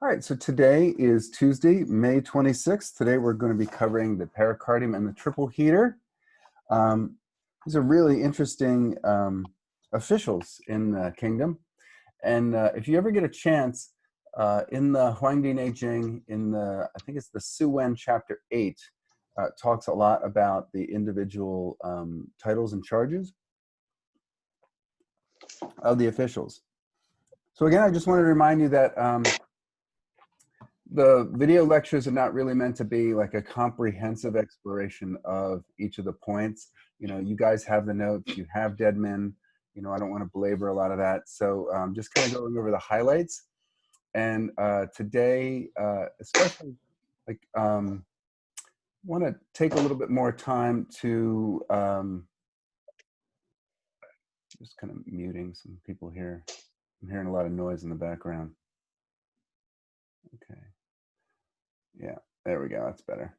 All right, so today is Tuesday, May 26th. Today we're going to be covering the pericardium and the triple heater. These are really interesting officials in the kingdom. And if you ever get a chance, in the Huangdi Neijing, I think it's the Suwen chapter 8, talks a lot about the individual titles and charges of the officials. So again, I just want to remind you that the video lectures are not really meant to be like a comprehensive exploration of each of the points. You know, you guys have the notes, you have Deadman. You know, I don't want to belabor a lot of that. So just kind of going over the highlights. And today, especially, like, want to take a little bit more time to just kind of muting some people here. I'm hearing a lot of noise in the background. Okay. Yeah, there we go. That's better.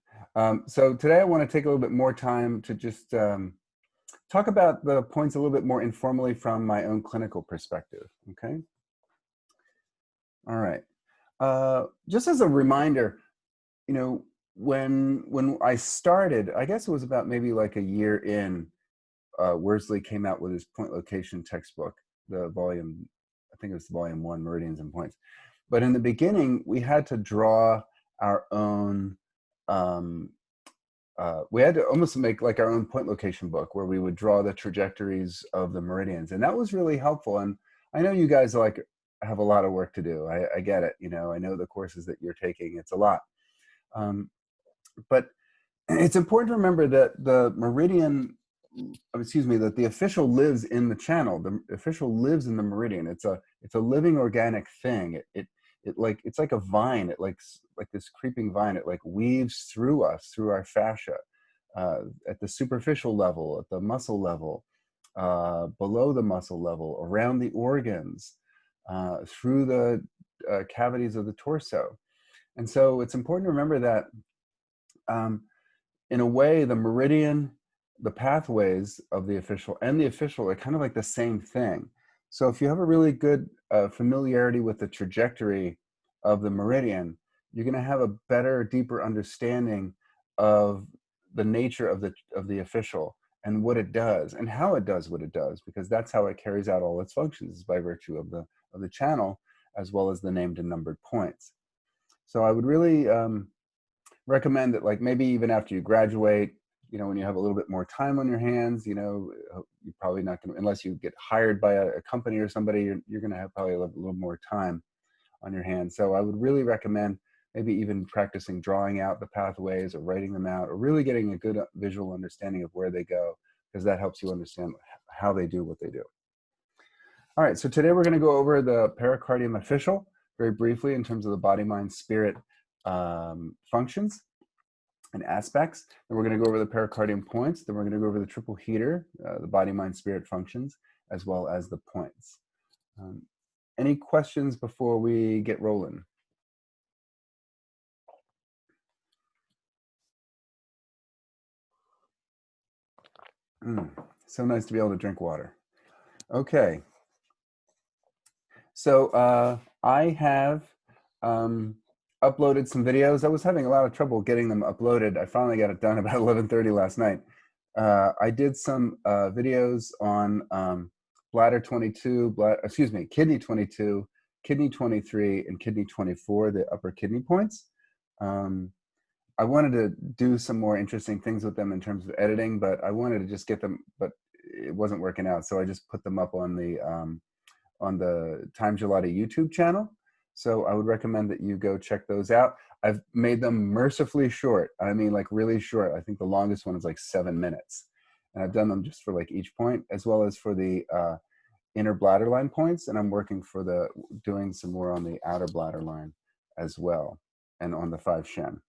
So today I want to take a little bit more time to just talk about the points a little bit more informally from my own clinical perspective. Okay. All right. Just as a reminder, you know, when I started, I guess it was about maybe like a year in, Worsley came out with his point location textbook, the volume, I think it was volume 1, Meridians and Points. But in the beginning, we had to draw our own, we had to almost make like our own point location book where we would draw the trajectories of the meridians. And that was really helpful. And I know you guys like have a lot of work to do. I get it. You know, I know the courses that you're taking, it's a lot. But it's important to remember that the meridian, that the official lives in the channel. The official lives in the meridian. It's a living organic thing. It's like a vine. It like this creeping vine. It like weaves through us, through our fascia, at the superficial level, at the muscle level, below the muscle level, around the organs, through the cavities of the torso. And so it's important to remember that in a way, the meridian, the pathways of the official and the official are kind of like the same thing. So if you have a really good familiarity with the trajectory of the meridian, you're going to have a better, deeper understanding of the nature of the official and what it does and how it does what it does, because that's how it carries out all its functions, is by virtue of the channel as well as the named and numbered points. So I would really recommend that, like, maybe even after you graduate, you know, when you have a little bit more time on your hands, you know, you're probably not going to, unless you get hired by a company or somebody, you're going to have probably a little more time on your hands. So I would really recommend maybe even practicing drawing out the pathways or writing them out, or really getting a good visual understanding of where they go, because that helps you understand how they do what they do. All right, so today we're going to go over the pericardium official very briefly in terms of the body, mind, spirit functions and aspects. Then we're going to go over the pericardium points. Then we're going to go over the triple heater, the body, mind, spirit functions, as well as the points. Any questions before we get rolling? So nice to be able to drink water. Okay. So I have uploaded some videos. I was having a lot of trouble getting them uploaded. I finally got it done about 11:30 last night. I did some videos on bladder 22, kidney 22, kidney 23, and kidney 24, the upper kidney points. I wanted to do some more interesting things with them in terms of editing, but I wanted to just get them, but it wasn't working out. So I just put them up on the Time Gelati YouTube channel. So I would recommend that you go check those out. I've made them mercifully short. I mean, like really short. I think the longest one is like 7 minutes. And I've done them just for like each point, as well as for the inner bladder line points. And I'm working for doing some more on the outer bladder line as well, and on the 5 Shen.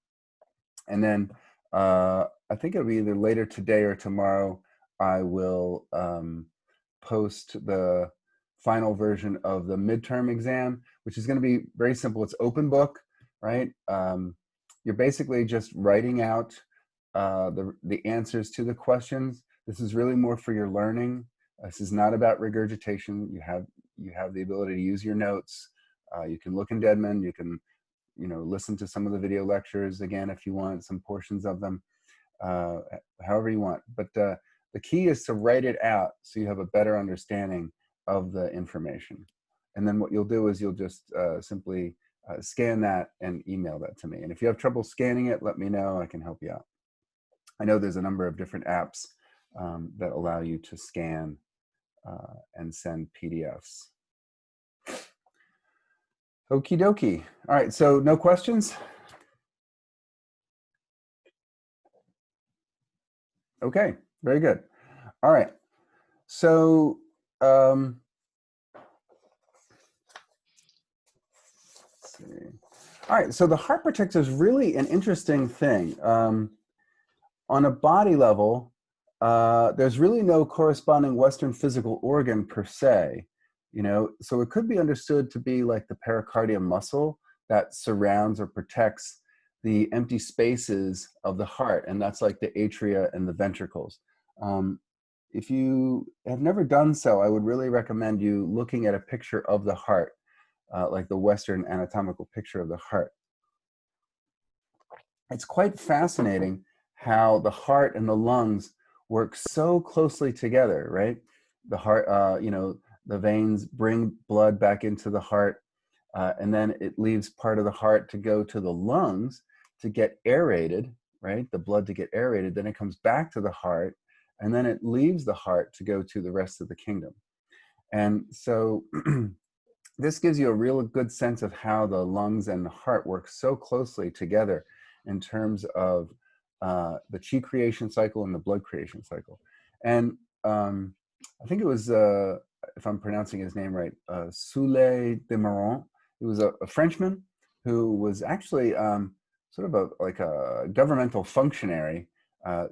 And then I think it'll be either later today or tomorrow, I will post the final version of the midterm exam, which is going to be very simple. It's open book, right? You're basically just writing out the answers to the questions. This is really more for your learning. This is not about regurgitation. You have the ability to use your notes. You can look in Deadman. You can listen to some of the video lectures again if you want, some portions of them, however you want. But the key is to write it out so you have a better understanding of the information. And then what you'll do is you'll just simply scan that and email that to me. And if you have trouble scanning it, let me know. I can help you out. I know there's a number of different apps that allow you to scan and send PDFs. Okie dokie. All right, so no questions? Okay, very good. All right, so let's see. All right, so the heart protector is really an interesting thing. On a body level, there's really no corresponding Western physical organ per se, so it could be understood to be like the pericardium muscle that surrounds or protects the empty spaces of the heart, and that's like the atria and the ventricles. If you have never done so, I would really recommend you looking at a picture of the heart, like the Western anatomical picture of the heart. It's quite fascinating how the heart and the lungs work so closely together, right? The heart, the veins bring blood back into the heart, and then it leaves part of the heart to go to the lungs to get aerated, right? The blood to get aerated, then it comes back to the heart, and then it leaves the heart to go to the rest of the kingdom. And so this gives you a real good sense of how the lungs and the heart work so closely together in terms of the chi creation cycle and the blood creation cycle. And I think it was, if I'm pronouncing his name right, Soule de Meuron. He was a Frenchman who was actually sort of like a governmental functionary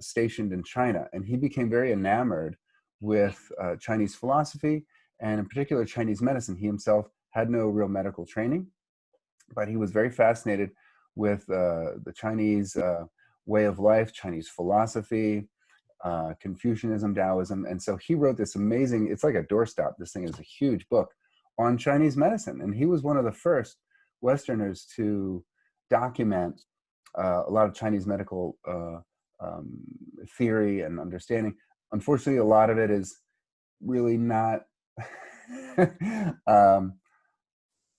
stationed in China. And he became very enamored with Chinese philosophy, and in particular Chinese medicine. He himself had no real medical training, but he was very fascinated with the Chinese way of life, Chinese philosophy, Confucianism, Taoism. And so he wrote this amazing, it's like a doorstop. This thing is a huge book on Chinese medicine. And he was one of the first Westerners to document a lot of Chinese medical theory and understanding. Unfortunately, a lot of it is really not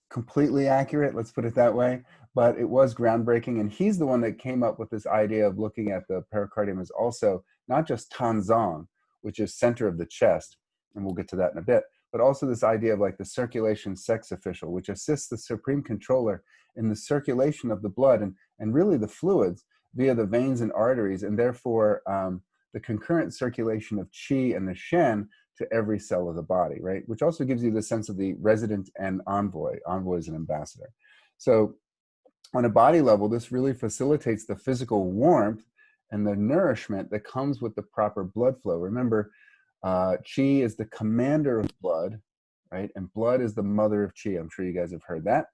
completely accurate, let's put it that way, but it was groundbreaking. And he's the one that came up with this idea of looking at the pericardium as also not just Tanzang, which is center of the chest, and we'll get to that in a bit, but also this idea of like the circulation sex official, which assists the supreme controller in the circulation of the blood and really the fluids via the veins and arteries, and therefore the concurrent circulation of qi and the shen to every cell of the body, right? Which also gives you the sense of the resident and envoy. Envoy is an ambassador. So on a body level, this really facilitates the physical warmth and the nourishment that comes with the proper blood flow. Remember, qi is the commander of blood, right? And blood is the mother of qi. I'm sure you guys have heard that.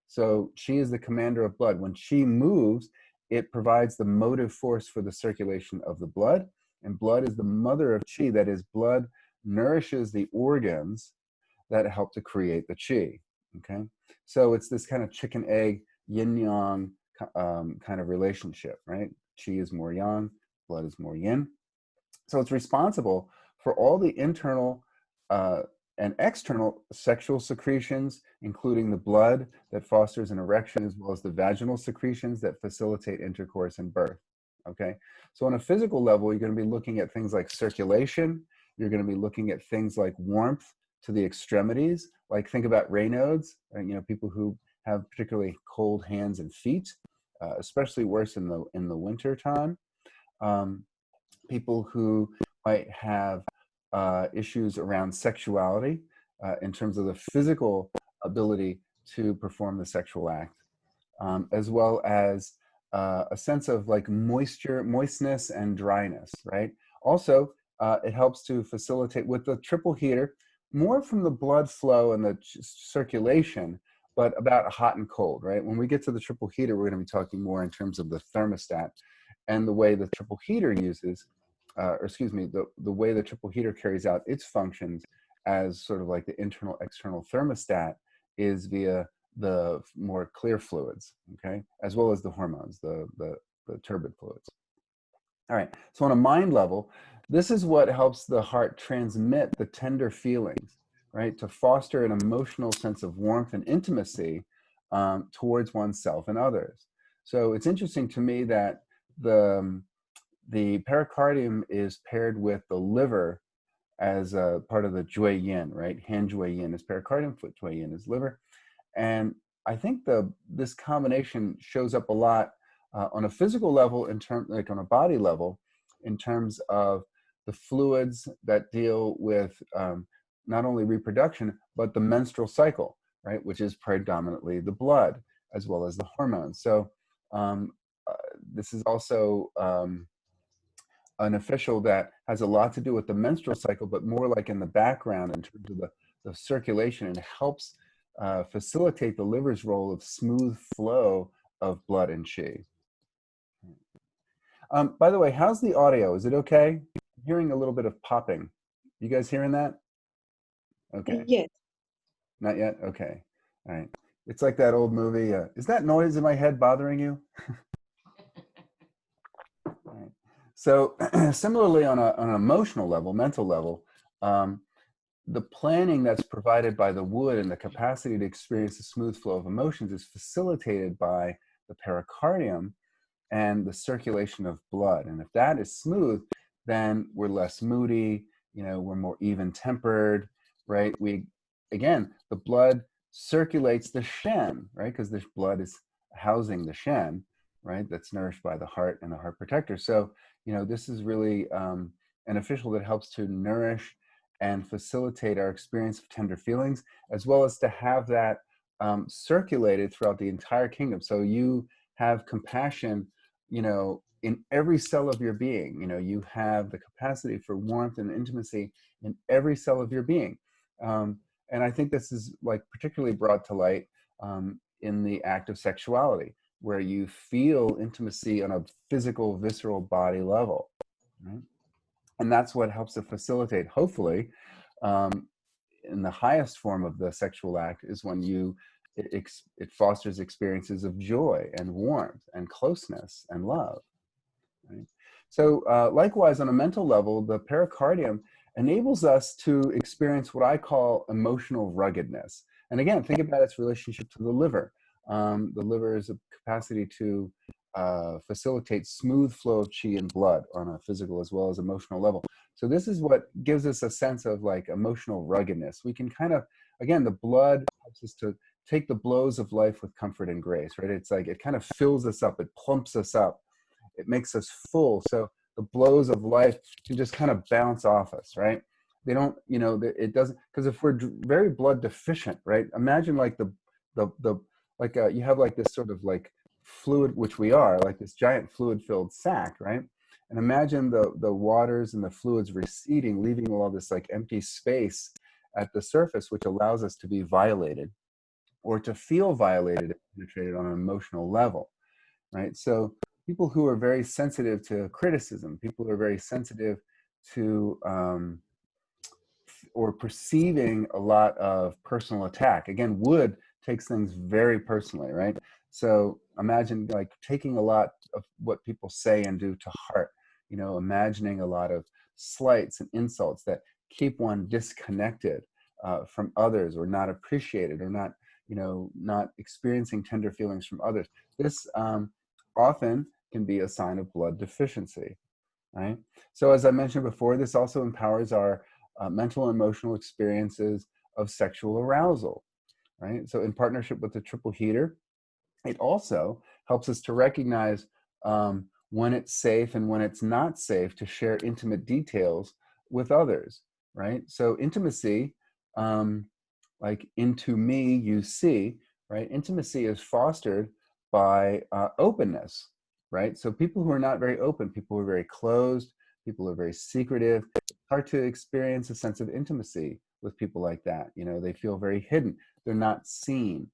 So qi is the commander of blood. When qi moves, it provides the motive force for the circulation of the blood. And blood is the mother of qi. That is, blood nourishes the organs that help to create the qi. Okay, so it's this kind of chicken egg yin yang kind of relationship, right? Qi is more yang, blood is more yin. So it's responsible for all the internal and external sexual secretions, including the blood that fosters an erection, as well as the vaginal secretions that facilitate intercourse and birth. Okay, so on a physical level, you're going to be looking at things like circulation. You're going to be looking at things like warmth to the extremities, like think about Raynaud's, right? People who have particularly cold hands and feet, especially worse in the winter time. People who might have issues around sexuality in terms of the physical ability to perform the sexual act, as well as a sense of like moistness and dryness, right? Also, it helps to facilitate with the triple heater, more from the blood flow and the circulation, but about hot and cold, right? When we get to the triple heater, we're going to be talking more in terms of the thermostat and the way the triple heater uses, the way the triple heater carries out its functions as sort of like the internal external thermostat is via the more clear fluids, okay, as well as the hormones, the turbid fluids. All right, so on a mind level, this is what helps the heart transmit the tender feelings, right, to foster an emotional sense of warmth and intimacy towards oneself and others. So it's interesting to me that the pericardium is paired with the liver as a part of the Jue Yin, right? Han Jue Yin is pericardium, foot Jue Yin is liver. And I think this combination shows up a lot on a physical level, in terms, like on a body level, in terms of the fluids that deal with not only reproduction but the menstrual cycle, right, which is predominantly the blood as well as the hormones. So um, uh, this is also an official that has a lot to do with the menstrual cycle, but more like in the background in terms of the circulation, and helps facilitate the liver's role of smooth flow of blood and qi. By the way, how's the audio? Is it okay? I'm hearing a little bit of popping. You guys hearing that? Okay. Yes. Not yet? Okay. All right. It's like that old movie. Is that noise in my head bothering you? All right. So similarly, on an emotional level, mental level, um, the planning that's provided by the wood and the capacity to experience the smooth flow of emotions is facilitated by the pericardium and the circulation of blood. And if that is smooth, then we're less moody, we're more even tempered, right? Again, the blood circulates the Shen, right? Because this blood is housing the Shen, right? That's nourished by the heart and the heart protector. So, this is really an official that helps to nourish and facilitate our experience of tender feelings, as well as to have that circulated throughout the entire kingdom. So you have compassion, in every cell of your being. You have the capacity for warmth and intimacy in every cell of your being. And I think this is like particularly brought to light in the act of sexuality, where you feel intimacy on a physical, visceral body level, right? And that's what helps to facilitate, hopefully, um, in the highest form of the sexual act is when it fosters experiences of joy and warmth and closeness and love, right? So likewise, on a mental level, the pericardium enables us to experience what I call emotional ruggedness. And again, think about its relationship to the liver. The liver is a capacity to facilitate smooth flow of qi and blood on a physical as well as emotional level. So this is what gives us a sense of like emotional ruggedness. We can kind of, again, the blood helps us to take the blows of life with comfort and grace, right? It's like it kind of fills us up, it plumps us up, it makes us full. So the blows of life can just kind of bounce off us, right? They don't, it doesn't, because if we're very blood deficient, right? Imagine like you have like this sort of like fluid, which we are, like this giant fluid filled sac, right? And imagine the waters and the fluids receding, leaving all this like empty space at the surface, which allows us to be violated or to feel violated and penetrated on an emotional level, right? So people who are very sensitive to criticism, people who are very sensitive to or perceiving a lot of personal attack. Again, wood takes things very personally, right? So imagine like taking a lot of what people say and do to heart, imagining a lot of slights and insults that keep one disconnected from others, or not appreciated, or not experiencing tender feelings from others. This often can be a sign of blood deficiency, right? So as I mentioned before, this also empowers our mental and emotional experiences of sexual arousal, right? So in partnership with the triple heater, it also helps us to recognize when it's safe and when it's not safe to share intimate details with others, right? So intimacy, like into me, you see, right? Intimacy is fostered by openness, right? So people who are not very open, people who are very closed, people who are very secretive, it's hard to experience a sense of intimacy with people like that. They feel very hidden. They're not seen.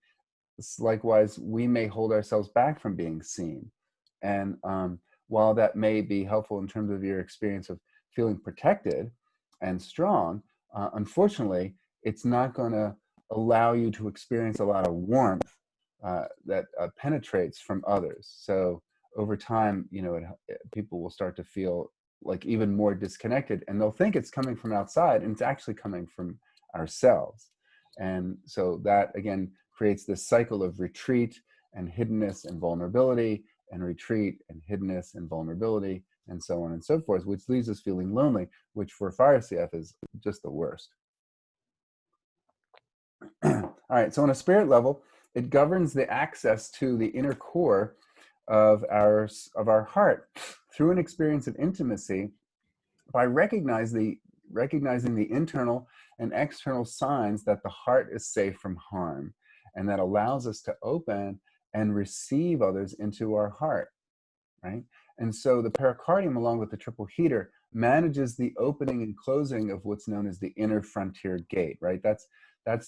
Likewise, we may hold ourselves back from being seen. And while that may be helpful in terms of your experience of feeling protected and strong, unfortunately, it's not going to allow you to experience a lot of warmth that penetrates from others. So over time, people will start to feel like even more disconnected, and they'll think it's coming from outside, and it's actually coming from ourselves. And so that again creates this cycle of retreat and hiddenness and vulnerability, and retreat and hiddenness and vulnerability, and so on and so forth, which leaves us feeling lonely, which for fire CF is just the worst. All right, so on a spirit level, it governs the access to the inner core of our heart through an experience of intimacy by recognizing the internal and external signs that the heart is safe from harm, and that allows us to open and receive others into our heart, right? And so the pericardium, along with the triple heater, manages the opening and closing of what's known as the inner frontier gate, right? That's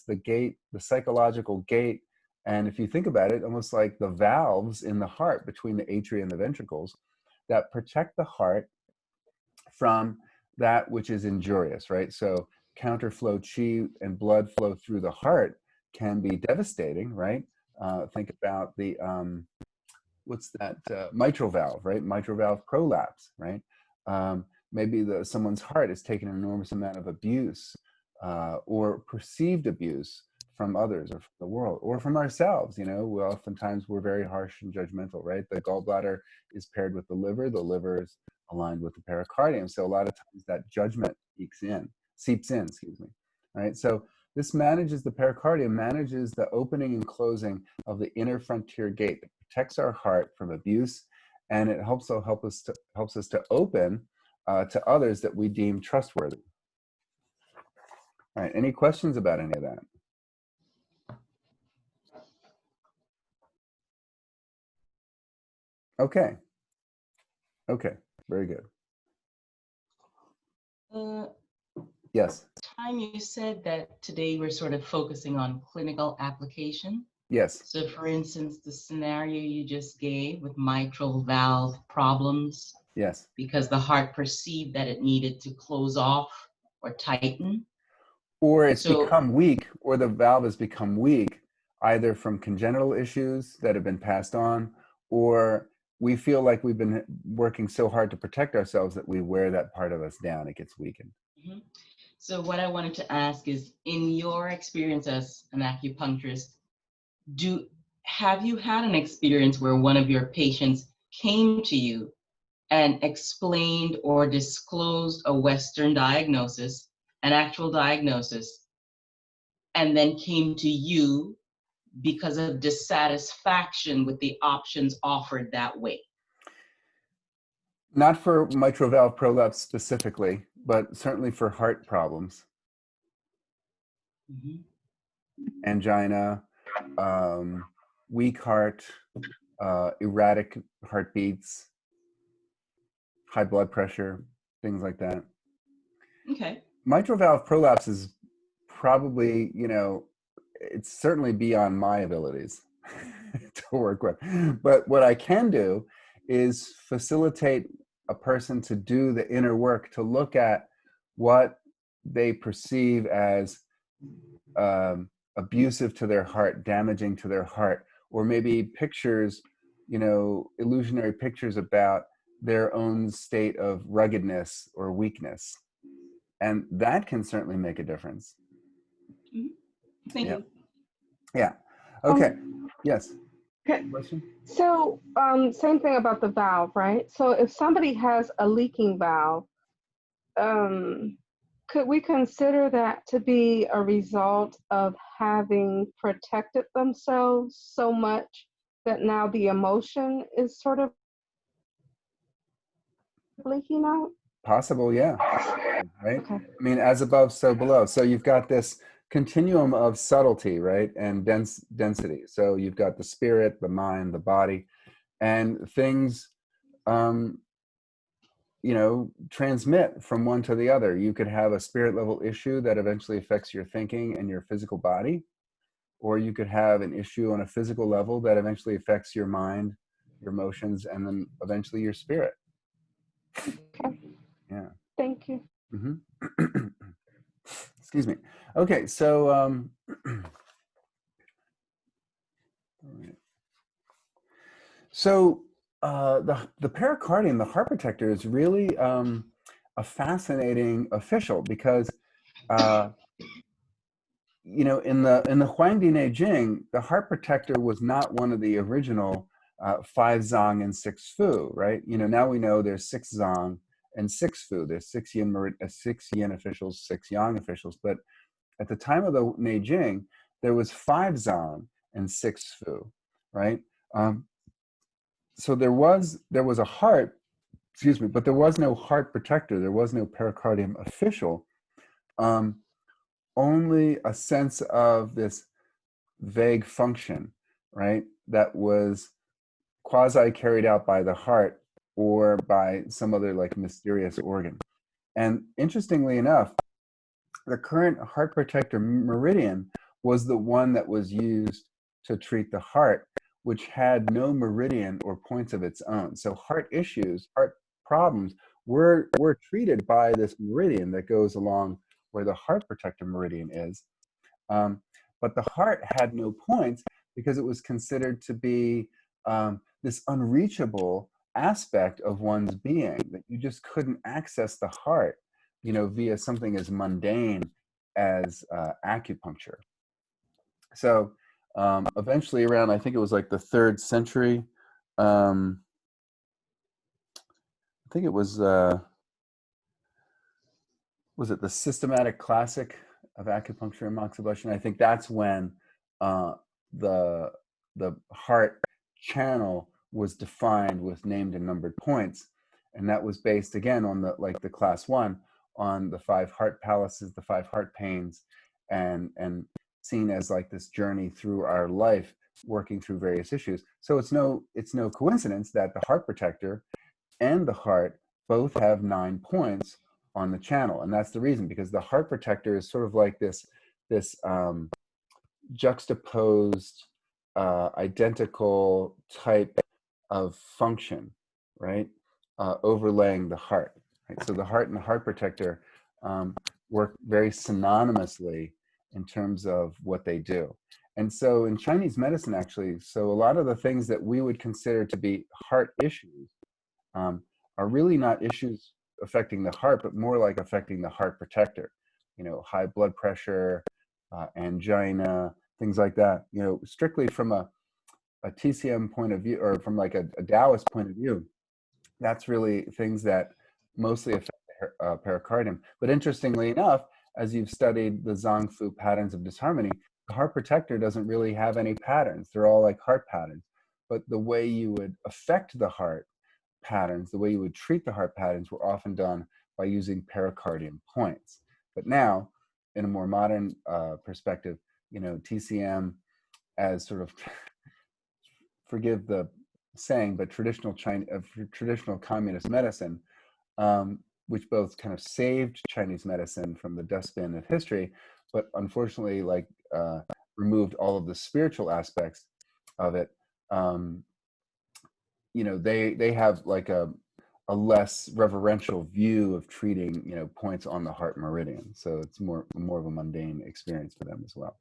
the gate, the psychological gate. And if you think about it, almost like the valves in the heart between the atria and the ventricles that protect the heart from that which is injurious, right? So counterflow chi and blood flow through the heart can be devastating, right? Think about the what's that mitral valve, right? Mitral valve prolapse, right? Maybe someone's heart has taken an enormous amount of abuse or perceived abuse from others or from the world or from ourselves. Oftentimes we're very harsh and judgmental, right? The gallbladder is paired with the liver is aligned with the pericardium. So a lot of times that judgment seeps in, excuse me. Right? So this manages the pericardium, manages the opening and closing of the inner frontier gate that protects our heart from abuse, and it helps us to open to others that we deem trustworthy. All right, any questions about any of that? Okay, very good. Yes. Time you said that today we're sort of focusing on clinical application. Yes. So for instance, the scenario you just gave with mitral valve problems. Yes. Because the heart perceived that it needed to close off or tighten. Or it's become weak, or the valve has become weak, either from congenital issues that have been passed on, or we feel like we've been working so hard to protect ourselves that we wear that part of us down. It gets weakened. Mm-hmm. So what I wanted to ask is, in your experience as an acupuncturist, have you had an experience where one of your patients came to you and explained or disclosed a Western diagnosis, an actual diagnosis, and then came to you because of dissatisfaction with the options offered that way? Not for mitral valve prolapse specifically, but certainly for heart problems. Mm-hmm. Angina, weak heart, erratic heartbeats, high blood pressure, things like that. Okay. Mitral valve prolapse is probably, it's certainly beyond my abilities to work with. But what I can do is facilitate a person to do the inner work, to look at what they perceive as abusive to their heart, damaging to their heart, or maybe pictures, illusionary pictures about their own state of ruggedness or weakness. And that can certainly make a difference. Mm-hmm. Thank you. Yeah. Okay. Yes. Okay. Question? So, same thing about the valve, right? So if somebody has a leaking valve, could we consider that to be a result of having protected themselves so much that now the emotion is sort of leaking out? Possible, yeah. Right? Okay. I mean, as above, so below. So you've got this continuum of subtlety, right? And density. So you've got the spirit, the mind, the body, and things transmit from one to the other. You could have a spirit level issue that eventually affects your thinking and your physical body, or you could have an issue on a physical level that eventually affects your mind, your emotions, and then eventually your spirit. Okay. Yeah. Thank you. Mm-hmm. Excuse me. Okay, so all right. So the pericardium, the heart protector, is really a fascinating official because uh, you know, in the Huangdi Neijing, the heart protector was not one of the original five zong and six fu, right? You know, now we know there's six zong and six fu. There's six yin officials, six yang officials, but at the time of the Neijing, there was five zong and six fu, right? Um, so there was a heart, excuse me, but there was no heart protector. There was no pericardium official. Um, only a sense of this vague function, right? That was quasi carried out by the heart or by some other like mysterious organ. And interestingly enough, the current heart protector Meridian was the one that was used to treat the heart, which had no meridian or points of its own. So heart issues, heart problems were treated by this meridian that goes along where the heart protector meridian is. Um, but the heart had no points because it was considered to be this unreachable aspect of one's being, that you just couldn't access the heart, you know, via something as mundane as acupuncture. So eventually, around, I think it was like the 3rd century, um, I think it was it the Systematic Classic of Acupuncture and Moxibustion? I think that's when uh, the the heart channel was defined with named and numbered points, and that was based again on the class 1, on the 5 heart palaces, the 5 heart pains, and seen as like this journey through our life, working through various issues. So it's no coincidence that the heart protector and the heart both have 9 points on the channel, and that's the reason, because the heart protector is sort of like this juxtaposed identical type of function, right? Overlaying the heart, right? So the heart and the heart protector work very synonymously in terms of what they do. And so in Chinese medicine, actually, so a lot of the things that we would consider to be heart issues um, are really not issues affecting the heart, but more like affecting the heart protector. You know, high blood pressure, angina, things like that. You know, strictly from a TCM point of view, or from like a Taoist point of view, that's really things that mostly affect the pericardium. But interestingly enough, as you've studied the Zong Fu patterns of disharmony, the heart protector doesn't really have any patterns. They're all like heart patterns. But the way you would affect the heart patterns, the way you would treat the heart patterns, were often done by using pericardium points. But now, in a more modern perspective, you know, TCM as sort of, forgive the saying, but traditional communist medicine, which both kind of saved Chinese medicine from the dustbin of history, but unfortunately, like removed all of the spiritual aspects of it. You know, they have like a less reverential view of treating, you know, points on the heart meridian. So it's more of a mundane experience for them as well.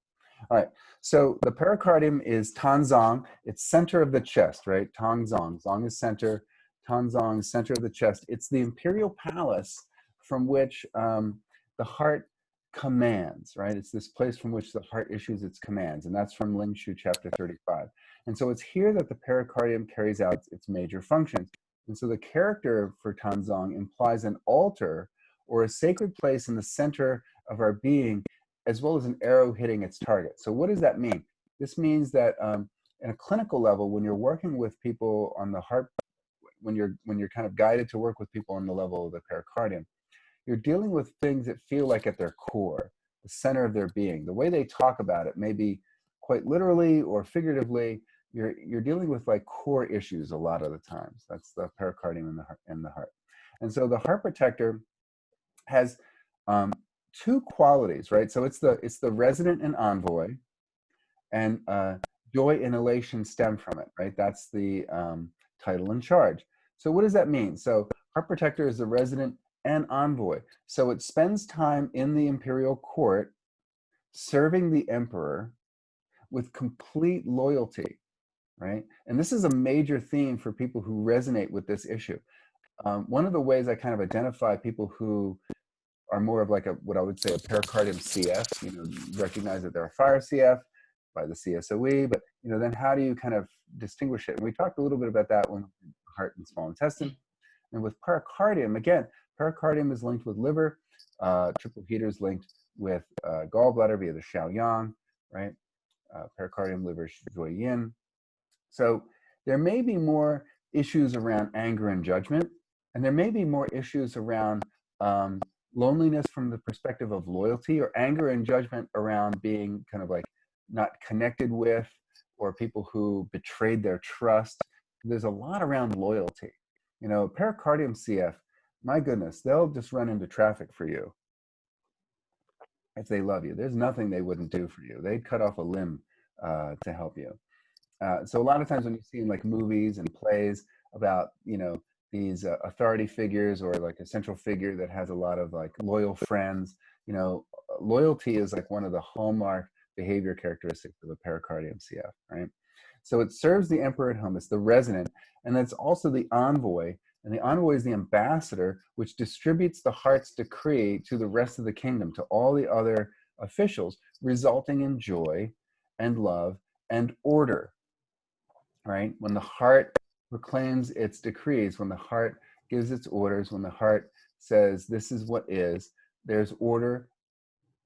All right, so the pericardium is Tanzong. It's center of the chest, right? Tangzong. Zong is center. Tanzong is center of the chest. It's the imperial palace from which the heart commands, right? It's this place from which the heart issues its commands, and that's from Ling Shu chapter 35. And so it's here that the pericardium carries out its major functions. And so the character for Tanzong implies an altar or a sacred place in the center of our being, as well as an arrow hitting its target. So what does that mean? This means that in a clinical level, when you're working with people on the heart, when you're kind of guided to work with people on the level of the pericardium, you're dealing with things that feel like at their core, the center of their being. The way they talk about it may be quite literally or figuratively. You're dealing with like core issues a lot of the times. That's the pericardium and the heart. And so the heart protector has two qualities, right? So it's the resident and envoy, and joy and elation stem from it, right? That's the title in charge. So what does that mean? So heart protector is the resident and envoy. So it spends time in the imperial court serving the emperor with complete loyalty, right? And this is a major theme for people who resonate with this issue. One of the ways I kind of identify people who are more of like a, what I would say, a pericardium CF, you recognize that they're a fire CF by the CSOE, but, then how do you kind of distinguish it? And we talked a little bit about that when heart and small intestine. And with pericardium, again, pericardium is linked with liver, triple heater is linked with gallbladder via the Xiaoyang, right? Pericardium, liver, shui yin. So there may be more issues around anger and judgment, and there may be more issues around loneliness from the perspective of loyalty, or anger and judgment around being kind of like not connected with, or people who betrayed their trust. There's a lot around loyalty. Pericardium CF, my goodness, they'll just run into traffic for you if they love you. There's nothing they wouldn't do for you. They'd cut off a limb to help you. So a lot of times when you see in like movies and plays about, these authority figures, or like a central figure that has a lot of like loyal friends, loyalty is like one of the hallmark behavior characteristics of a pericardium CF, right? So it serves the emperor at home. It's the resident, and it's also the envoy. And the envoy is the ambassador, which distributes the heart's decree to the rest of the kingdom, to all the other officials, resulting in joy and love and order, right? When the heart proclaims its decrees, when the heart gives its orders, when the heart says, this is what is, there's order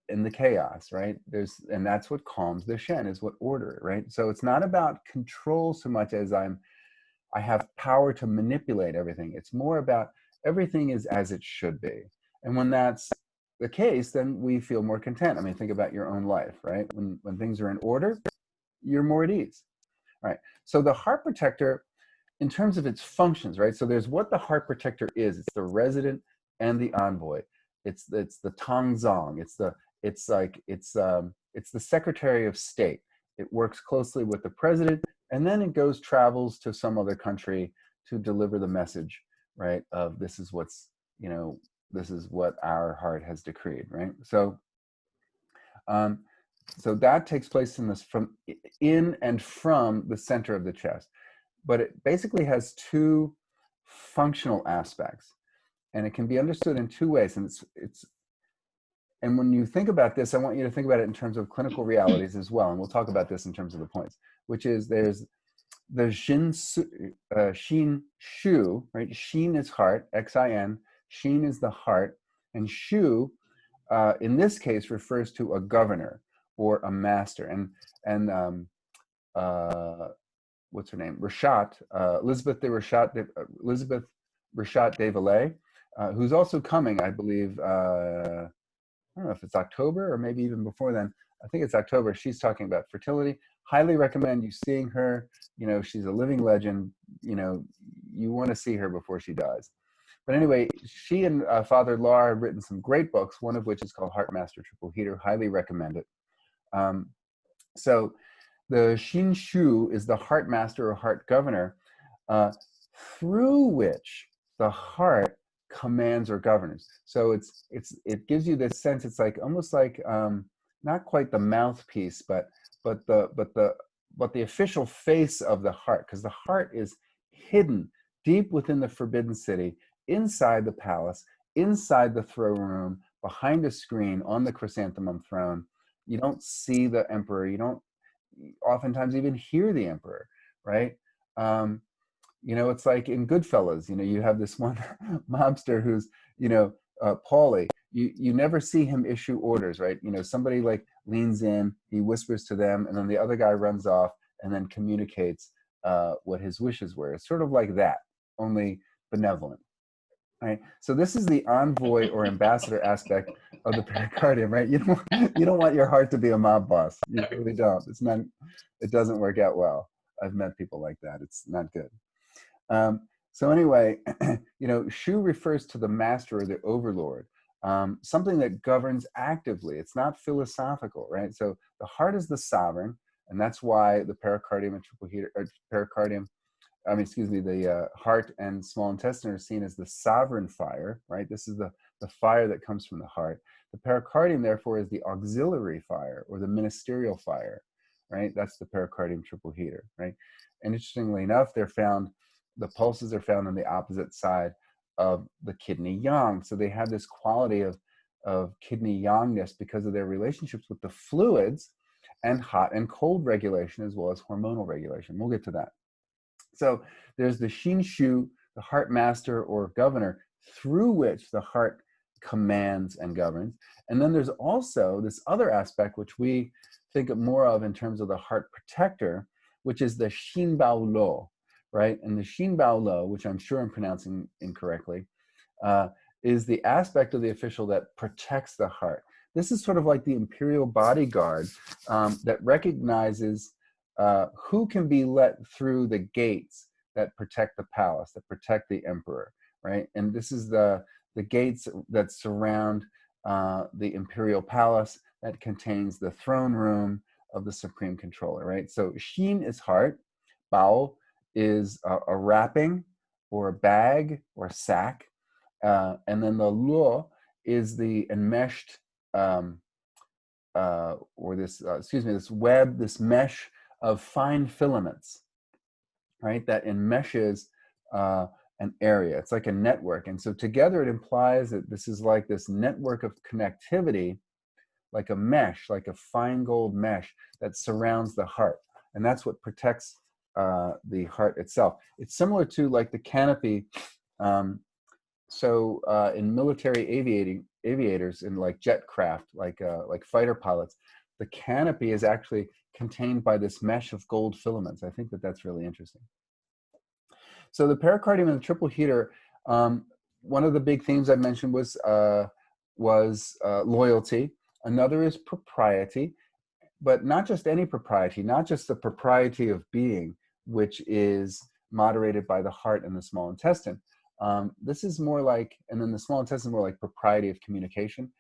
in the chaos, right? And that's what calms the Shen, is what order, right? So it's not about control so much as I have power to manipulate everything. It's more about everything is as it should be. And when that's the case, then we feel more content. I mean, think about your own life, right? When things are in order, you're more at ease. All right. So the heart protector, in terms of its functions, right? So there's what the heart protector is. It's the resident and the envoy. It's the Tongzong. It's the Secretary of State. It works closely with the president, and then it travels to some other country to deliver the message, right? Of this is what our heart has decreed, right? So, so that takes place in and from the center of the chest. But it basically has two functional aspects, and it can be understood in two ways. And when you think about this, I want you to think about it in terms of clinical realities as well. And we'll talk about this in terms of the points, which is there's the Xin Shu, right? Xin is heart, Xin. Xin is the heart, and Shu, in this case, refers to a governor or a master. And what's her name? Rashat, Elizabeth Rashat de Valet, who's also coming, I believe. I don't know if it's October or maybe even before then. I think it's October. She's talking about fertility. Highly recommend you seeing her. She's a living legend. You want to see her before she dies. But anyway, she and Father Lar have written some great books, one of which is called Heart Master Triple Heater. Highly recommend it. So the Xin Shu is the heart master or heart governor, through which the heart commands or governs. So it gives you this sense. It's like almost like not quite the mouthpiece, but the official face of the heart, because the heart is hidden deep within the Forbidden City, inside the palace, inside the throne room, behind a screen on the chrysanthemum throne. You don't see the emperor. You don't oftentimes even hear the emperor, right? It's like in Goodfellas, you have this one mobster who's, Paulie. You never see him issue orders, right? Somebody like leans in, he whispers to them, and then the other guy runs off and then communicates what his wishes were. It's sort of like that, only benevolent. Right. So this is the envoy or ambassador aspect of the pericardium, right? You don't want your heart to be a mob boss. You really don't. It doesn't work out well. I've met people like that. It's not good. So anyway, Shu refers to the master or the overlord, something that governs actively. It's not philosophical, right? So the heart is the sovereign, and that's why the pericardium and triple heater, or pericardium excuse me, the heart and small intestine are seen as the sovereign fire, right? This is the fire that comes from the heart. The pericardium, therefore, is the auxiliary fire or the ministerial fire, right? That's the pericardium triple heater, right? And interestingly enough, the pulses are found on the opposite side of the kidney yang. So they have this quality of kidney yangness because of their relationships with the fluids and hot and cold regulation, as well as hormonal regulation. We'll get to that. So there's the Shinshu, the heart master or governor, through which the heart commands and governs. And then there's also this other aspect, which we think more of in terms of the heart protector, which is the Shinbao Lo, right? And the Shinbao Lo, which I'm sure I'm pronouncing incorrectly, is the aspect of the official that protects the heart. This is sort of like the imperial bodyguard that recognizes who can be let through the gates that protect the palace, that protect the emperor, right? And this is the gates that surround the imperial palace that contains the throne room of the supreme controller, right? So Shin is heart, Bao is a wrapping or a bag or a sack, and then the Luo is the enmeshed or this, this web, this mesh of fine filaments, right, that enmeshes an area. It's like a network. And so together it implies that this is like this network of connectivity, like a mesh, like a fine gold mesh that surrounds the heart. And that's what protects the heart itself. It's similar to like the canopy. In military aviators, in like jet craft, like fighter pilots, the canopy is actually contained by this mesh of gold filaments. I think that that's really interesting. So the pericardium and the triple heater, one of the big themes I mentioned was loyalty. Another is propriety, but not just any propriety, not just the propriety of being, which is moderated by the heart and the small intestine. This is more like, and then the small intestine is more like propriety of communication.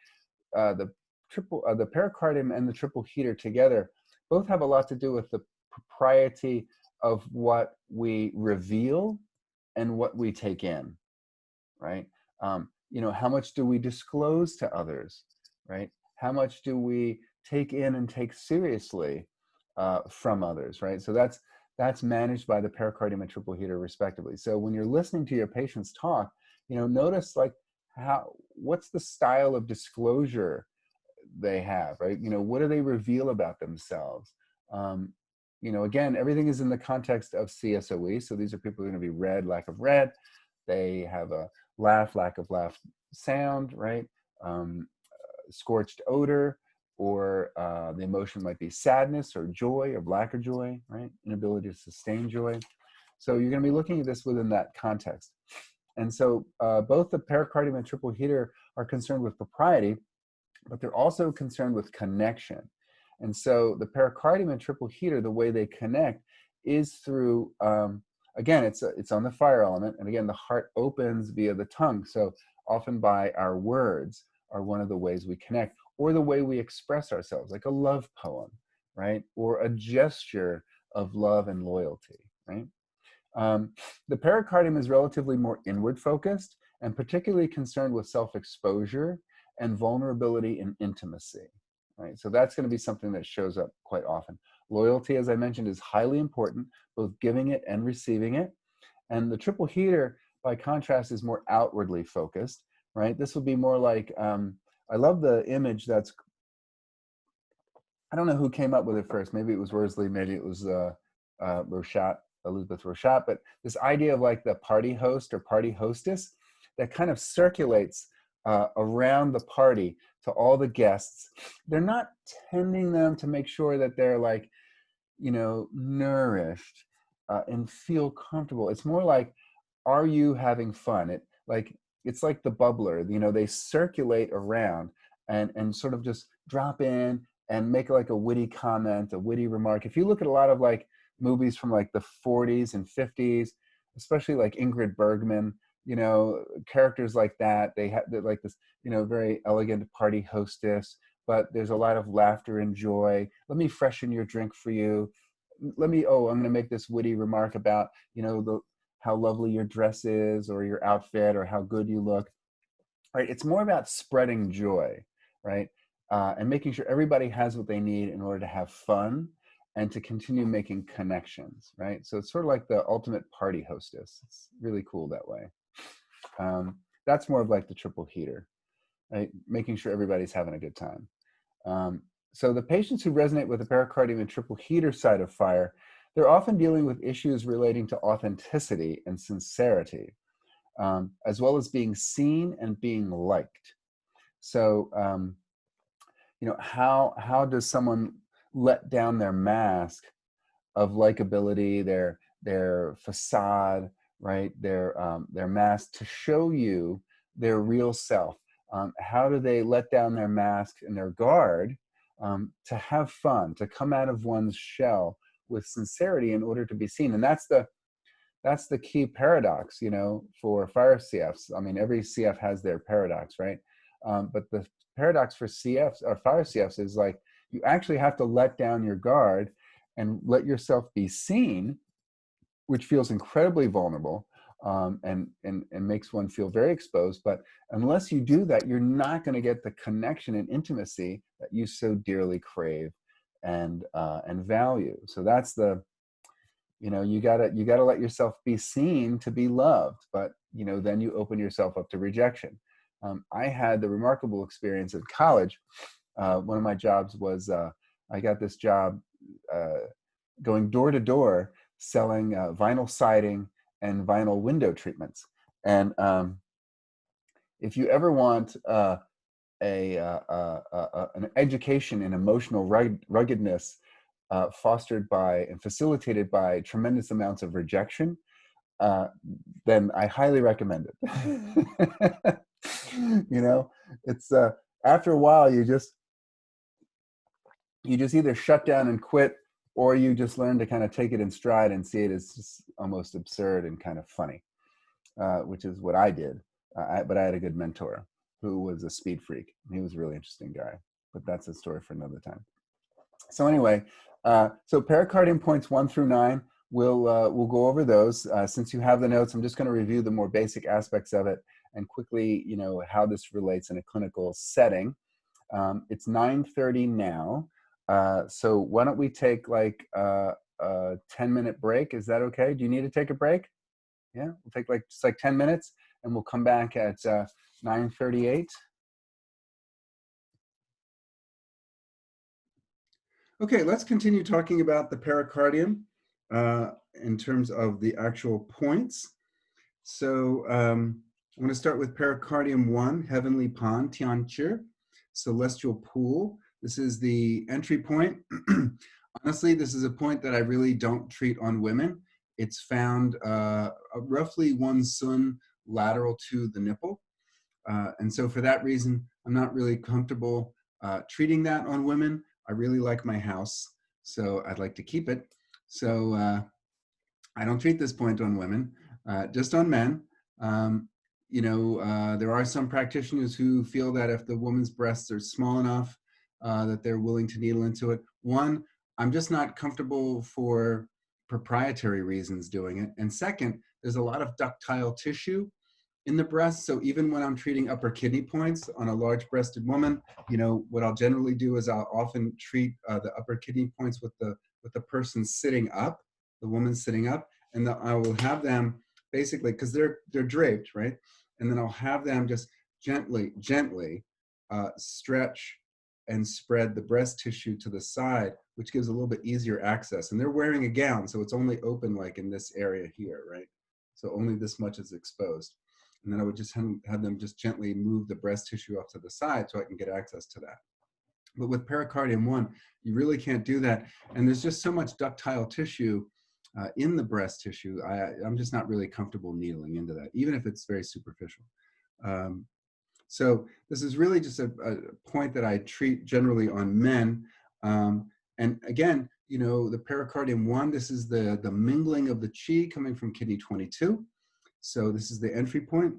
The pericardium and the triple heater together both have a lot to do with the propriety of what we reveal and what we take in, right? How much do we disclose to others, right? How much do we take in and take seriously from others, right? So that's managed by the pericardium and triple heater respectively. So when you're listening to your patients talk, notice like what's the style of disclosure they have, right? What do they reveal about themselves? Again, everything is in the context of CSOE. So these are people who are going to be red, lack of red. They have a laugh, lack of laugh sound, right? Scorched odor, or the emotion might be sadness or joy or lack of joy, right? Inability to sustain joy. So you're going to be looking at this within that context. And so both the pericardium and triple heater are concerned with propriety, but they're also concerned with connection. And so the pericardium and triple heater, the way they connect is through, again, it's on the fire element. And again, the heart opens via the tongue. So often by our words are one of the ways we connect, or the way we express ourselves, like a love poem, right? Or a gesture of love and loyalty, right? The pericardium is relatively more inward focused and particularly concerned with self-exposure and vulnerability and intimacy, right? So that's going to be something that shows up quite often. Loyalty, as I mentioned, is highly important, both giving it and receiving it. And the triple heater, by contrast, is more outwardly focused, right? This would be more like, I love the image that's, I don't know who came up with it first. Maybe it was Worsley, maybe it was Rochat, Elizabeth Rochat, but this idea of like the party host or party hostess that kind of circulates around the party to all the guests. They're not tending them to make sure that they're like, nourished and feel comfortable. It's more like, are you having fun? It's like the bubbler, they circulate around and sort of just drop in and make like a witty comment, a witty remark. If you look at a lot of like movies from like the 40s and 50s, especially like Ingrid Bergman, characters like that, they're like this, very elegant party hostess, but there's a lot of laughter and joy. Let me freshen your drink for you. I'm going to make this witty remark about, how lovely your dress is or your outfit or how good you look, right? It's more about spreading joy, right? And making sure everybody has what they need in order to have fun and to continue making connections, right? So it's sort of like the ultimate party hostess. It's really cool that way. That's more of like the triple heater, right? Making sure everybody's having a good time. So the patients who resonate with the pericardium and triple heater side of fire, they're often dealing with issues relating to authenticity and sincerity, as well as being seen and being liked. So, how does someone let down their mask of likability, their facade, right? Their mask to show you their real self. How do they let down their mask and their guard to have fun, to come out of one's shell with sincerity in order to be seen? And that's the key paradox, for fire CFs. I mean, every CF has their paradox, right? But the paradox for CFs or fire CFs is like, you actually have to let down your guard and let yourself be seen, which feels incredibly vulnerable, and makes one feel very exposed. But unless you do that, you're not going to get the connection and intimacy that you so dearly crave and value. So that's you gotta let yourself be seen to be loved, but then you open yourself up to rejection. I had the remarkable experience in college. One of my jobs was I got this job going door to door selling vinyl siding and vinyl window treatments. And if you ever want an education in emotional ruggedness fostered by and facilitated by tremendous amounts of rejection, then I highly recommend it. It's after a while you just either shut down and quit, or you just learn to kind of take it in stride and see it as just almost absurd and kind of funny, which is what I did. But I had a good mentor who was a speed freak. He was a really interesting guy, but that's a story for another time. So anyway, so pericardium points 1 through 9, we'll go over those. Since you have the notes, I'm just going to review the more basic aspects of it and quickly, how this relates in a clinical setting. It's 9:30 now. So why don't we take like a 10-minute break? Is that okay? Do you need to take a break? Yeah, we'll take just 10 minutes and we'll come back at 9:38. Okay, let's continue talking about the pericardium in terms of the actual points. So I'm going to start with pericardium 1, heavenly pond, Tianchi, celestial pool. This is the entry point. Honestly, this is a point that I really don't treat on women. It's found roughly 1 sun lateral to the nipple. And so for that reason, I'm not really comfortable treating that on women. I really like my house, so I'd like to keep it. So I don't treat this point on women, just on men. There are some practitioners who feel that if the woman's breasts are small enough that they're willing to needle into it. One, I'm just not comfortable for proprietary reasons doing it. And second, there's a lot of ductile tissue in the breast. So even when I'm treating upper kidney points on a large breasted woman, what I'll generally do is I'll often treat the upper kidney points with the person sitting up, the woman sitting up, and I will have them basically, because they're draped, right? And then I'll have them just gently stretch and spread the breast tissue to the side, which gives a little bit easier access. And they're wearing a gown, so it's only open like in this area here, right? So only this much is exposed. And then I would just have them just gently move the breast tissue off to the side so I can get access to that. But with pericardium 1, you really can't do that. And there's just so much ductile tissue in the breast tissue. I'm just not really comfortable needling into that, even if it's very superficial. So this is really just a point that I treat generally on men. And again, the pericardium 1, this is the mingling of the chi coming from kidney 22. So this is the entry point.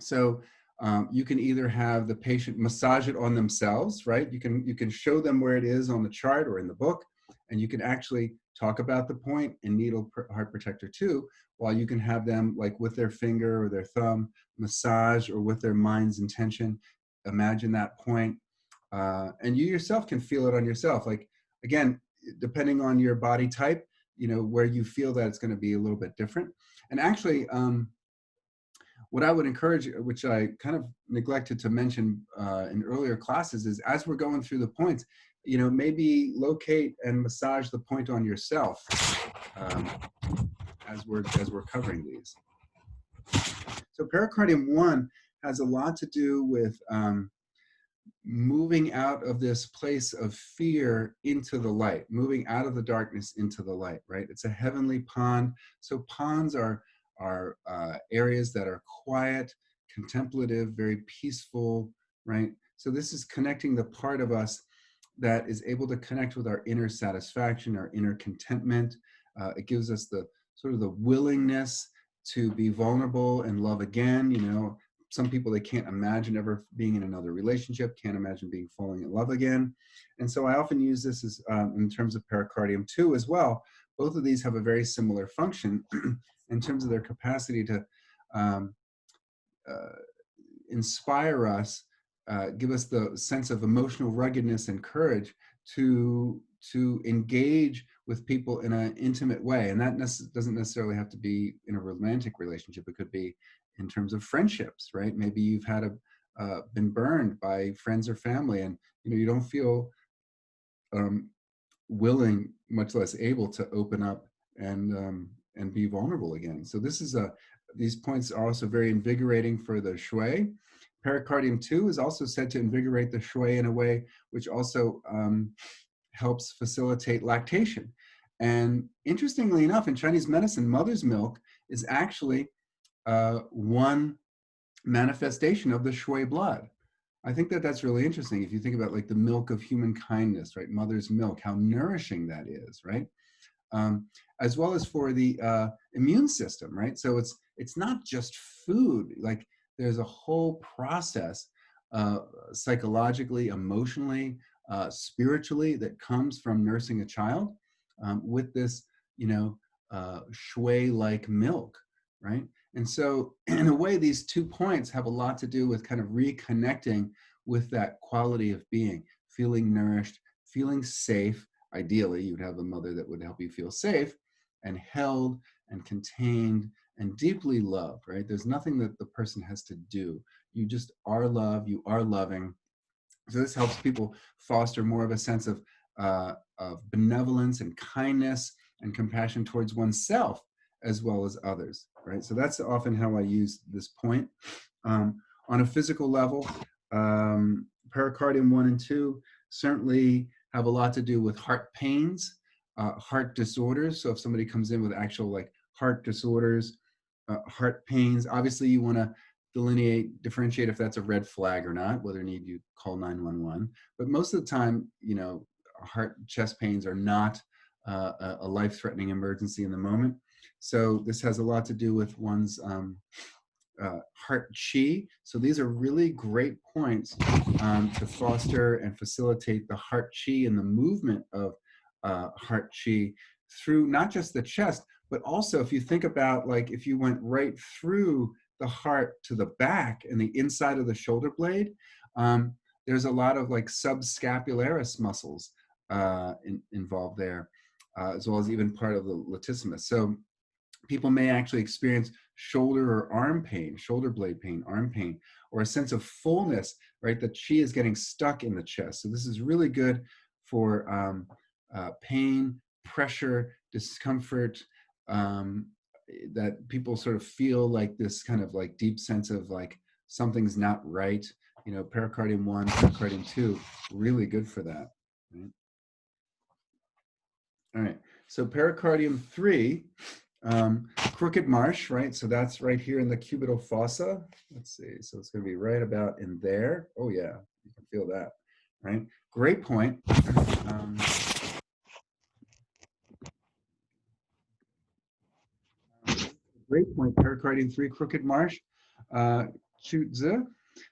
So you can either have the patient massage it on themselves, right? You can show them where it is on the chart or in the book, And you can actually talk about the point in needle heart protector 2, while you can have them like with their finger or their thumb massage, or with their mind's intention, imagine that point. And you yourself can feel it on yourself. Like, again, depending on your body type, you know, where you feel that it's going to be a little bit different. And actually, what I would encourage, which I kind of neglected to mention in earlier classes, is as we're going through the points, you know, maybe locate and massage the point on yourself as we're covering these. So pericardium 1 has a lot to do with moving out of this place of fear into the light, moving out of the darkness into the light, right? It's a heavenly pond. So ponds are areas that are quiet, contemplative, very peaceful, right? So this is connecting the part of us that is able to connect with our inner satisfaction, our inner contentment. It gives us the sort of the willingness to be vulnerable and love again. You know, some people, they can't imagine ever being in another relationship, can't imagine falling in love again. And so I often use this as in terms of pericardium 2 as well. Both of these have a very similar function in terms of their capacity to inspire us, give us the sense of emotional ruggedness and courage to engage with people in an intimate way. And that doesn't necessarily have to be in a romantic relationship. It could be in terms of friendships, right? Maybe you've had been burned by friends or family, and you know, you don't feel willing, much less able, to open up and be vulnerable again. So this is these points are also very invigorating for the shui. Pericardium 2 is also said to invigorate the shui in a way which also helps facilitate lactation. And interestingly enough, in Chinese medicine, mother's milk is actually one manifestation of the shui blood. I think that that's really interesting. If you think about like the milk of human kindness, right? Mother's milk, how nourishing that is, right? As well as for the immune system, right? So it's not just food. Like there's a whole process psychologically, emotionally, spiritually that comes from nursing a child with this, you know, shui-like milk, right? And so in a way, these 2 points have a lot to do with kind of reconnecting with that quality of being, feeling nourished, feeling safe. Ideally, you'd have a mother that would help you feel safe and held and contained and deeply loved, right? There's nothing that the person has to do. You just are loved, you are loving. So this helps people foster more of a sense of benevolence and kindness and compassion towards oneself as well as others, right? So that's often how I use this point. On a physical level, pericardium 1 and 2 certainly have a lot to do with heart pains, heart disorders. So if somebody comes in with actual like heart disorders, heart pains, obviously you want to differentiate if that's a red flag or not, whether need you call 911. But most of the time, you know, chest pains are not a life-threatening emergency in the moment. So this has a lot to do with one's heart chi. So these are really great points to foster and facilitate the heart chi and the movement of heart chi through not just the chest, but also if you think about like if you went right through the heart to the back and the inside of the shoulder blade, there's a lot of like subscapularis muscles involved there, as well as even part of the latissimus. So people may actually experience shoulder or arm pain, shoulder blade pain, arm pain, or a sense of fullness, right? The chi is getting stuck in the chest. So this is really good for pain, pressure, discomfort, that people sort of feel like this kind of like deep sense of like something's not right. You know, pericardium 1, pericardium 2, really good for that. Right? All right, so pericardium 3, crooked marsh, right? So that's right here in the cubital fossa. Let's see, so it's gonna be right about in there. Oh yeah, you can feel that, right? Great point. Great point, pericardium 3, crooked marsh. Chutze.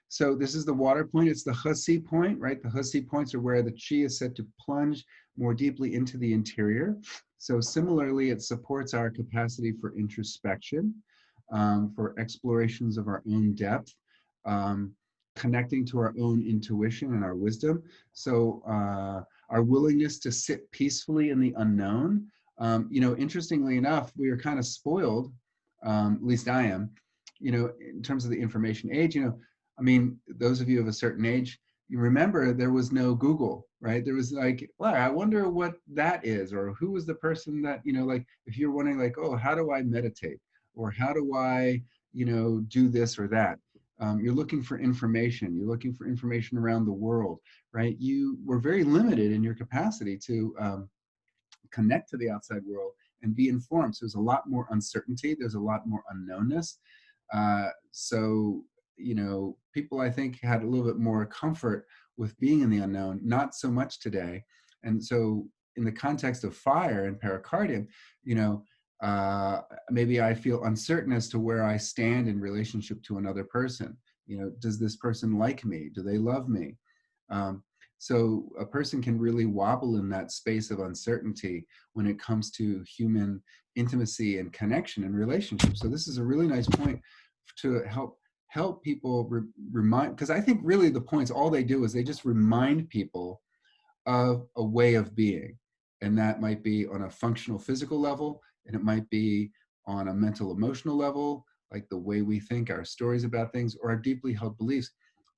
So this is the water point. It's the hussy point, right? The hussy points are where the chi is said to plunge more deeply into the interior. So similarly, it supports our capacity for introspection, for explorations of our own depth, um, connecting to our own intuition and our wisdom. So our willingness to sit peacefully in the unknown. Interestingly enough, we are kind of spoiled, at least I am, in terms of the information age. I mean, those of you of a certain age, you remember there was no Google, right? There was like, well, I wonder what that is, or who was the person that, like if you're wondering like, oh, how do I meditate? Or how do I, do this or that? You're looking for information. You're looking for information around the world, right? You were very limited in your capacity to connect to the outside world and be informed. So there's a lot more uncertainty. There's a lot more unknownness. So, people I think had a little bit more comfort with being in the unknown, not so much today. And so in the context of fire and pericardium, maybe I feel uncertain as to where I stand in relationship to another person. Does this person like me? Do they love me? So a person can really wobble in that space of uncertainty when it comes to human intimacy and connection and relationship. So this is a really nice point to help people remind, because I think really the points, all they do is they just remind people of a way of being. And that might be on a functional physical level, and it might be on a mental emotional level, like the way we think, our stories about things, or our deeply held beliefs,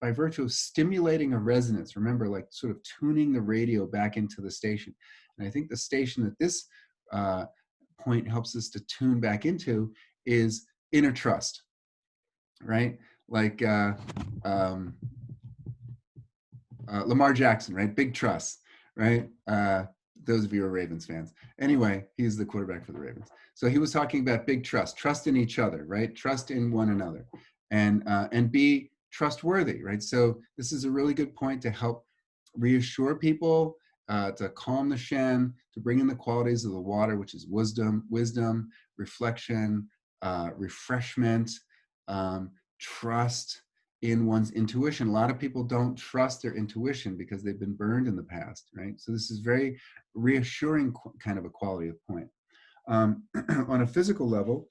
by virtue of stimulating a resonance. Remember, like sort of tuning the radio back into the station. And I think the station that this point helps us to tune back into is inner trust, right? Like Lamar Jackson, right? Big trust, right? Those of you who are Ravens fans. Anyway, he's the quarterback for the Ravens. So he was talking about big trust in each other, right? Trust in one another, and be trustworthy, right? So this is a really good point to help reassure people, to calm the Shen, to bring in the qualities of the water, which is wisdom, reflection, refreshment, trust in one's intuition. A lot of people don't trust their intuition because they've been burned in the past, right? So this is very reassuring kind of a quality of point. On a physical level,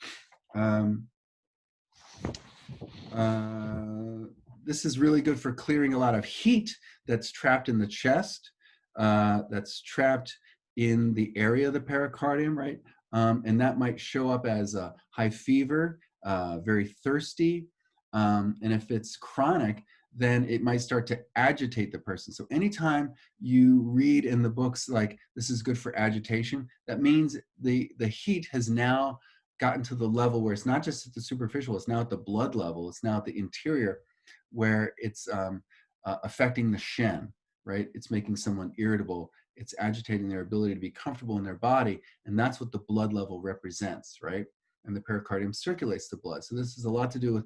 this is really good for clearing a lot of heat that's trapped in the chest, that's trapped in the area of the pericardium, right? And that might show up as a high fever, very thirsty, and if it's chronic, then it might start to agitate the person. So anytime you read in the books like this is good for agitation, that means the heat has now gotten to the level where it's not just at the superficial, it's now at the blood level, it's now at the interior, where it's affecting the Shen, right? It's making someone irritable, it's agitating their ability to be comfortable in their body, and that's what the blood level represents, right? And the pericardium circulates the blood. So this is a lot to do with,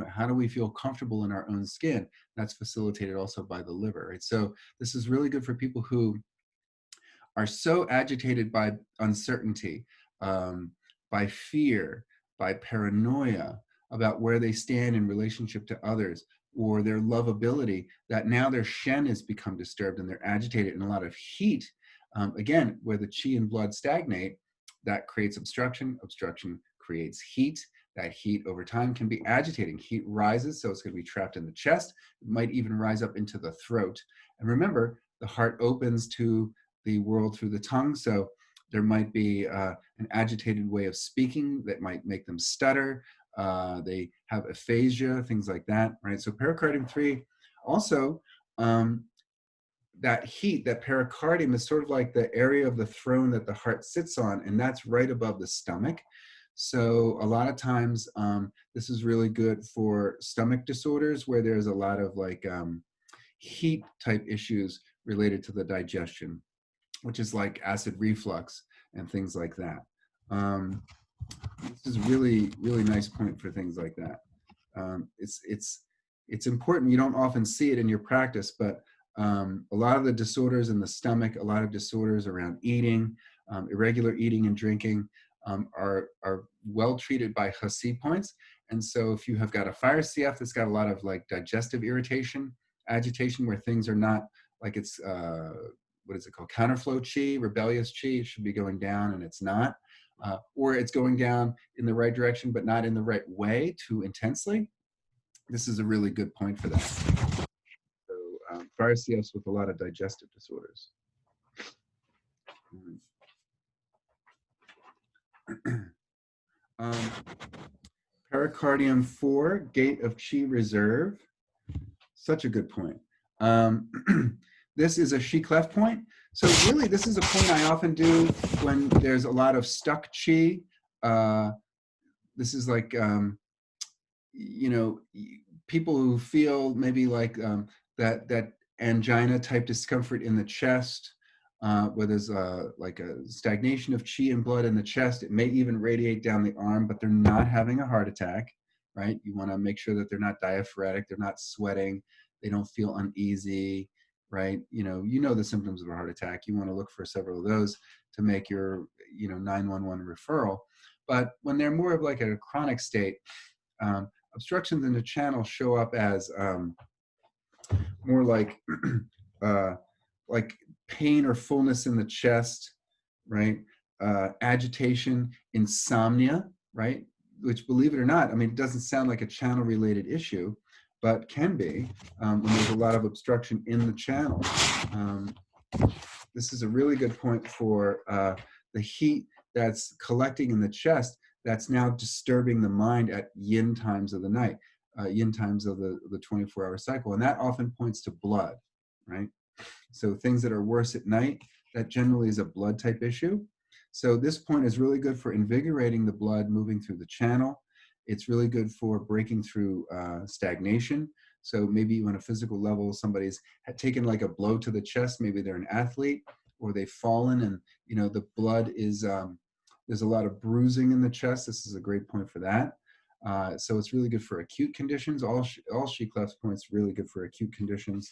how do we feel comfortable in our own skin? That's facilitated also by the liver, right? So this is really good for people who are so agitated by uncertainty, by fear, by paranoia about where they stand in relationship to others, or their lovability, that now their Shen has become disturbed and they're agitated in a lot of heat. Again, where the chi and blood stagnate, that creates obstruction. Obstruction creates heat. That heat over time can be agitating. Heat rises, so it's going to be trapped in the chest. It might even rise up into the throat. And remember, the heart opens to the world through the tongue, so there might be an agitated way of speaking that might make them stutter. They have aphasia, things like that, right? So pericardium 3 also, that heat, that pericardium is sort of like the area of the throne that the heart sits on, and that's right above the stomach. So a lot of times this is really good for stomach disorders where there's a lot of like heat type issues related to the digestion, which is like acid reflux and things like that. This is really, really nice point for things like that. It's important. You don't often see it in your practice, but a lot of the disorders in the stomach, a lot of disorders around eating, irregular eating and drinking, are well treated by Hussy points. And so if you have got a fire CF that's got a lot of like digestive irritation, agitation, where things are not like it's, what is it called? Counterflow chi, rebellious chi, it should be going down and it's not. Or it's going down in the right direction, but not in the right way too intensely. This is a really good point for that. So fire CFs with a lot of digestive disorders. Pericardium 4, gate of chi reserve. Such a good point. This is a chi cleft point. So really, this is a point I often do when there's a lot of stuck chi. This is like, you know, people who feel maybe like that angina type discomfort in the chest, where there's like a stagnation of chi and blood in the chest. It may even radiate down the arm, but they're not having a heart attack, right? You want to make sure that they're not diaphoretic, they're not sweating, they don't feel uneasy, right? You know the symptoms of a heart attack. You want to look for several of those to make your 911 referral. But when they're more of like a chronic state, obstructions in the channel show up as more like like pain or fullness in the chest, right? Agitation, insomnia, right? Which, believe it or not, I mean, it doesn't sound like a channel-related issue, but can be when there's a lot of obstruction in the channel. This is a really good point for the heat that's collecting in the chest that's now disturbing the mind at yin times of the night, yin times of the 24-hour cycle. And that often points to blood, right? So things that are worse at night, that generally is a blood type issue. So this point is really good for invigorating the blood moving through the channel. It's really good for breaking through stagnation. So maybe on a physical level, somebody's taken like a blow to the chest, maybe they're an athlete, or they've fallen and the blood is, there's a lot of bruising in the chest. This is a great point for that. So it's really good for acute conditions. All chi cleft points really good for acute conditions,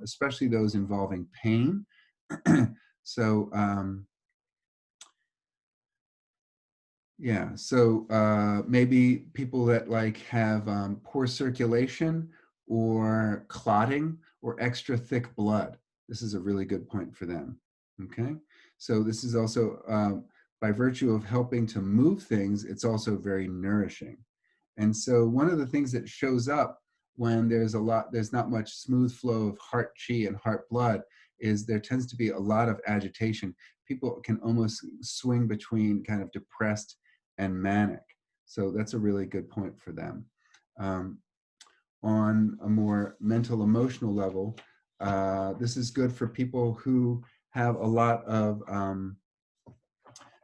especially those involving pain. So yeah, so maybe people that like have poor circulation or clotting or extra thick blood. This is a really good point for them. Okay, so this is also by virtue of helping to move things, it's also very nourishing. And so one of the things that shows up when there's not much smooth flow of heart chi and heart blood is there tends to be a lot of agitation. People can almost swing between kind of depressed and manic. So that's a really good point for them. On a more mental, emotional level, this is good for people who have a lot of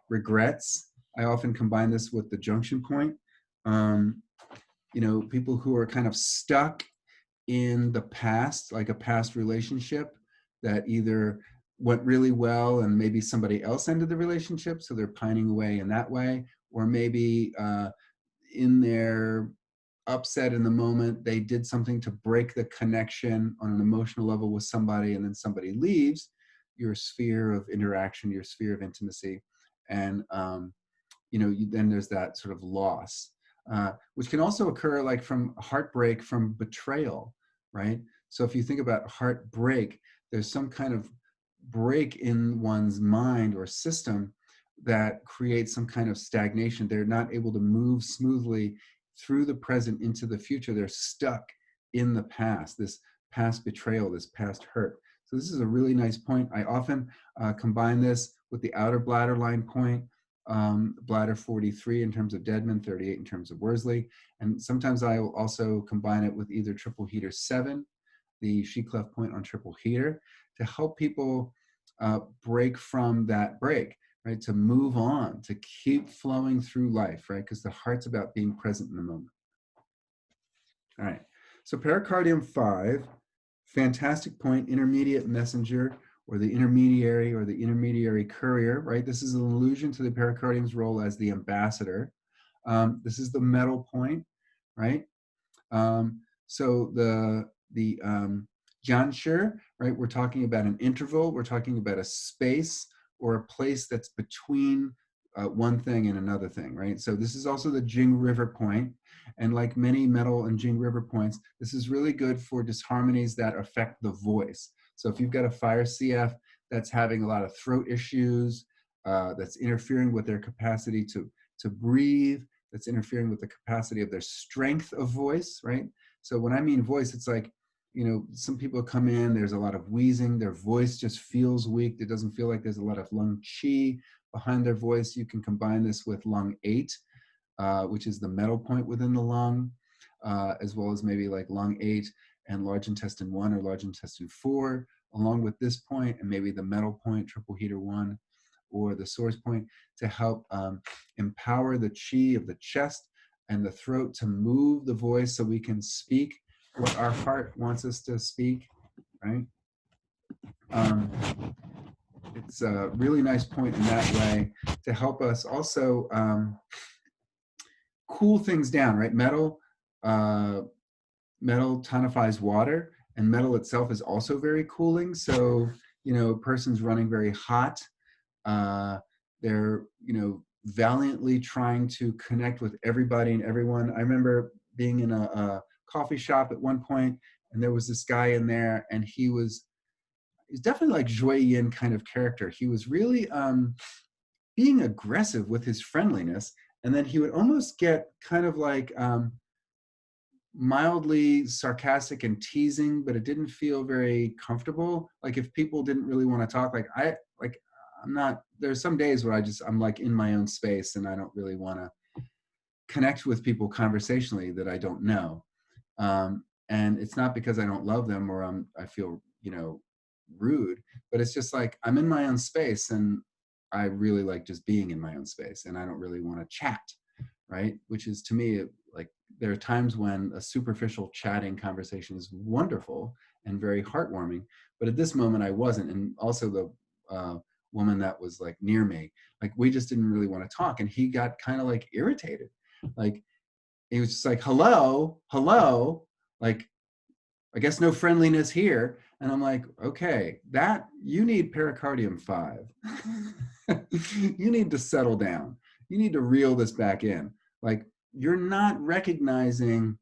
regrets. I often combine this with the junction point. People who are kind of stuck in the past, like a past relationship that either went really well and maybe somebody else ended the relationship, so they're pining away in that way, or maybe in their upset in the moment, they did something to break the connection on an emotional level with somebody, and then somebody leaves your sphere of interaction, your sphere of intimacy, and then there's that sort of loss, which can also occur like from heartbreak, from betrayal, right? So if you think about heartbreak, there's some kind of break in one's mind or system that creates some kind of stagnation. They're not able to move smoothly through the present into the future. They're stuck in the past, this past betrayal, this past hurt. So this is a really nice point. I often combine this with the outer bladder line point, bladder 43 in terms of Deadman, 38 in terms of Worsley. And sometimes I will also combine it with either triple heater 7, the chi cleft point on triple heater, to help people break from that break, right? To move on, to keep flowing through life, right? Because the heart's about being present in the moment. All right, so pericardium 5, fantastic point, intermediate messenger, or the intermediary courier, right? This is an allusion to the pericardium's role as the ambassador. This is the metal point, right? So the Jianshi, right? We're talking about an interval. We're talking about a space or a place that's between one thing and another thing, right? So this is also the Jing River point. And like many metal and Jing River points, this is really good for disharmonies that affect the voice. So if you've got a fire CF that's having a lot of throat issues, that's interfering with their capacity to breathe, that's interfering with the capacity of their strength of voice, right? So when I mean voice, it's like, you know, some people come in, there's a lot of wheezing, their voice just feels weak. It doesn't feel like there's a lot of lung qi behind their voice. You can combine this with lung 8, which is the metal point within the lung, as well as maybe like lung 8 and large intestine 1 or large intestine 4, along with this point and maybe the metal point, triple heater 1, or the source point, to help empower the qi of the chest and the throat to move the voice so we can speak what our heart wants us to speak, right? It's a really nice point in that way to help us also cool things down, right? Metal tonifies water, and metal itself is also very cooling. So, you know, a person's running very hot. They're, you know, valiantly trying to connect with everybody and everyone. I remember being in a coffee shop at one point, and there was this guy in there, and he's definitely like Joy Yin kind of character. He was really being aggressive with his friendliness, and then he would almost get kind of like mildly sarcastic and teasing, but it didn't feel very comfortable. Like if people didn't really want to talk, I'm not, there's some days where I'm like in my own space and I don't really want to connect with people conversationally that I don't know. And it's not because I don't love them or I feel, you know, rude, but it's just like I'm in my own space and I really like just being in my own space and I don't really want to chat, right? Which is, to me, like there are times when a superficial chatting conversation is wonderful and very heartwarming, but at this moment I wasn't. And also the woman that was like near me, like we just didn't really want to talk, and he got kind of like irritated. Like he was just like, hello, like, I guess no friendliness here. And I'm like, okay, that you need pericardium 5. You need to settle down. You need to reel this back in. Like you're not recognizing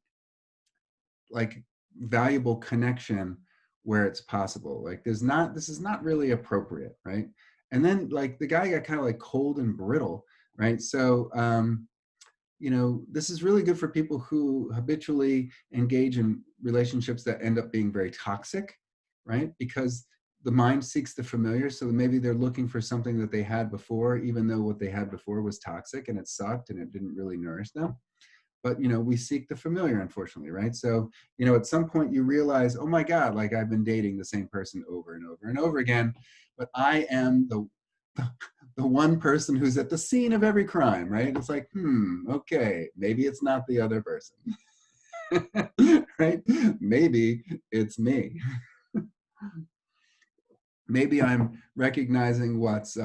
like valuable connection where it's possible. Like this is not really appropriate, right? And then like the guy got kind of like cold and brittle, right? So you know, this is really good for people who habitually engage in relationships that end up being very toxic, right? Because the mind seeks the familiar. So maybe they're looking for something that they had before, even though what they had before was toxic and it sucked and it didn't really nourish them. But, you know, we seek the familiar, unfortunately, right? So, you know, at some point you realize, oh my God, like I've been dating the same person over and over and over again, but I am the one person who's at the scene of every crime, right? It's like, okay, maybe it's not the other person, right? Maybe it's me. Maybe I'm recognizing what's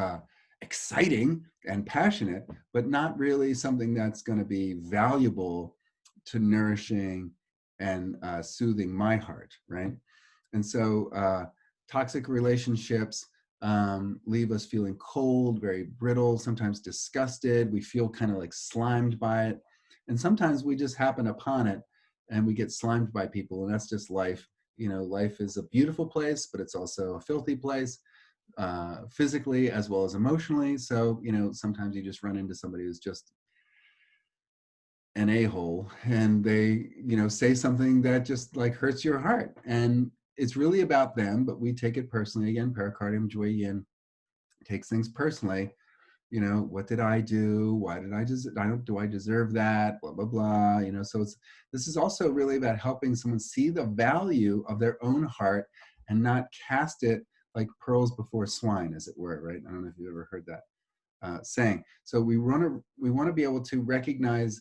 exciting and passionate, but not really something that's going to be valuable to nourishing and soothing my heart, right? And so toxic relationships leave us feeling cold, very brittle, sometimes disgusted. We feel kind of like slimed by it. And sometimes we just happen upon it and we get slimed by people, and that's just life. You know, life is a beautiful place, but it's also a filthy place, physically as well as emotionally. So, you know, sometimes you just run into somebody who's just an a-hole and they, you know, say something that just like hurts your heart. And it's really about them, but we take it personally. Again, pericardium, Joy Yin takes things personally. You know, what did I do? Why did I just, do I deserve that? Blah, blah, blah. You know, so this is also really about helping someone see the value of their own heart and not cast it like pearls before swine, as it were, right? I don't know if you've ever heard that saying. So we want to be able to recognize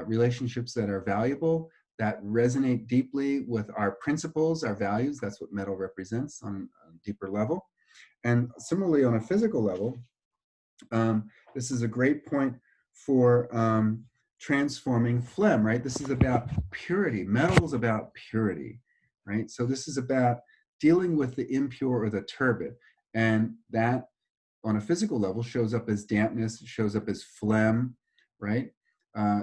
relationships that are valuable, that resonate deeply with our principles, our values. That's what metal represents on a deeper level. And similarly, on a physical level, this is a great point for transforming phlegm, right? This is about purity. Metal is about purity, right? So this is about dealing with the impure or the turbid. And that on a physical level shows up as dampness, shows up as phlegm, right?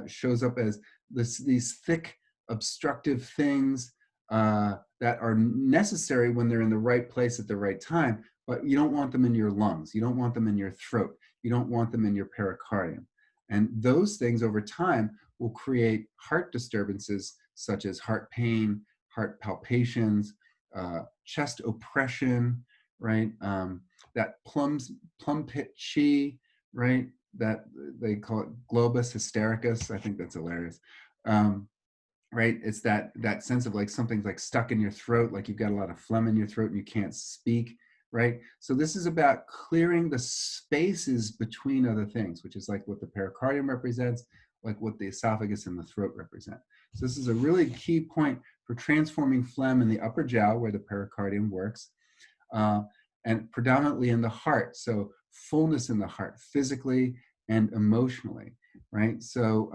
Shows up as these thick obstructive things that are necessary when they're in the right place at the right time, but you don't want them in your lungs. You don't want them in your throat. You don't want them in your pericardium. And those things over time will create heart disturbances such as heart pain, heart palpitations, chest oppression, right? That plum pit chi, right? That they call it globus hystericus. I think that's hilarious. Right? It's that sense of like something's like stuck in your throat, like you've got a lot of phlegm in your throat and you can't speak, right? So this is about clearing the spaces between other things, which is like what the pericardium represents, like what the esophagus and the throat represent. So this is a really key point for transforming phlegm in the upper jiao, where the pericardium works, and predominantly in the heart. So fullness in the heart, physically and emotionally, right? So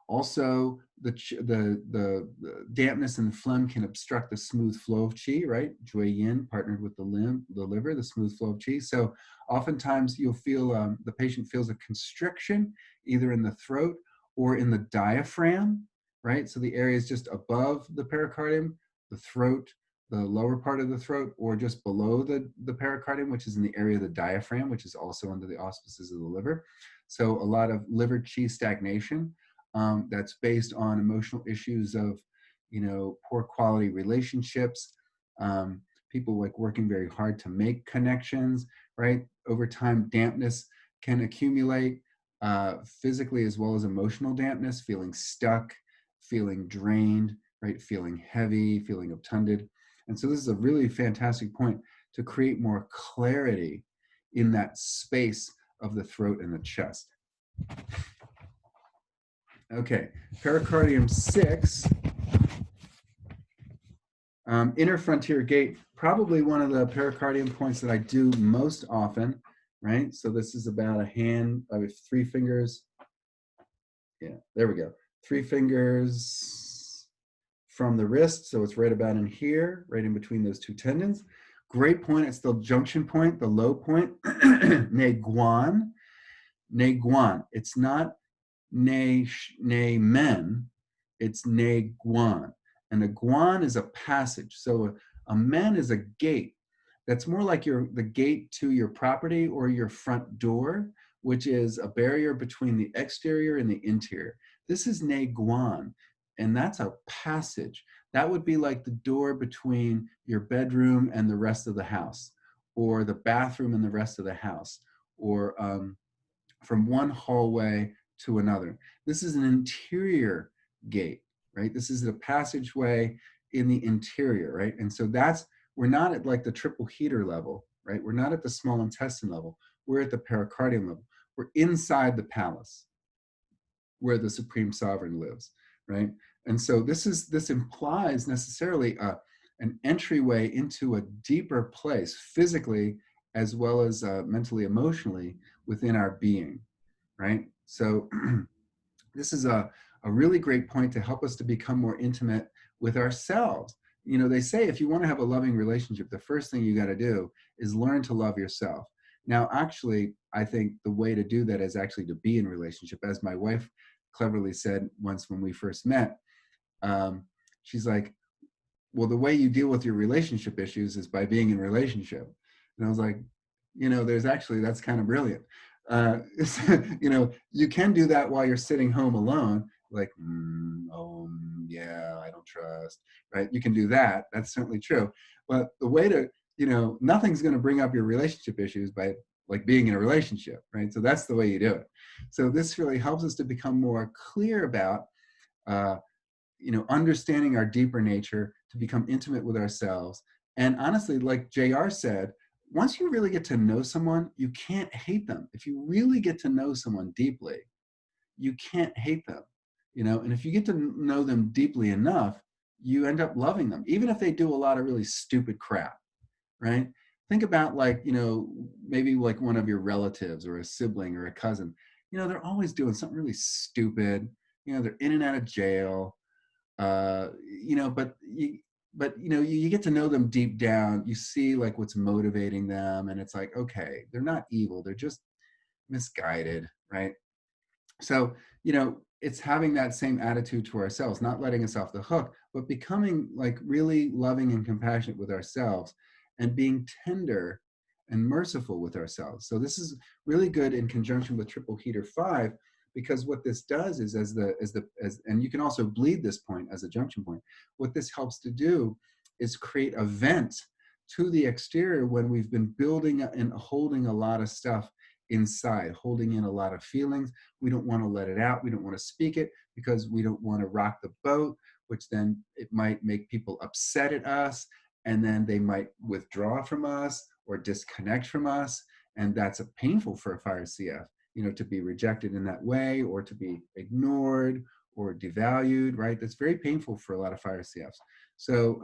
also, the dampness and the phlegm can obstruct the smooth flow of qi, right? Jui yin partnered with the liver, the smooth flow of qi. So oftentimes you'll feel, the patient feels a constriction either in the throat or in the diaphragm, right? So the area is just above the pericardium, the throat, the lower part of the throat, or just below the pericardium, which is in the area of the diaphragm, which is also under the auspices of the liver. So a lot of liver qi stagnation. That's based on emotional issues of, poor quality relationships, people like working very hard to make connections, right? Over time, dampness can accumulate, physically as well as emotional dampness, feeling stuck, feeling drained, right? Feeling heavy, feeling obtunded. And so this is a really fantastic point to create more clarity in that space of the throat and the chest. Okay, pericardium 6, inner frontier gate, probably one of the pericardium points that I do most often, right? So this is about a hand, I have 3 fingers. Yeah, there we go. 3 fingers from the wrist, so it's right about in here, right in between those 2 tendons. Great point, it's the junction point, the low point, ne guan. Ne guan, it's not ne men, it's ne guan. And a guan is a passage. So a men is a gate. That's more like the gate to your property or your front door, which is a barrier between the exterior and the interior. This is ne guan, and that's a passage. That would be like the door between your bedroom and the rest of the house, or the bathroom and the rest of the house, or from one hallway to another. This is an interior gate, right? This is a passageway in the interior, right? And so we're not at like the triple heater level, right? We're not at the small intestine level. We're at the pericardium level. We're inside the palace where the supreme sovereign lives, right? And so this implies necessarily an entryway into a deeper place, physically as well as mentally, emotionally, within our being, right? So this is a really great point to help us to become more intimate with ourselves. They say if you want to have a loving relationship, the first thing you got to do is learn to love yourself. Now, actually, I think the way to do that is actually to be in relationship. As my wife cleverly said once when we first met, she's like, well, the way you deal with your relationship issues is by being in relationship. And I was like, that's kind of brilliant. You can do that while you're sitting home alone, like, yeah, I don't trust, right? You can do that. That's certainly true. But the way to, nothing's going to bring up your relationship issues by like being in a relationship, right? So that's the way you do it. So this really helps us to become more clear about, understanding our deeper nature, to become intimate with ourselves. And honestly, like JR said, once you really get to know someone, you can't hate them. If you really get to know someone deeply, you can't hate them, and if you get to know them deeply enough, you end up loving them, even if they do a lot of really stupid crap, right? Think about like, maybe like one of your relatives or a sibling or a cousin, they're always doing something really stupid, they're in and out of jail, but but you know, you get to know them deep down. You see like what's motivating them, and it's like, okay, they're not evil, they're just misguided, right? So, you know, it's having that same attitude to ourselves, not letting us off the hook, but becoming like really loving and compassionate with ourselves and being tender and merciful with ourselves. So this is really good in conjunction with triple heater 5, because what this does is and you can also bleed this point as a junction point. What this helps to do is create a vent to the exterior when we've been building and holding a lot of stuff inside, holding in a lot of feelings. We don't want to let it out. We don't want to speak it because we don't want to rock the boat, which then it might make people upset at us. And then they might withdraw from us or disconnect from us. And that's painful for a fire CF, you know, to be rejected in that way or to be ignored or devalued, right? That's very painful for a lot of fire CFs. So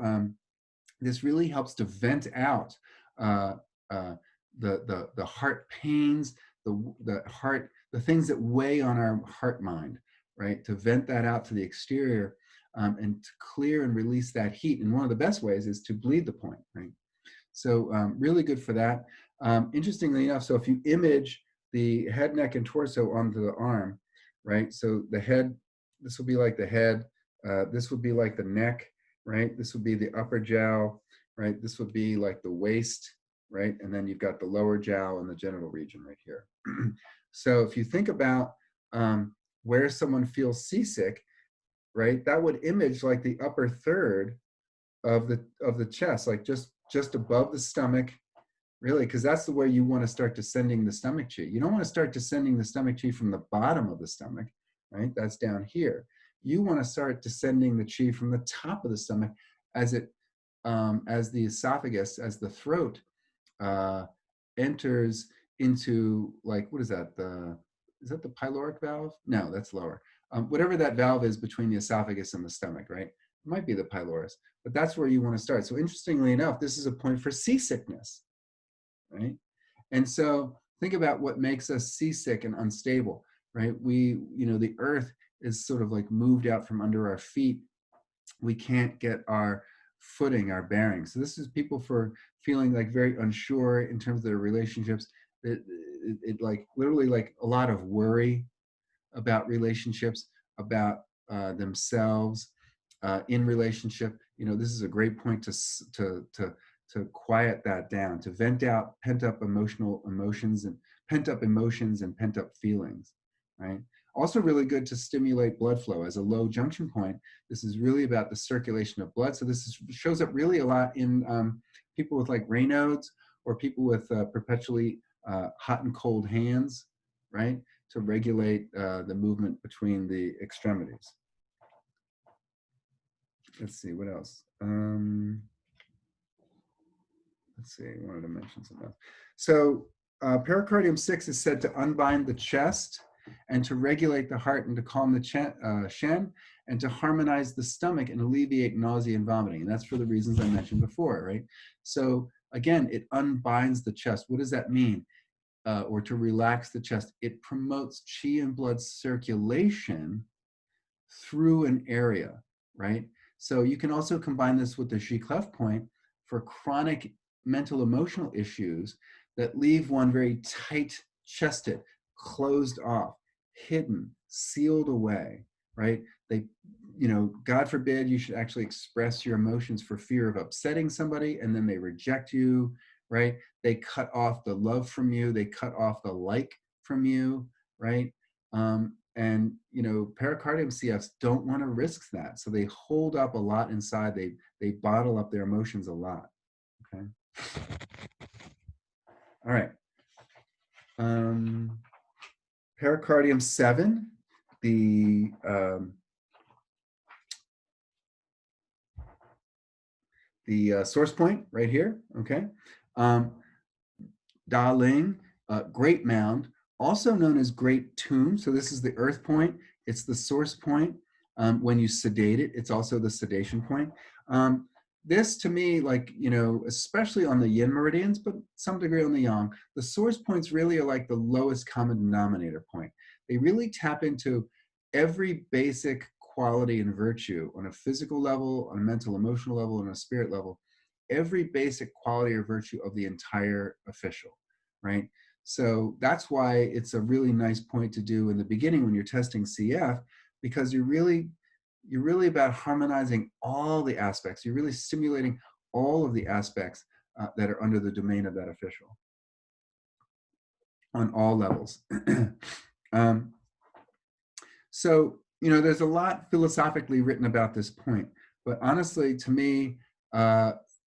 this really helps to vent out the heart pains, the things that weigh on our heart mind, right? To vent that out to the exterior and to clear and release that heat. And one of the best ways is to bleed the point, right? So really good for that. Interestingly enough, so if you image the head, neck, and torso onto the arm, right? So the head, this will be like the head, this would be like the neck, right? This would be the upper jowl, right? This would be like the waist, right? And then you've got the lower jowl and the genital region right here. So if you think about where someone feels seasick, right? That would image like the upper third of the chest, like just above the stomach, really, because that's the way you want to start descending the stomach chi. You don't want to start descending the stomach chi from the bottom of the stomach, right? That's down here. You want to start descending the chi from the top of the stomach as the esophagus, as the throat enters into, like, what is that? Is that the pyloric valve? No, that's lower. Whatever that valve is between the esophagus and the stomach, right? It might be the pylorus, but that's where you want to start. So interestingly enough, this is a point for seasickness, right? And so think about what makes us seasick and unstable, right? The earth is sort of like moved out from under our feet. We can't get our footing, our bearings. So this is people for feeling like very unsure in terms of their relationships. It like literally like a lot of worry about relationships, about themselves in relationship. You know, this is a great point to quiet that down, to vent out pent-up emotions and pent-up feelings, right? Also really good to stimulate blood flow as a low junction point. This is really about the circulation of blood. So shows up really a lot in people with like Raynaud's or people with perpetually hot and cold hands, right? To regulate the movement between the extremities. Let's see, what else? Let's see, I wanted to mention something else. So pericardium 6 is said to unbind the chest and to regulate the heart and to calm the shen and to harmonize the stomach and alleviate nausea and vomiting. And that's for the reasons I mentioned before, right? So again, it unbinds the chest. What does that mean? Or to relax the chest. It promotes qi and blood circulation through an area, right? So you can also combine this with the Xi cleft point for chronic mental emotional issues that leave one very tight-chested, closed off, hidden, sealed away, right? God forbid you should actually express your emotions for fear of upsetting somebody and then they reject you, right? They cut off the love from you. They cut off the like from you, right? And pericardium CFs don't want to risk that. So they hold up a lot inside. They bottle up their emotions a lot, okay? All right. Pericardium 7, the source point right here, okay? Da Ling, great mound, also known as great tomb. So this is the earth point. It's the source point. When you sedate it, it's also the sedation point. This to me, like, especially on the yin meridians, but some degree on the yang, the source points really are like the lowest common denominator point. They really tap into every basic quality and virtue on a physical level, on a mental, emotional level, on a spirit level, every basic quality or virtue of the entire official, right? So that's why it's a really nice point to do in the beginning when you're testing CF, because you're really about harmonizing all the aspects. You're really stimulating all of the aspects that are under the domain of that official on all levels. So, there's a lot philosophically written about this point, but honestly, to me,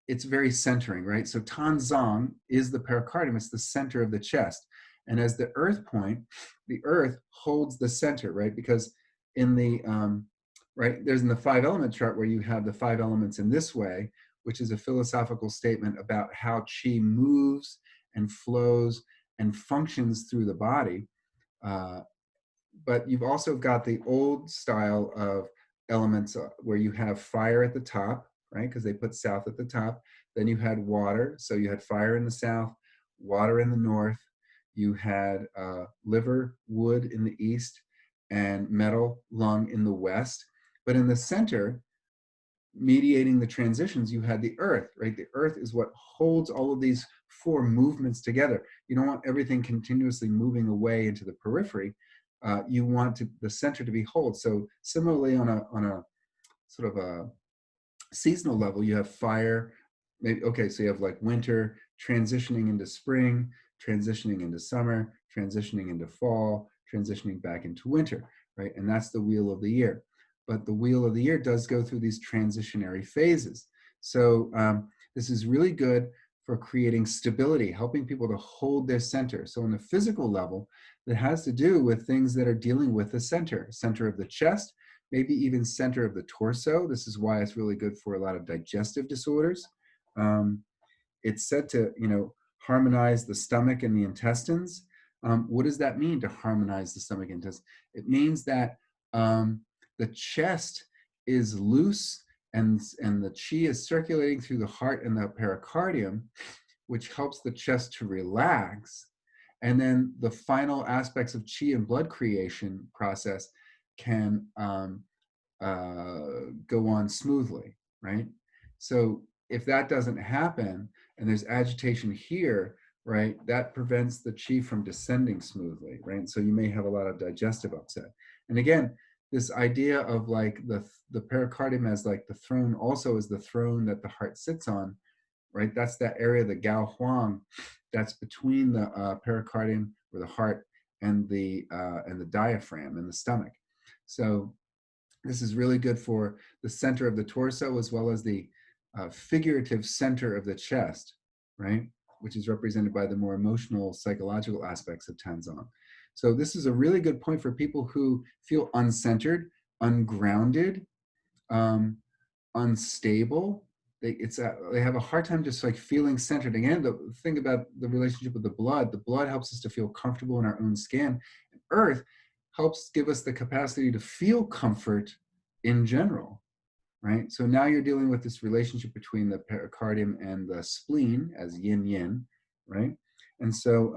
it's very centering, right? So Tanzang is the pericardium, it's the center of the chest. And as the earth point, the earth holds the center, right? Because in the, there's in the 5-element chart where you have the 5 elements in this way, which is a philosophical statement about how chi moves and flows and functions through the body. But you've also got the old style of elements where you have fire at the top, right? Because they put south at the top. Then you had water. So you had fire in the south, water in the north. You had liver, wood in the east, and metal, lung in the west. But in the center, mediating the transitions, you had the earth, right? The earth is what holds all of these 4 movements together. You don't want everything continuously moving away into the periphery. You want the center to be whole. So similarly, on a sort of a seasonal level, you have fire. Maybe, okay, so you have like winter transitioning into spring, transitioning into summer, transitioning into fall, transitioning back into winter, right? And that's the wheel of the year. But the wheel of the year does go through these transitionary phases. So this is really good for creating stability, helping people to hold their center. So on the physical level, that has to do with things that are dealing with the center of the chest, maybe even center of the torso. This is why it's really good for a lot of digestive disorders. It's said to, harmonize the stomach and the intestines. What does that mean, to harmonize the stomach and intestines? It means that the chest is loose and the chi is circulating through the heart and the pericardium, which helps the chest to relax. And then the final aspects of chi and blood creation process can go on smoothly, right? So if that doesn't happen and there's agitation here, right, that prevents the chi from descending smoothly, right? So you may have a lot of digestive upset. And again, this idea of like the pericardium as like the throne also is the throne that the heart sits on, right? That's that area, the Gao Huang, that's between the pericardium or the heart and the diaphragm and the stomach. So this is really good for the center of the torso as well as the figurative center of the chest, right? Which is represented by the more emotional, psychological aspects of Tanzang. So this is a really good point for people who feel uncentered, ungrounded, unstable. They have a hard time just like feeling centered. Again, the thing about the relationship with the blood helps us to feel comfortable in our own skin. Earth helps give us the capacity to feel comfort in general, right? So now you're dealing with this relationship between the pericardium and the spleen as yin-yin, right? And so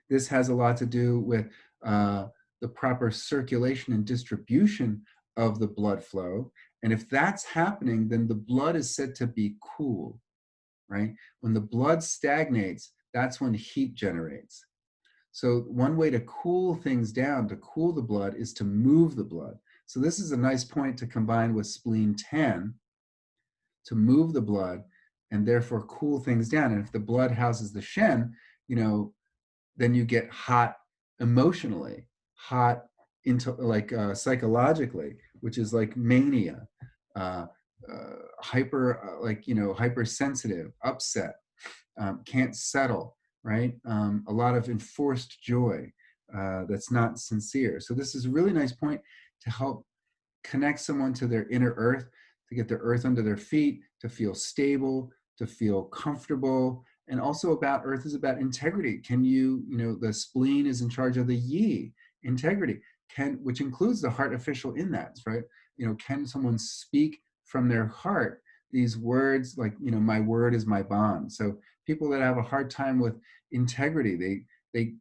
this has a lot to do with the proper circulation and distribution of the blood flow. And if that's happening, then the blood is said to be cool, right? When the blood stagnates, that's when heat generates. So one way to cool things down, to cool the blood, is to move the blood. So this is a nice point to combine with spleen 10 to move the blood and therefore cool things down. And if the blood houses the Shen, then you get hot emotionally, hot into like psychologically, which is like mania, hypersensitive, upset, can't settle, right? A lot of enforced joy that's not sincere. So this is a really nice point to help connect someone to their inner earth, to get their earth under their feet, to feel stable, to feel comfortable. And also about earth is about integrity. Can the spleen is in charge of the yi, integrity, which includes the heart official in that, right? Can someone speak from their heart these words like, my word is my bond. So people that have a hard time with integrity, they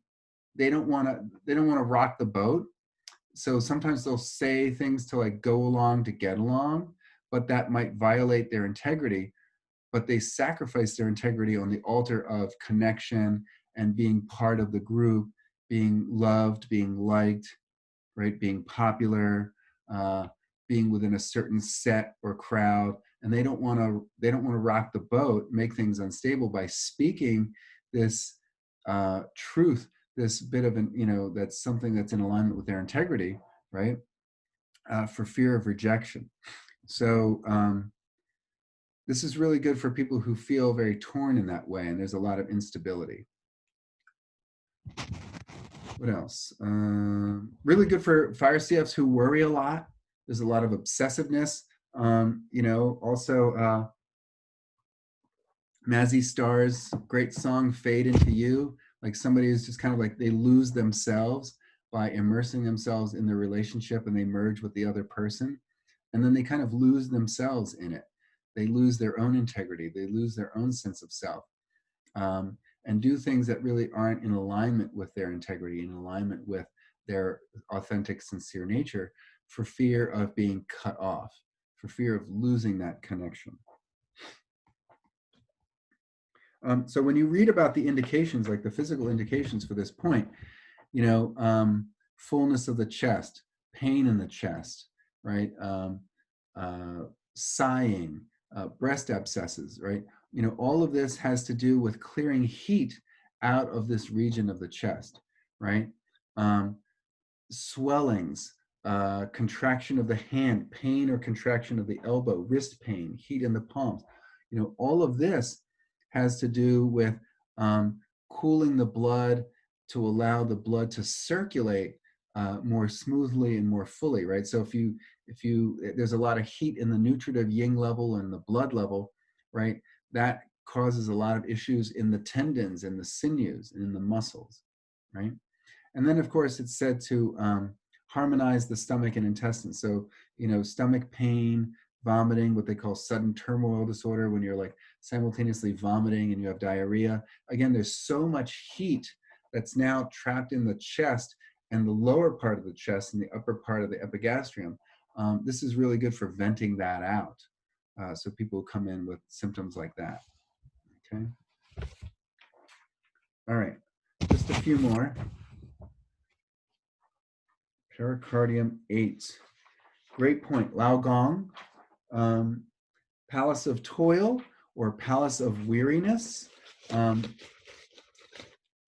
don't want to rock the boat. so sometimes they'll say things to like go along to get along, but that might violate their integrity. But they sacrifice their integrity on the altar of connection and being part of the group, being loved, being liked, right? Being popular, being within a certain set or crowd. And they don't want to rock the boat, make things unstable by speaking this truth, this bit of that's something that's in alignment with their integrity, right? For fear of rejection. So this is really good for people who feel very torn in that way, and there's a lot of instability. What else? Really good for fire CFs who worry a lot. There's a lot of obsessiveness. Also Mazzy Star's great song, Fade Into You. Like somebody is just kind of like they lose themselves by immersing themselves in the relationship and they merge with the other person. And then they kind of lose themselves in it. They lose their own integrity. They lose their own sense of self, and do things that really aren't in alignment with their integrity, in alignment with their authentic, sincere nature, for fear of being cut off, for fear of losing that connection. So when you read about the indications, like the physical indications for this point, fullness of the chest, pain in the chest, right? Sighing, breast abscesses, right? All of this has to do with clearing heat out of this region of the chest, right? Swellings, contraction of the hand, pain or contraction of the elbow, wrist pain, heat in the palms. All of this has to do with cooling the blood to allow the blood to circulate more smoothly and more fully, right? So if there's a lot of heat in the nutritive yin level and the blood level, right? That causes a lot of issues in the tendons and the sinews and in the muscles, right? And then of course it's said to harmonize the stomach and intestines. So, stomach pain, vomiting, what they call sudden turmoil disorder, when you're like simultaneously vomiting and you have diarrhea. Again, there's so much heat that's now trapped in the chest and the lower part of the chest and the upper part of the epigastrium. This is really good for venting that out. So people come in with symptoms like that. Okay. All right, just a few more. Pericardium 8. Great point. Lao Gong, palace of toil or palace of weariness.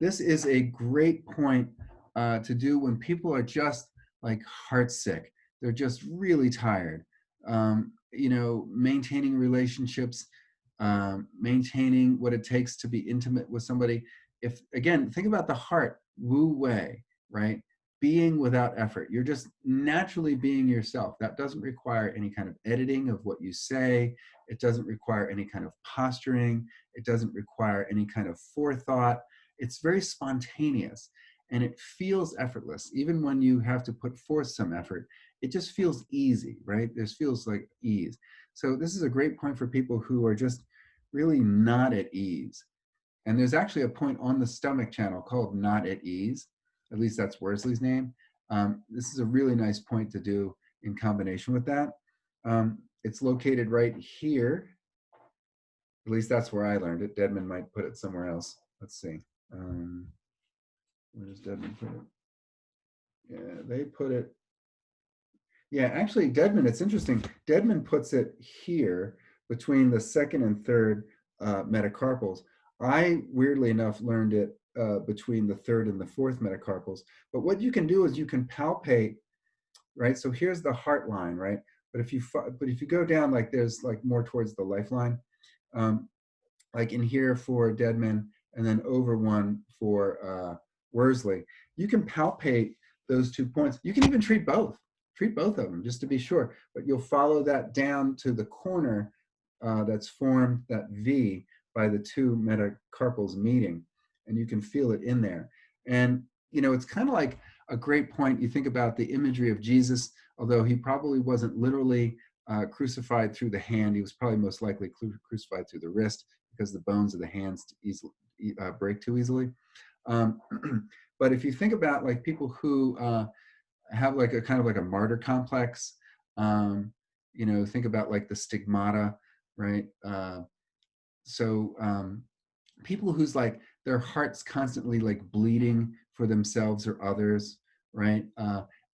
This is a great point to do when people are just like heartsick. They're just really tired. Maintaining relationships, maintaining what it takes to be intimate with somebody. If, again, think about the heart, Wu Wei, right? Being without effort. You're just naturally being yourself. That doesn't require any kind of editing of what you say. It doesn't require any kind of posturing. It doesn't require any kind of forethought. It's very spontaneous and it feels effortless. Even when you have to put forth some effort, it just feels easy, right? This feels like ease. So this is a great point for people who are just really not at ease. And there's actually a point on the stomach channel called Not at Ease. At least that's Worsley's name. This is a really nice point to do in combination with that. It's located right here. At least that's where I learned it. Dedman might put it somewhere else. Let's see. Where does Dedman put it? Yeah, they put it. Yeah, actually, Dedman, it's interesting. Dedman puts it here between the second and third metacarpals. I, weirdly enough, learned it between the third and the fourth metacarpals. But what you can do is you can palpate, right? So here's the heart line, right? But if you go down, like there's like more towards the lifeline, like in here for Dedman, and then over one for Worsley, you can palpate those 2 points. You can even treat both of them just to be sure, but you'll follow that down to the corner that's formed, that V, by the two metacarpals meeting, and you can feel it in there. And it's kind of like a great point. You think about the imagery of Jesus, although he probably wasn't literally crucified through the hand. He was probably most likely crucified through the wrist, because the bones of the hands easily break too easily. But if you think about like people who have like a kind of like a martyr complex. You know, think about like the stigmata, right? So people who's like their heart's constantly like bleeding for themselves or others, right?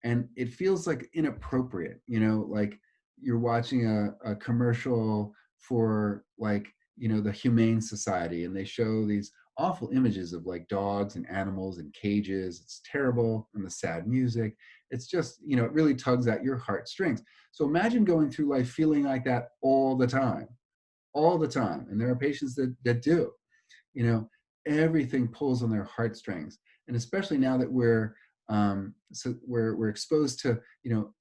And it feels like inappropriate, you know, like you're watching a commercial for like, you know, the Humane Society, and they show these awful images of like dogs and animals in cages. It's terrible, and the sad music. It's just, you know, it really tugs at your heartstrings. So imagine going through life feeling like that all the time, all the time. And there are patients that do, you know, everything pulls on their heartstrings. And especially now that we're exposed to, you know,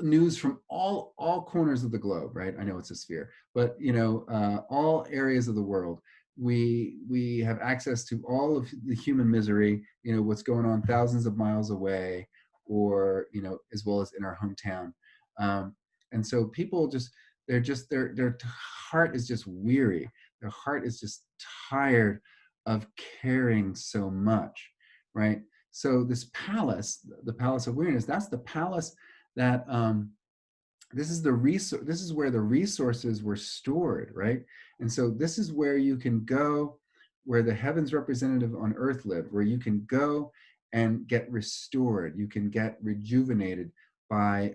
news from all corners of the globe, right? I know it's a sphere, but you know, all areas of the world. We have access to all of the human misery, you know, what's going on thousands of miles away, or you know, as well as in our hometown. And so people just, their heart is just weary. Their heart is just tired of caring so much, right? So this palace, the palace of weariness, that's the palace that this is the resource, this is where the resources were stored, right? And so this is where you can go, where the heavens representative on earth lived, where you can go and get restored, you can get rejuvenated by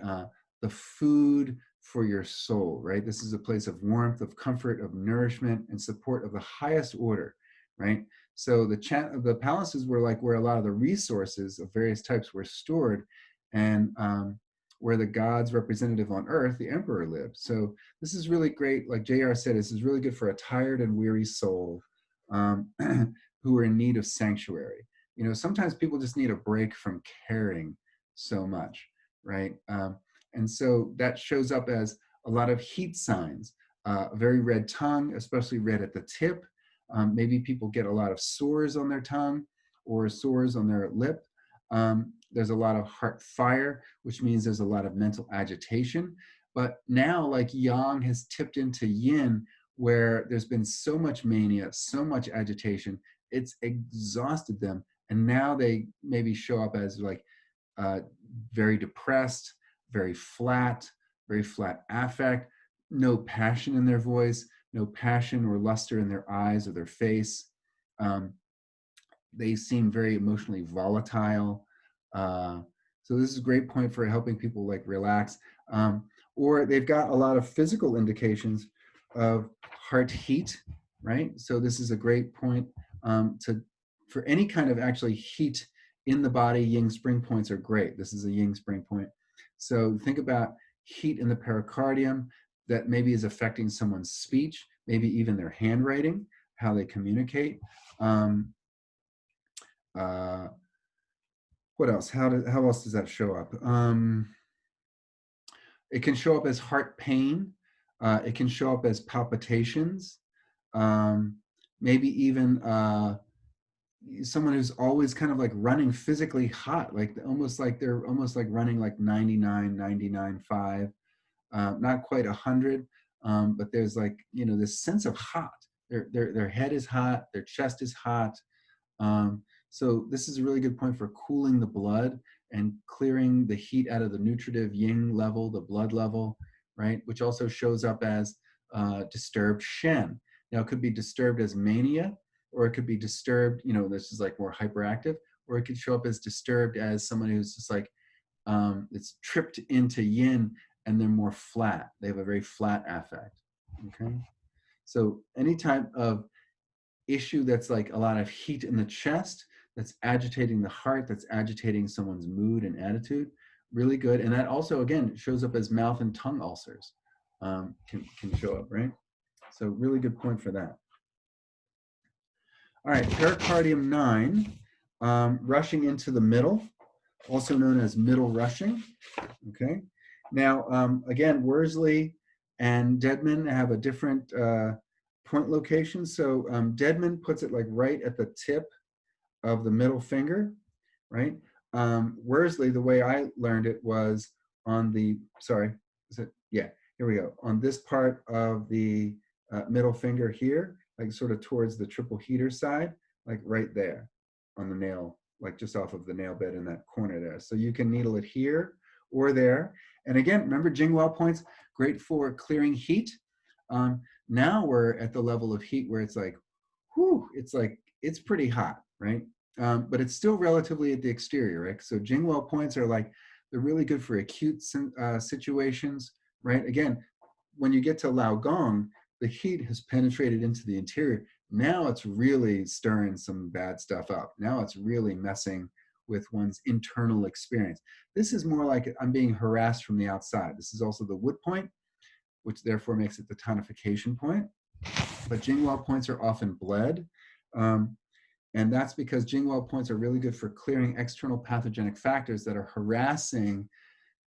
the food for your soul, right? This is a place of warmth, of comfort, of nourishment, and support of the highest order, right? So the palaces were like where a lot of the resources of various types were stored, and where the God's representative on earth, the emperor, lived. So this is really great. Like JR said, this is really good for a tired and weary soul who are in need of sanctuary. You know, sometimes people just need a break from caring so much, right? And so that shows up as a lot of heat signs, a very red tongue, especially red at the tip. Maybe people get a lot of sores on their tongue or sores on their lip. There's a lot of heart fire, which means there's a lot of mental agitation. But now, like yang has tipped into yin, where there's been so much mania, so much agitation, it's exhausted them. And now they maybe show up as like very depressed, very flat affect, no passion in their voice, no passion or luster in their eyes or their face. They seem very emotionally volatile. So this is a great point for helping people like relax. Or they've got a lot of physical indications of heart heat, right? So this is a great point for any kind of actually heat in the body. Yin spring points are great. This is a yin spring point. So think about heat in the pericardium that maybe is affecting someone's speech, maybe even their handwriting, how they communicate. What else? How else does that show up? It can show up as heart pain. It can show up as palpitations. Maybe even someone who's always kind of like running physically hot, like they're almost like running like 99, 99.5, not quite 100, but there's like, you know, this sense of hot. Their head is hot, their chest is hot. So this is a really good point for cooling the blood and clearing the heat out of the nutritive yin level, the blood level, right? Which also shows up as disturbed Shen. Now, it could be disturbed as mania, or it could be disturbed, you know, this is like more hyperactive, or it could show up as disturbed as someone who's just like, it's tripped into yin and they're more flat. They have a very flat affect, okay? So any type of issue that's like a lot of heat in the chest, that's agitating the heart, that's agitating someone's mood and attitude, really good. And that also, again, shows up as mouth and tongue ulcers, can show up, right? So really good point for that. All right, pericardium 9, rushing into the middle, also known as middle rushing, okay? Now, again, Worsley and Deadman have a different point location. So Deadman puts it like right at the tip of the middle finger, right? Worsley, the way I learned it was on the, sorry, is it? Yeah, here we go. On this part of the middle finger here, like sort of towards the triple heater side, like right there on the nail like just off of the nail bed in that corner there. So you can needle it here or there. And again, remember Jingwell points, great for clearing heat. Now we're at the level of heat where it's like, whew, it's pretty hot, right? But it's still relatively at the exterior, right? So Jingwell points are like, they're really good for acute situations, right? Again, when you get to Lao Gong, the heat has penetrated into the interior. Now it's really stirring some bad stuff up. Now it's really messing with one's internal experience. This is more like I'm being harassed from the outside. This is also the wood point, which therefore makes it the tonification point. But Jingwell points are often bled. And that's because Jingwell points are really good for clearing external pathogenic factors that are harassing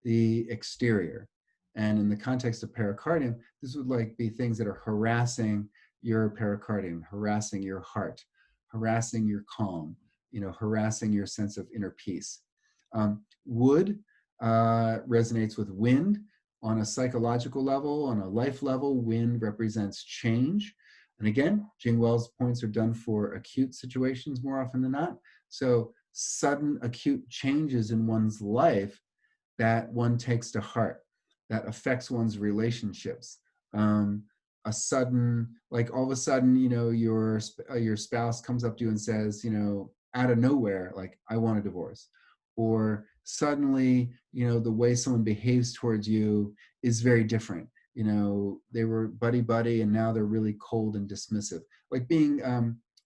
the exterior. And in the context of pericardium, this would like be things that are harassing your pericardium, harassing your heart, harassing your calm, harassing your sense of inner peace. Wood resonates with wind on a psychological level, on a life level. Wind represents change. And again, Jingwell's points are done for acute situations more often than not. So sudden acute changes in one's life that one takes to heart, that affects one's relationships. A sudden, like all of a sudden, your spouse comes up to you and says, out of nowhere, like, I want a divorce. Or suddenly, the way someone behaves towards you is very different. They were buddy and now they're really cold and dismissive. Like being,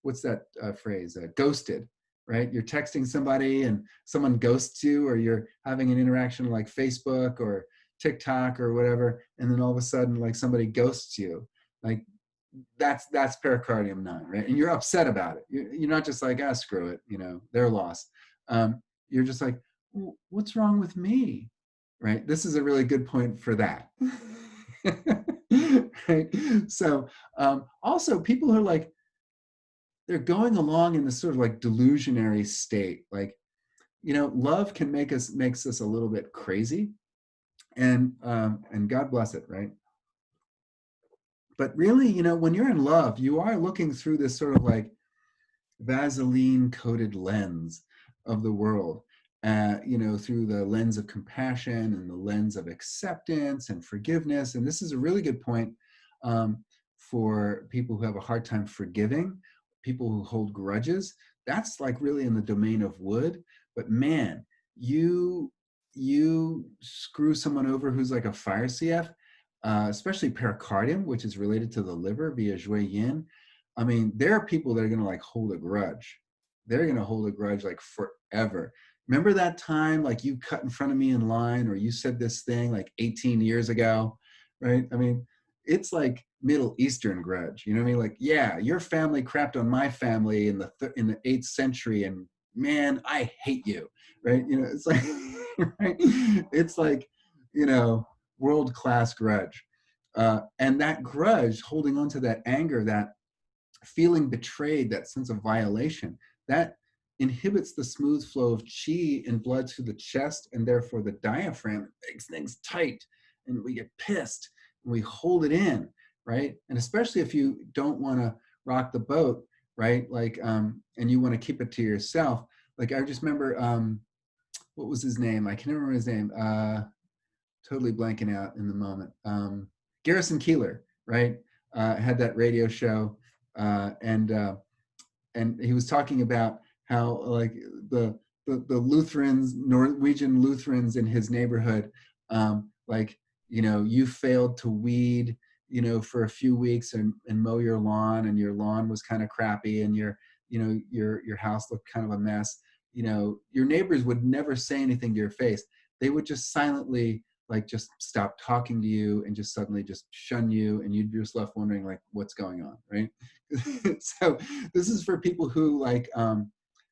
what's that phrase? Ghosted, right? You're texting somebody and someone ghosts you, or you're having an interaction like Facebook or TikTok or whatever, and then all of a sudden, like, somebody ghosts you. Like, that's pericardium 9, right? And you're upset about it. You're not just like, screw it, their loss. You're just like, what's wrong with me, right? This is a really good point for that. Right? So also people who are like, they're going along in this sort of like delusionary state. Like, love can makes us a little bit crazy, and God bless it, right? But really, when you're in love, you are looking through this sort of like Vaseline coated lens of the world, through the lens of compassion and the lens of acceptance and forgiveness. And this is a really good point for people who have a hard time forgiving, people who hold grudges. That's like really in the domain of wood. But man, you screw someone over who's like a fire CF, especially pericardium, which is related to the liver via Zhui Yin. I mean, there are people that are going to like hold a grudge. They're going to hold a grudge like forever. Remember that time, like, you cut in front of me in line, or you said this thing like 18 years ago, right? I mean, it's like Middle Eastern grudge. You know what I mean? Like, yeah, your family crapped on my family in the 8th century, and man, I hate you, right? It's like, right? It's like, world-class grudge. And that grudge, holding on to that anger, that feeling betrayed, that sense of violation, that inhibits the smooth flow of qi and blood through the chest, and therefore the diaphragm. It makes things tight, and we get pissed, and we hold it in, right? And especially if you don't want to rock the boat, right? Like, and you want to keep it to yourself. Like, I just remember, what was his name? I can never remember his name. Totally blanking out in the moment. Garrison Keillor, right? Had that radio show, and he was talking about how, like, the Lutherans, Norwegian Lutherans in his neighborhood, like, you failed to weed, for a few weeks and mow your lawn, and your lawn was kind of crappy, and your house looked kind of a mess. Your neighbors would never say anything to your face. They would just silently, like, just stop talking to you and just suddenly just shun you, and you'd be just left wondering, like, what's going on, right? So this is for people who like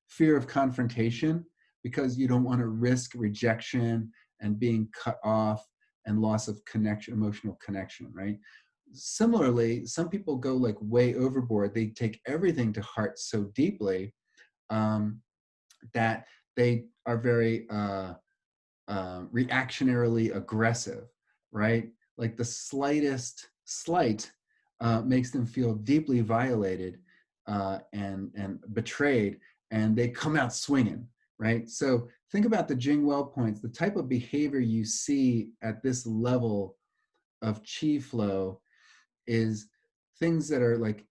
fear of confrontation, because you don't want to risk rejection and being cut off and loss of connection, emotional connection, right? Similarly, some people go like way overboard. They take everything to heart so deeply that they are very reactionarily aggressive, right? Like the slightest slight makes them feel deeply violated and betrayed, and they come out swinging, right? So think about the Jing Well points, the type of behavior you see at this level of chi flow is things that are like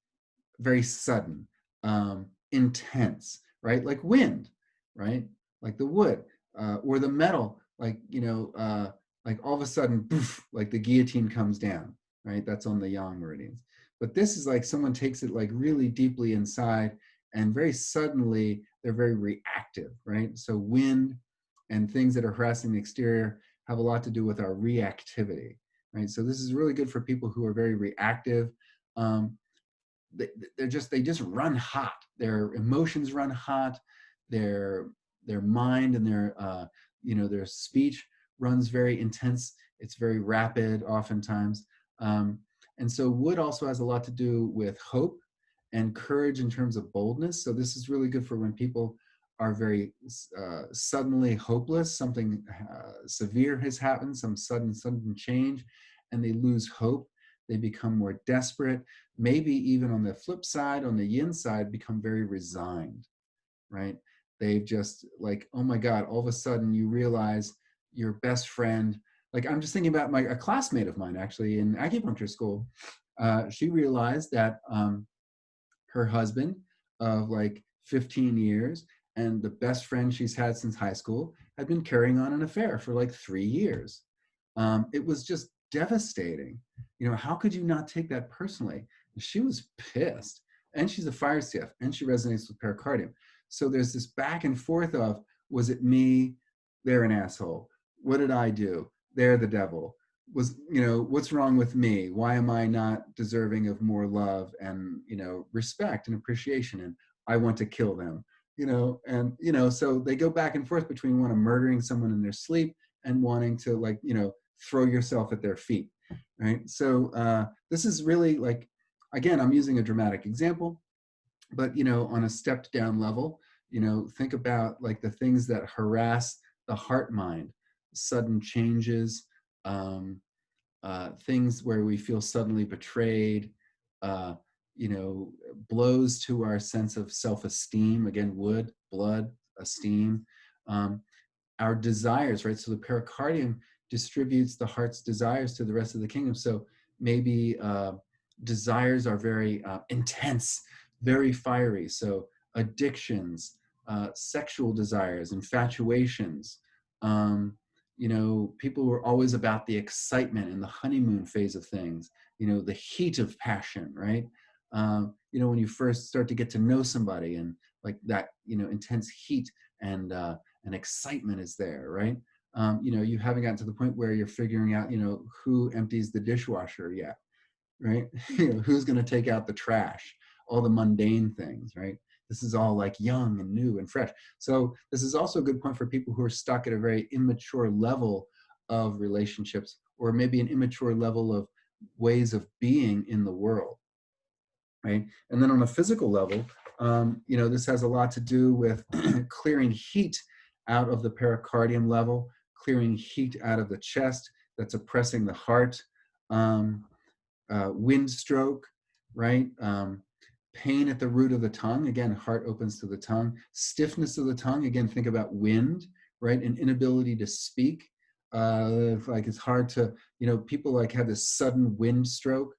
very sudden, intense, right? Like wind, right? Like the wood, or the metal, like, like all of a sudden, poof, like the guillotine comes down, right? That's on the yang meridians. But this is like someone takes it like really deeply inside, and very suddenly they're very reactive, right? So wind and things that are harassing the exterior have a lot to do with our reactivity, right? So this is really good for people who are very reactive. Um, they just run hot. Their emotions run hot. Their mind and their speech runs very intense. It's very rapid oftentimes. And so wood also has a lot to do with hope and courage in terms of boldness. So this is really good for when people are very suddenly hopeless. Something severe has happened, some sudden change, and they lose hope. They become more desperate. Maybe even on the flip side, on the yin side, become very resigned, right? They've just like, oh my God, all of a sudden you realize your best friend, like I'm just thinking about a classmate of mine actually in acupuncture school. She realized that her husband of like 15 years and the best friend she's had since high school had been carrying on an affair for like 3 years. It was just devastating. How could you not take that personally? She was pissed. And she's a fire CF, and she resonates with pericardium. So there's this back and forth of, was it me? They're an asshole. What did I do? They're the devil. What's wrong with me? Why am I not deserving of more love and, respect and appreciation? And I want to kill them, so they go back and forth between wanting murdering someone in their sleep and wanting to throw yourself at their feet, right? So this is really like, again, I'm using a dramatic example, but on a stepped down level, think about like the things that harass the heart mind, sudden changes, things where we feel suddenly betrayed, uh, blows to our sense of self-esteem. Again, wood, blood, esteem. Our desires, right? So the pericardium distributes the heart's desires to the rest of the kingdom. So maybe desires are very intense, very fiery. So addictions, sexual desires, infatuations. People were always about the excitement and the honeymoon phase of things. The heat of passion, right? When you first start to get to know somebody and like that, intense heat and excitement is there, right? You haven't gotten to the point where you're figuring out, who empties the dishwasher yet, right? Who's going to take out the trash, all the mundane things, right? This is all like young and new and fresh. So this is also a good point for people who are stuck at a very immature level of relationships, or maybe an immature level of ways of being in the world, right? And then on a physical level, this has a lot to do with clearing heat out of the pericardium level, clearing heat out of the chest that's oppressing the heart, wind stroke, right? Pain at the root of the tongue, again, heart opens to the tongue. Stiffness of the tongue, again, think about wind, right? An inability to speak. Like it's hard to, people like have this sudden wind stroke.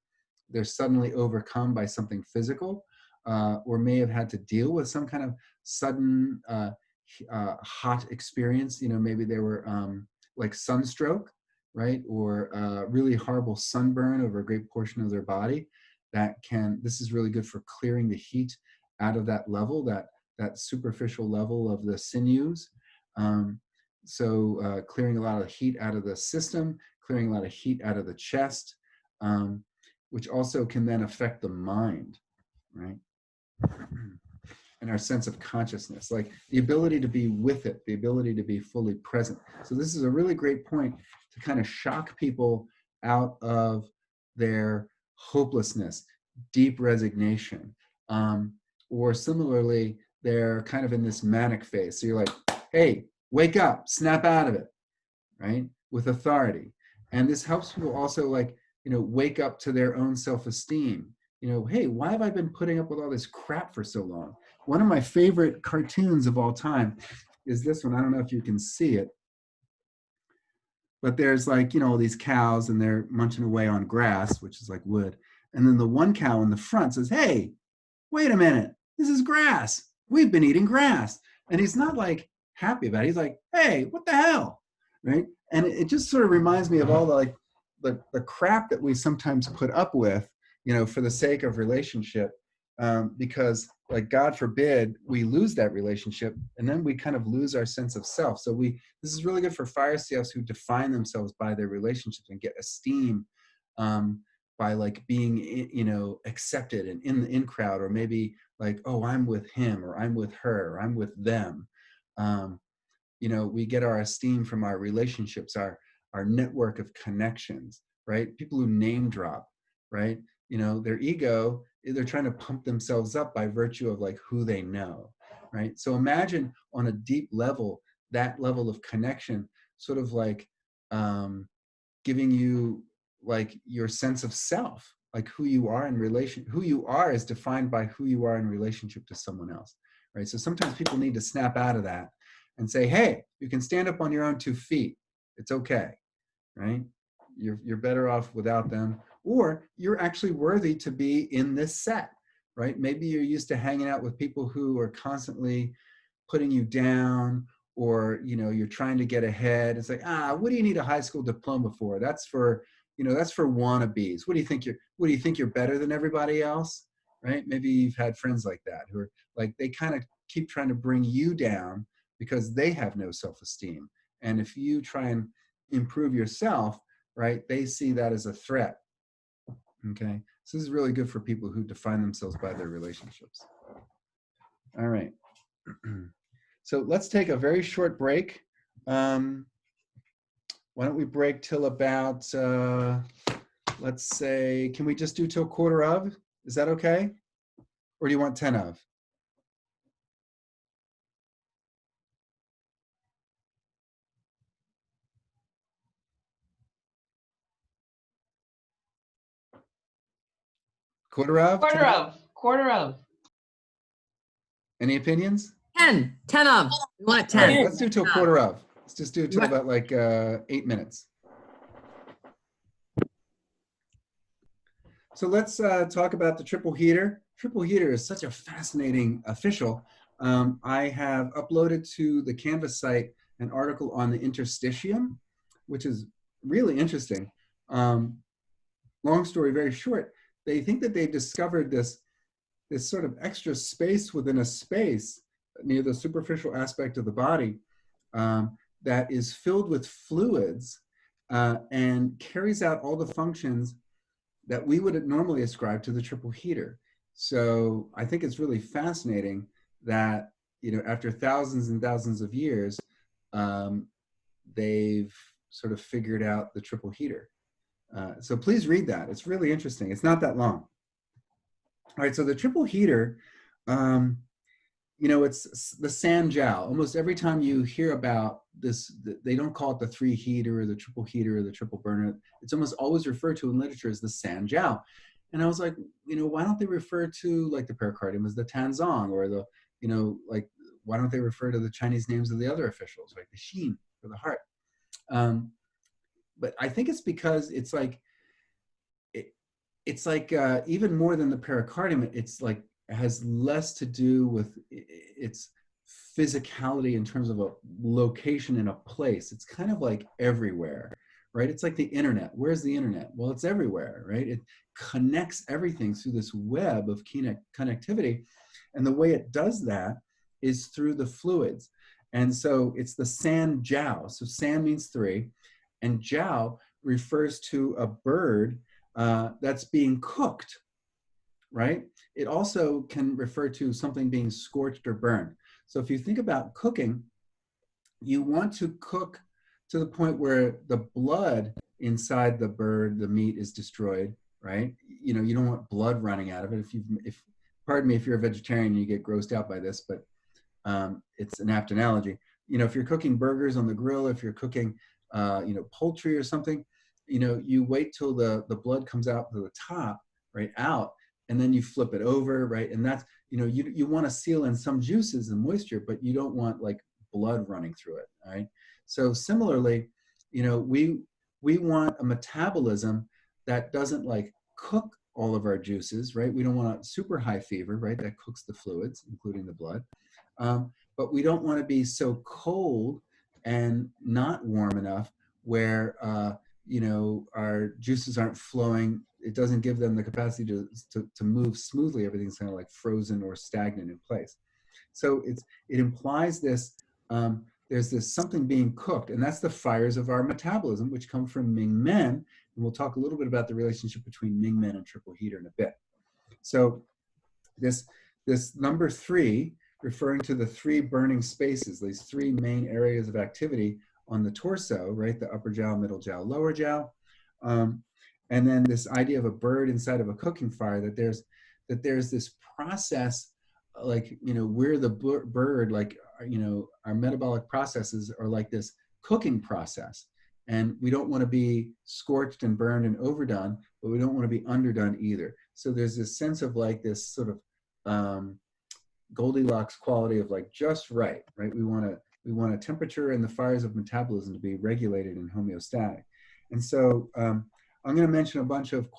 They're suddenly overcome by something physical, or may have had to deal with some kind of sudden hot experience. Maybe they were like sunstroke, right? Or really horrible sunburn over a great portion of their body. This is really good for clearing the heat out of that level, that superficial level of the sinews. So clearing a lot of heat out of the system, clearing a lot of heat out of the chest, which also can then affect the mind, right? And our sense of consciousness, like the ability to be with it, the ability to be fully present. So this is a really great point to kind of shock people out of their hopelessness, deep resignation, or similarly, they're kind of in this manic phase. So you're like, hey, wake up, snap out of it, right? With authority. And this helps people also like, wake up to their own self-esteem. Hey, why have I been putting up with all this crap for so long? one of my favorite cartoons of all time is this one. I don't know if you can see it, but there's like, you know, all these cows and they're munching away on grass, which is like wood. And then the one cow in the front says, hey, wait a minute, this is grass. We've been eating grass. And he's not like happy about it. He's like, hey, what the hell? Right. And it just sort of reminds me of all the like the crap that we sometimes put up with, you know, for the sake of relationship. Because like, God forbid we lose that relationship and then we kind of lose our sense of self. So this is really good for fire CFs who define themselves by their relationships and get esteem by like being, you know, accepted and in the in crowd, or maybe like, oh, I'm with him or I'm with her or I'm with them. You know, we get our esteem from our relationships, our network of connections, right? People who name drop, right? You know, their ego, they're trying to pump themselves up by virtue of like who they know, right? So imagine on a deep level, that level of connection sort of like giving you like your sense of self, like who you are in relation, who you are is defined by who you are in relationship to someone else, right? So sometimes people need to snap out of that and say, hey, you can stand up on your own 2 feet. It's okay, right? You're better off without them, or you're actually worthy to be in this set, right? Maybe you're used to hanging out with people who are constantly putting you down, or, you know, you're trying to get ahead. It's like, what do you need a high school diploma for? That's for, you know, that's for wannabes. What do you think you're better than everybody else, right? Maybe you've had friends like that who are like, they kind of keep trying to bring you down because they have no self-esteem. And if you try and improve yourself, right, they see that as a threat. Okay, so this is really good for people who define themselves by their relationships. All right. So let's take a very short break. Why don't we break till about, let's say, can we just do till 1:15? Is that okay? Or do you want 10 of? Quarter of? Quarter of. Any opinions? 10 of. We want All 10. right, let's do till 1:15. Let's just do it till about like 8 minutes. So let's talk about the triple heater. Triple heater is such a fascinating official. I have uploaded to the Canvas site an article on the interstitium, which is really interesting. Long story very short, they think that they discovered this sort of extra space within a space near the superficial aspect of the body that is filled with fluids and carries out all the functions that we would normally ascribe to the triple heater. So I think it's really fascinating that, you know, after thousands and thousands of years, they've sort of figured out the triple heater. So please read that. It's really interesting. It's not that long. All right, so the triple heater, you know, it's the Sanjiao. Almost every time you hear about this, they don't call it the 3 heater or the triple heater or the triple burner. It's almost always referred to in literature as the Sanjiao. And I was like, you know, why don't they refer to like the pericardium as the Tanzong, or the, you know, like, why don't they refer to the Chinese names of the other officials, like the Xin for the heart? But I think it's because it's like, it's like even more than the pericardium, it's like, it has less to do with its physicality in terms of a location in a place. It's kind of like everywhere, right? It's like the internet. Where's the internet? Well, it's everywhere, right? It connects everything through this web of connectivity. And the way it does that is through the fluids. And so it's the san jiao. So san means 3, and jiao refers to a bird that's being cooked, right? It also can refer to something being scorched or burned. So if you think about cooking, you want to cook to the point where the blood inside the bird, the meat, is destroyed, right? You know, you don't want blood running out of it. Pardon me if you're a vegetarian and you get grossed out by this, but it's an apt analogy. You know, if you're cooking burgers on the grill, if you're cooking, you know, poultry or something, you know, you wait till the blood comes out to the top, right, out, and then you flip it over, right? And that's, you want to seal in some juices and moisture, but you don't want like blood running through it, all right? So similarly, we want a metabolism that doesn't like cook all of our juices, right? We don't want a super high fever, right? That cooks the fluids, including the blood. But we don't want to be so cold and not warm enough where, our juices aren't flowing. It doesn't give them the capacity to move smoothly. Everything's kind of like frozen or stagnant in place. So it implies this, there's this something being cooked, and that's the fires of our metabolism, which come from Ming Men. And we'll talk a little bit about the relationship between Ming Men and triple heater in a bit. So this number 3, referring to the 3 burning spaces, these 3 main areas of activity on the torso, right? The upper jowl, middle jowl, lower jowl. And then this idea of a bird inside of a cooking fire, that there's this process, like, we're the bird, like, our metabolic processes are like this cooking process. And we don't want to be scorched and burned and overdone, but we don't want to be underdone either. So there's this sense of like this sort of Goldilocks quality of like just right? We want a temperature and the fires of metabolism to be regulated and homeostatic. And so I'm going to mention a bunch of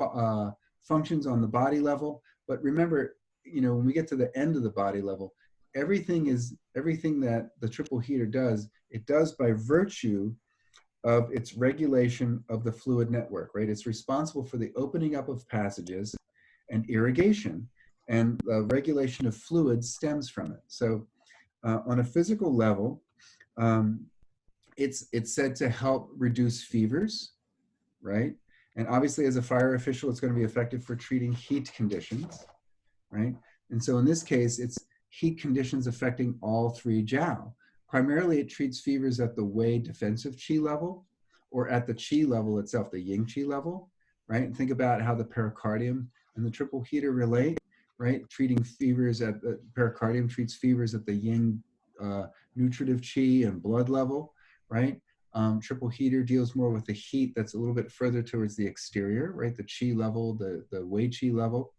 functions on the body level, but remember, when we get to the end of the body level, everything that the triple heater does, it does by virtue of its regulation of the fluid network, right? It's responsible for the opening up of passages and irrigation, and the regulation of fluids stems from it. So on a physical level, it's said to help reduce fevers, right? And obviously as a fire official, it's going to be effective for treating heat conditions, right? And so in this case, it's heat conditions affecting all 3 jiao. Primarily, it treats fevers at the Wei defensive qi level or at the qi level itself, the yin qi level, right? And think about how the pericardium and the triple heater relate, right? Treating fevers at the pericardium treats fevers at the yin nutritive qi and blood level, right? Triple heater deals more with the heat that's a little bit further towards the exterior, right? The qi level, the Wei qi level,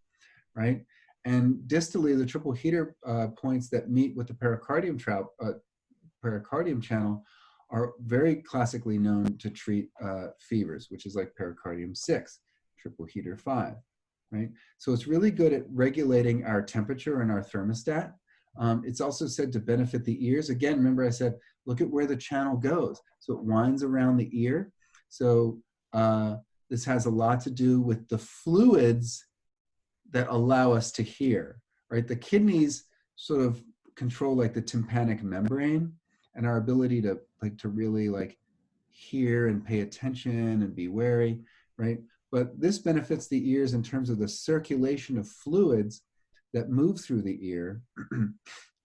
right? And distally, the triple heater points that meet with the pericardium channel are very classically known to treat fevers, which is like pericardium 6, triple heater 5, right? So it's really good at regulating our temperature and our thermostat. It's also said to benefit the ears. Again, remember I said, look at where the channel goes. So it winds around the ear. So this has a lot to do with the fluids that allow us to hear, right? The kidneys sort of control like the tympanic membrane and our ability to really like hear and pay attention and be wary, right? But this benefits the ears in terms of the circulation of fluids that move through the ear.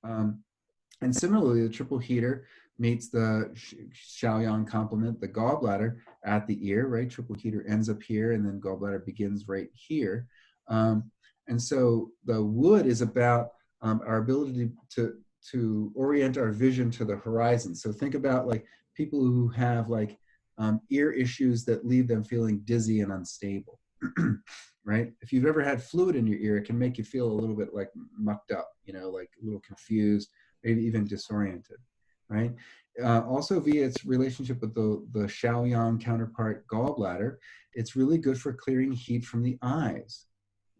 And similarly, the triple heater meets the Shaoyang complement, the gallbladder, at the ear, right? Triple heater ends up here and then gallbladder begins right here. And so the wood is about our ability to orient our vision to the horizon. So think about like people who have like ear issues that leave them feeling dizzy and unstable, right? If you've ever had fluid in your ear, it can make you feel a little bit like mucked up, like a little confused, maybe even disoriented, right? Also via its relationship with the Shaoyang counterpart gallbladder, it's really good for clearing heat from the eyes,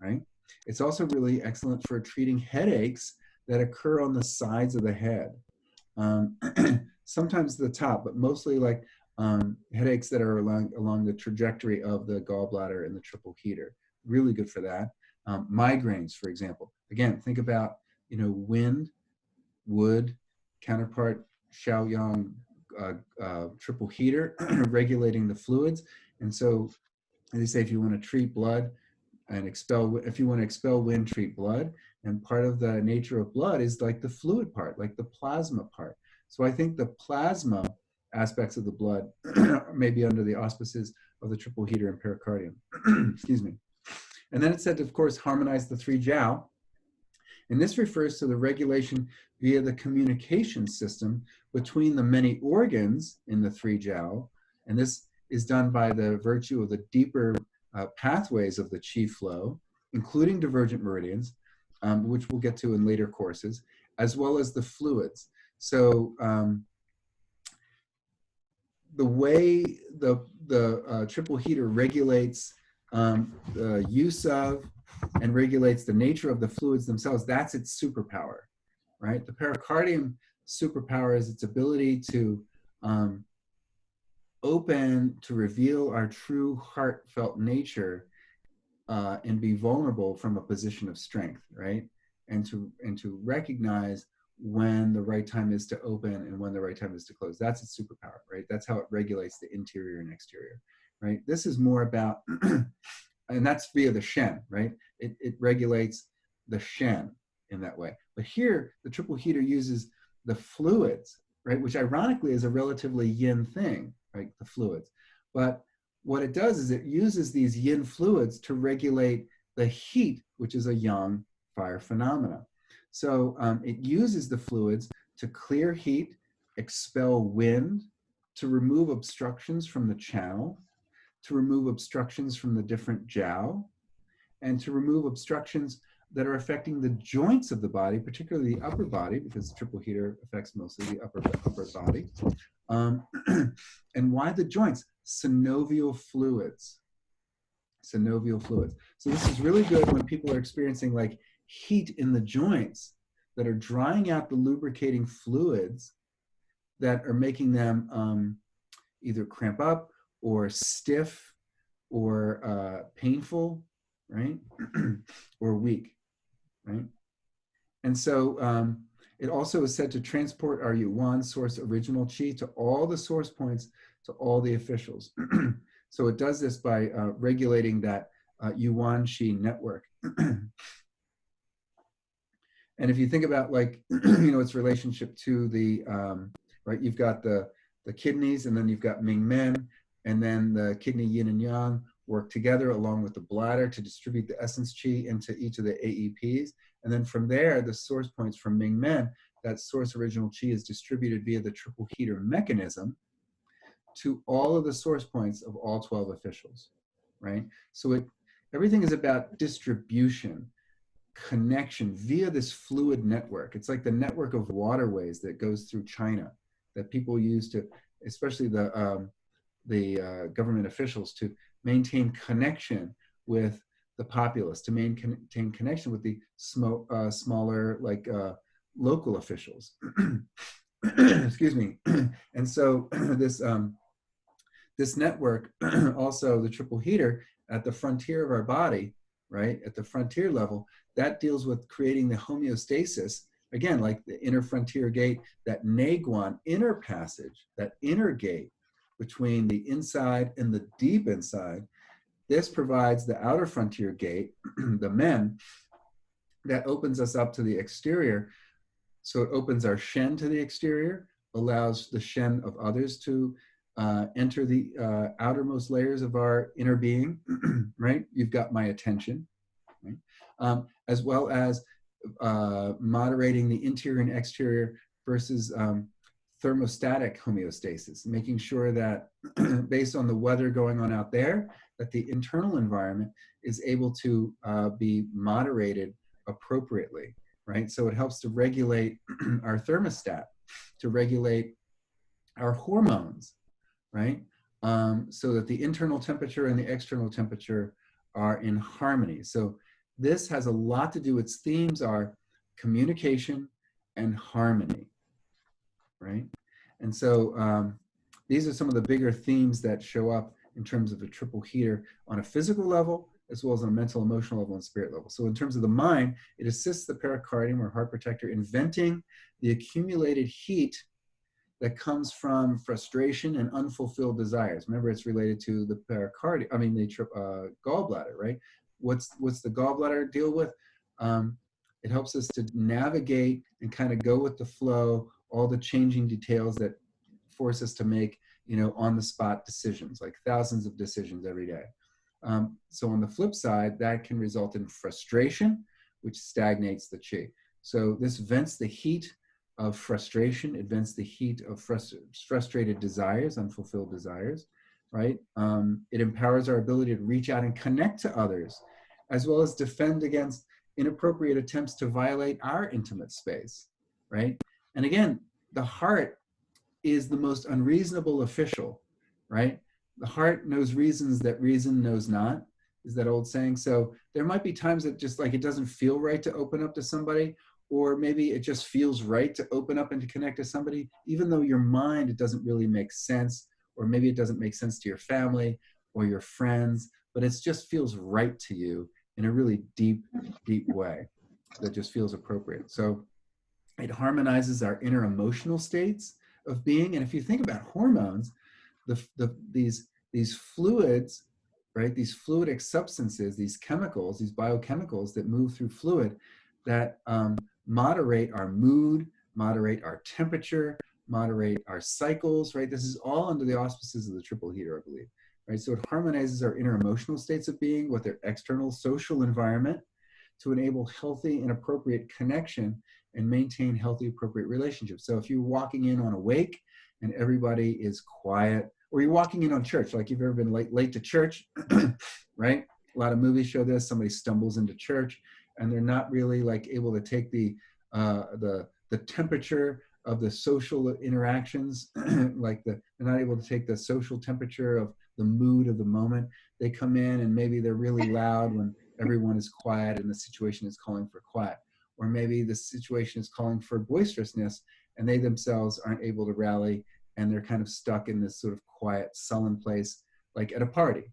right? It's also really excellent for treating headaches that occur on the sides of the head. Sometimes the top, but mostly like headaches that are along the trajectory of the gallbladder and the triple heater. Really good for that. Migraines, for example. Again, think about, wind, wood, counterpart, Shaoyang triple heater, regulating the fluids. And so they say if you want to treat blood and if you want to expel wind, treat blood. And part of the nature of blood is like the fluid part, like the plasma part. So I think the plasma aspects of the blood may be under the auspices of the triple heater and pericardium. Excuse me. And then it said to, of course, harmonize the 3 jiao. And this refers to the regulation via the communication system between the many organs in the 3 jiao. And this is done by the virtue of the deeper pathways of the qi flow, including divergent meridians, which we'll get to in later courses, as well as the fluids. So the way the triple heater regulates the use of and regulates the nature of the fluids themselves, that's its superpower, right? The pericardium superpower is its ability to open, to reveal our true heartfelt nature and be vulnerable from a position of strength, right? And to recognize when the right time is to open and when the right time is to close. That's its superpower, right? That's how it regulates the interior and exterior, right? This is more about, and that's via the Shen, right? It regulates the Shen in that way. But here, the triple heater uses the fluids, right? Which ironically is a relatively yin thing, right? The fluids. But what it does is it uses these yin fluids to regulate the heat, which is a yang fire phenomena. So it uses the fluids to clear heat, expel wind, to remove obstructions from the channel, to remove obstructions from the different jiao, and to remove obstructions that are affecting the joints of the body, particularly the upper body, because the triple heater affects mostly the upper body. And why the joints? Synovial fluids. Synovial fluids. So this is really good when people are experiencing like heat in the joints that are drying out the lubricating fluids that are making them either cramp up or stiff or painful, right? Or weak, right? And so it also is said to transport our yuan source original qi to all the source points, to all the officials. So it does this by regulating that yuan qi network. And if you think about like, its relationship to the, right, you've got the kidneys, and then you've got Ming Men, and then the kidney yin and yang work together along with the bladder to distribute the essence qi into each of the AEPs. And then from there, the source points from Ming Men, that source original qi is distributed via the triple heater mechanism to all of the source points of all 12 officials, right? So everything is about distribution, connection via this fluid network. It's like the network of waterways that goes through China that people use to, especially the government officials, to maintain connection with the populace, to maintain connection with the smaller, like local officials. Excuse me. And so this network, also the triple heater at the frontier of our body, right, at the frontier level, that deals with creating the homeostasis, again, like the inner frontier gate, that Neiguan inner passage, that inner gate between the inside and the deep inside. This provides the outer frontier gate, the Men, that opens us up to the exterior. So it opens our Shen to the exterior, allows the Shen of others to enter the outermost layers of our inner being, right? You've got my attention, right? As well as moderating the interior and exterior versus thermostatic homeostasis, making sure that based on the weather going on out there, that the internal environment is able to be moderated appropriately, right? So it helps to regulate our thermostat, to regulate our hormones, right? So that the internal temperature and the external temperature are in harmony. So this has a lot to do, its themes are communication and harmony, right? And so these are some of the bigger themes that show up in terms of a triple heater on a physical level, as well as on a mental, emotional level, and spirit level. So in terms of the mind, it assists the pericardium or heart protector in venting the accumulated heat that comes from frustration and unfulfilled desires. Remember, it's related to the pericardium, I mean, the gallbladder, right? What's the gallbladder deal with? It helps us to navigate and kind of go with the flow, all the changing details that force us to make, on-the-spot decisions, like thousands of decisions every day. So on the flip side, that can result in frustration, which stagnates the qi. So this vents the heat of frustration, it vents the heat of frustrated desires, unfulfilled desires, right? It empowers our ability to reach out and connect to others, as well as defend against inappropriate attempts to violate our intimate space, right? And again, the heart is the most unreasonable official, right? The heart knows reasons that reason knows not, is that old saying. So there might be times that just like it doesn't feel right to open up to somebody, or maybe it just feels right to open up and to connect to somebody, even though your mind, it doesn't really make sense, or maybe it doesn't make sense to your family or your friends, but it just feels right to you in a really deep, deep way that just feels appropriate. So it harmonizes our inner emotional states of being. And if you think about hormones, these fluids, right? These fluidic substances, these chemicals, these biochemicals that move through fluid that moderate our mood, moderate our temperature, moderate our cycles, right? This is all under the auspices of the triple heater, I believe, right? So it harmonizes our inner emotional states of being with their external social environment to enable healthy and appropriate connection and maintain healthy, appropriate relationships. So if you're walking in on a wake and everybody is quiet, or you're walking in on church, like you've ever been late to church, right? A lot of movies show this. Somebody stumbles into church and they're not really like able to take the temperature of the social interactions, like they're not able to take the social temperature of the mood of the moment. They come in and maybe they're really loud when everyone is quiet and the situation is calling for quiet. Or maybe the situation is calling for boisterousness and they themselves aren't able to rally and they're kind of stuck in this sort of quiet, sullen place, like at a party,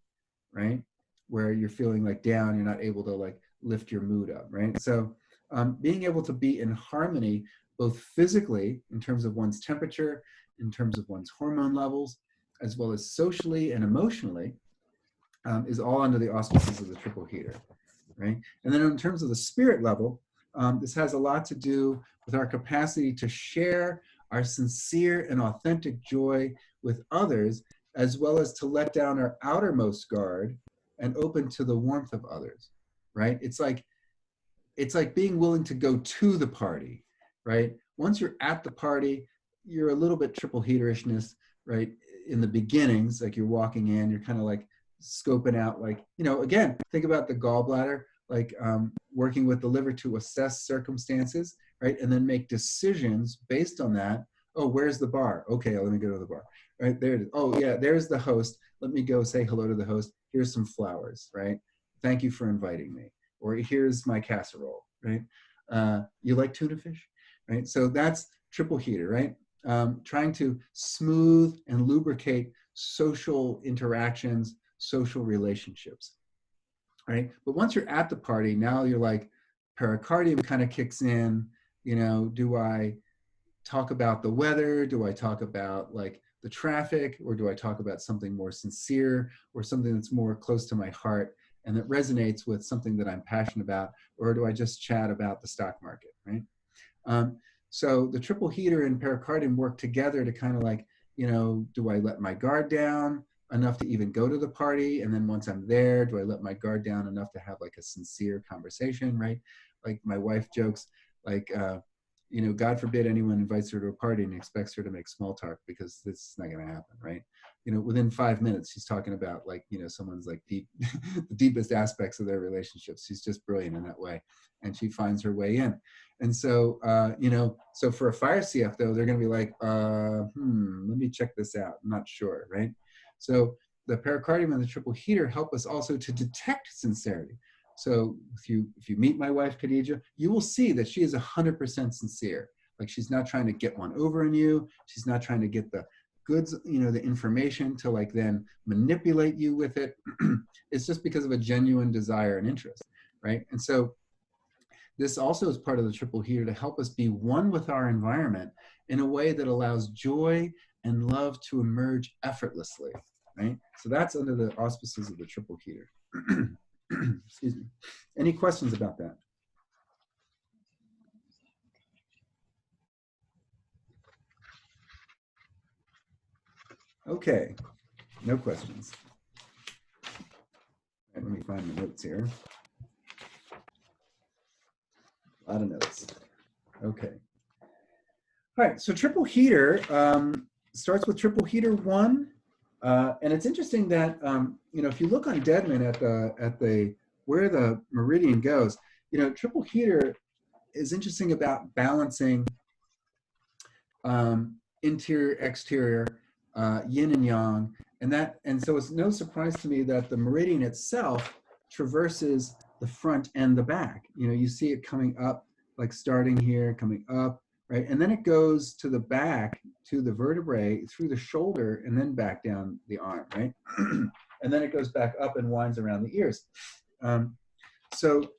right? Where you're feeling like down, you're not able to like lift your mood up, right? So being able to be in harmony, both physically in terms of one's temperature, in terms of one's hormone levels, as well as socially and emotionally, is all under the auspices of the triple heater, right? And then in terms of the spirit level, this has a lot to do with our capacity to share our sincere and authentic joy with others, as well as to let down our outermost guard and open to the warmth of others, right? It's like being willing to go to the party, right? Once you're at the party, you're a little bit triple heaterishness, right? In the beginnings, like you're walking in, you're kind of like scoping out, like, you know, again, think about the gallbladder, like working with the liver to assess circumstances, right? And then make decisions based on that. Oh, where's the bar? Okay, let me go to the bar, right? There it is. Oh yeah, there's the host. Let me go say hello to the host. Here's some flowers, right? Thank you for inviting me. Or here's my casserole, right? You like tuna fish, right? So that's triple heater, right? Trying to smooth and lubricate social interactions, social relationships, right? But once you're at the party, now you're like, pericardium kind of kicks in, you know, do I talk about the weather? Do I talk about like the traffic? Or do I talk about something more sincere or something that's more close to my heart and that resonates with something that I'm passionate about? Or do I just chat about the stock market, right? So the triple heater and pericardium work together to kind of like, you know, do I let my guard down enough to even go to the party? And then once I'm there, do I let my guard down enough to have like a sincere conversation, right? Like my wife jokes, like, you know, God forbid anyone invites her to a party and expects her to make small talk, because this is not going to happen, right? You know, within 5 minutes, she's talking about like, you know, someone's like deep, the deepest aspects of their relationships. She's just brilliant in that way. And she finds her way in. And so, you know, so for a fire CF though, they're going to be like, let me check this out. I'm not sure, right? So the pericardium and the triple heater help us also to detect sincerity. So if you meet my wife, Khadija, you will see that she is 100% sincere. Like she's not trying to get one over on you. She's not trying to get the goods, you know, the information to like then manipulate you with it. It's just because of a genuine desire and interest, right? And so this also is part of the triple heater to help us be one with our environment in a way that allows joy and love to emerge effortlessly, right? So that's under the auspices of the triple heater. Excuse me. Any questions about that? Okay, no questions. Right, let me find the notes here. A lot of notes. Okay. All right, so triple heater starts with triple heater 1. And it's interesting that, you know, if you look on Deadman at the where the Meridian goes, triple heater is interesting about balancing interior, exterior, yin and yang, and so it's no surprise to me that the meridian itself traverses the front and the back. You see it coming up, like starting here, coming up, right, and then it goes to the back, to the vertebrae, through the shoulder, and then back down the arm, right, and then it goes back up and winds around the ears. So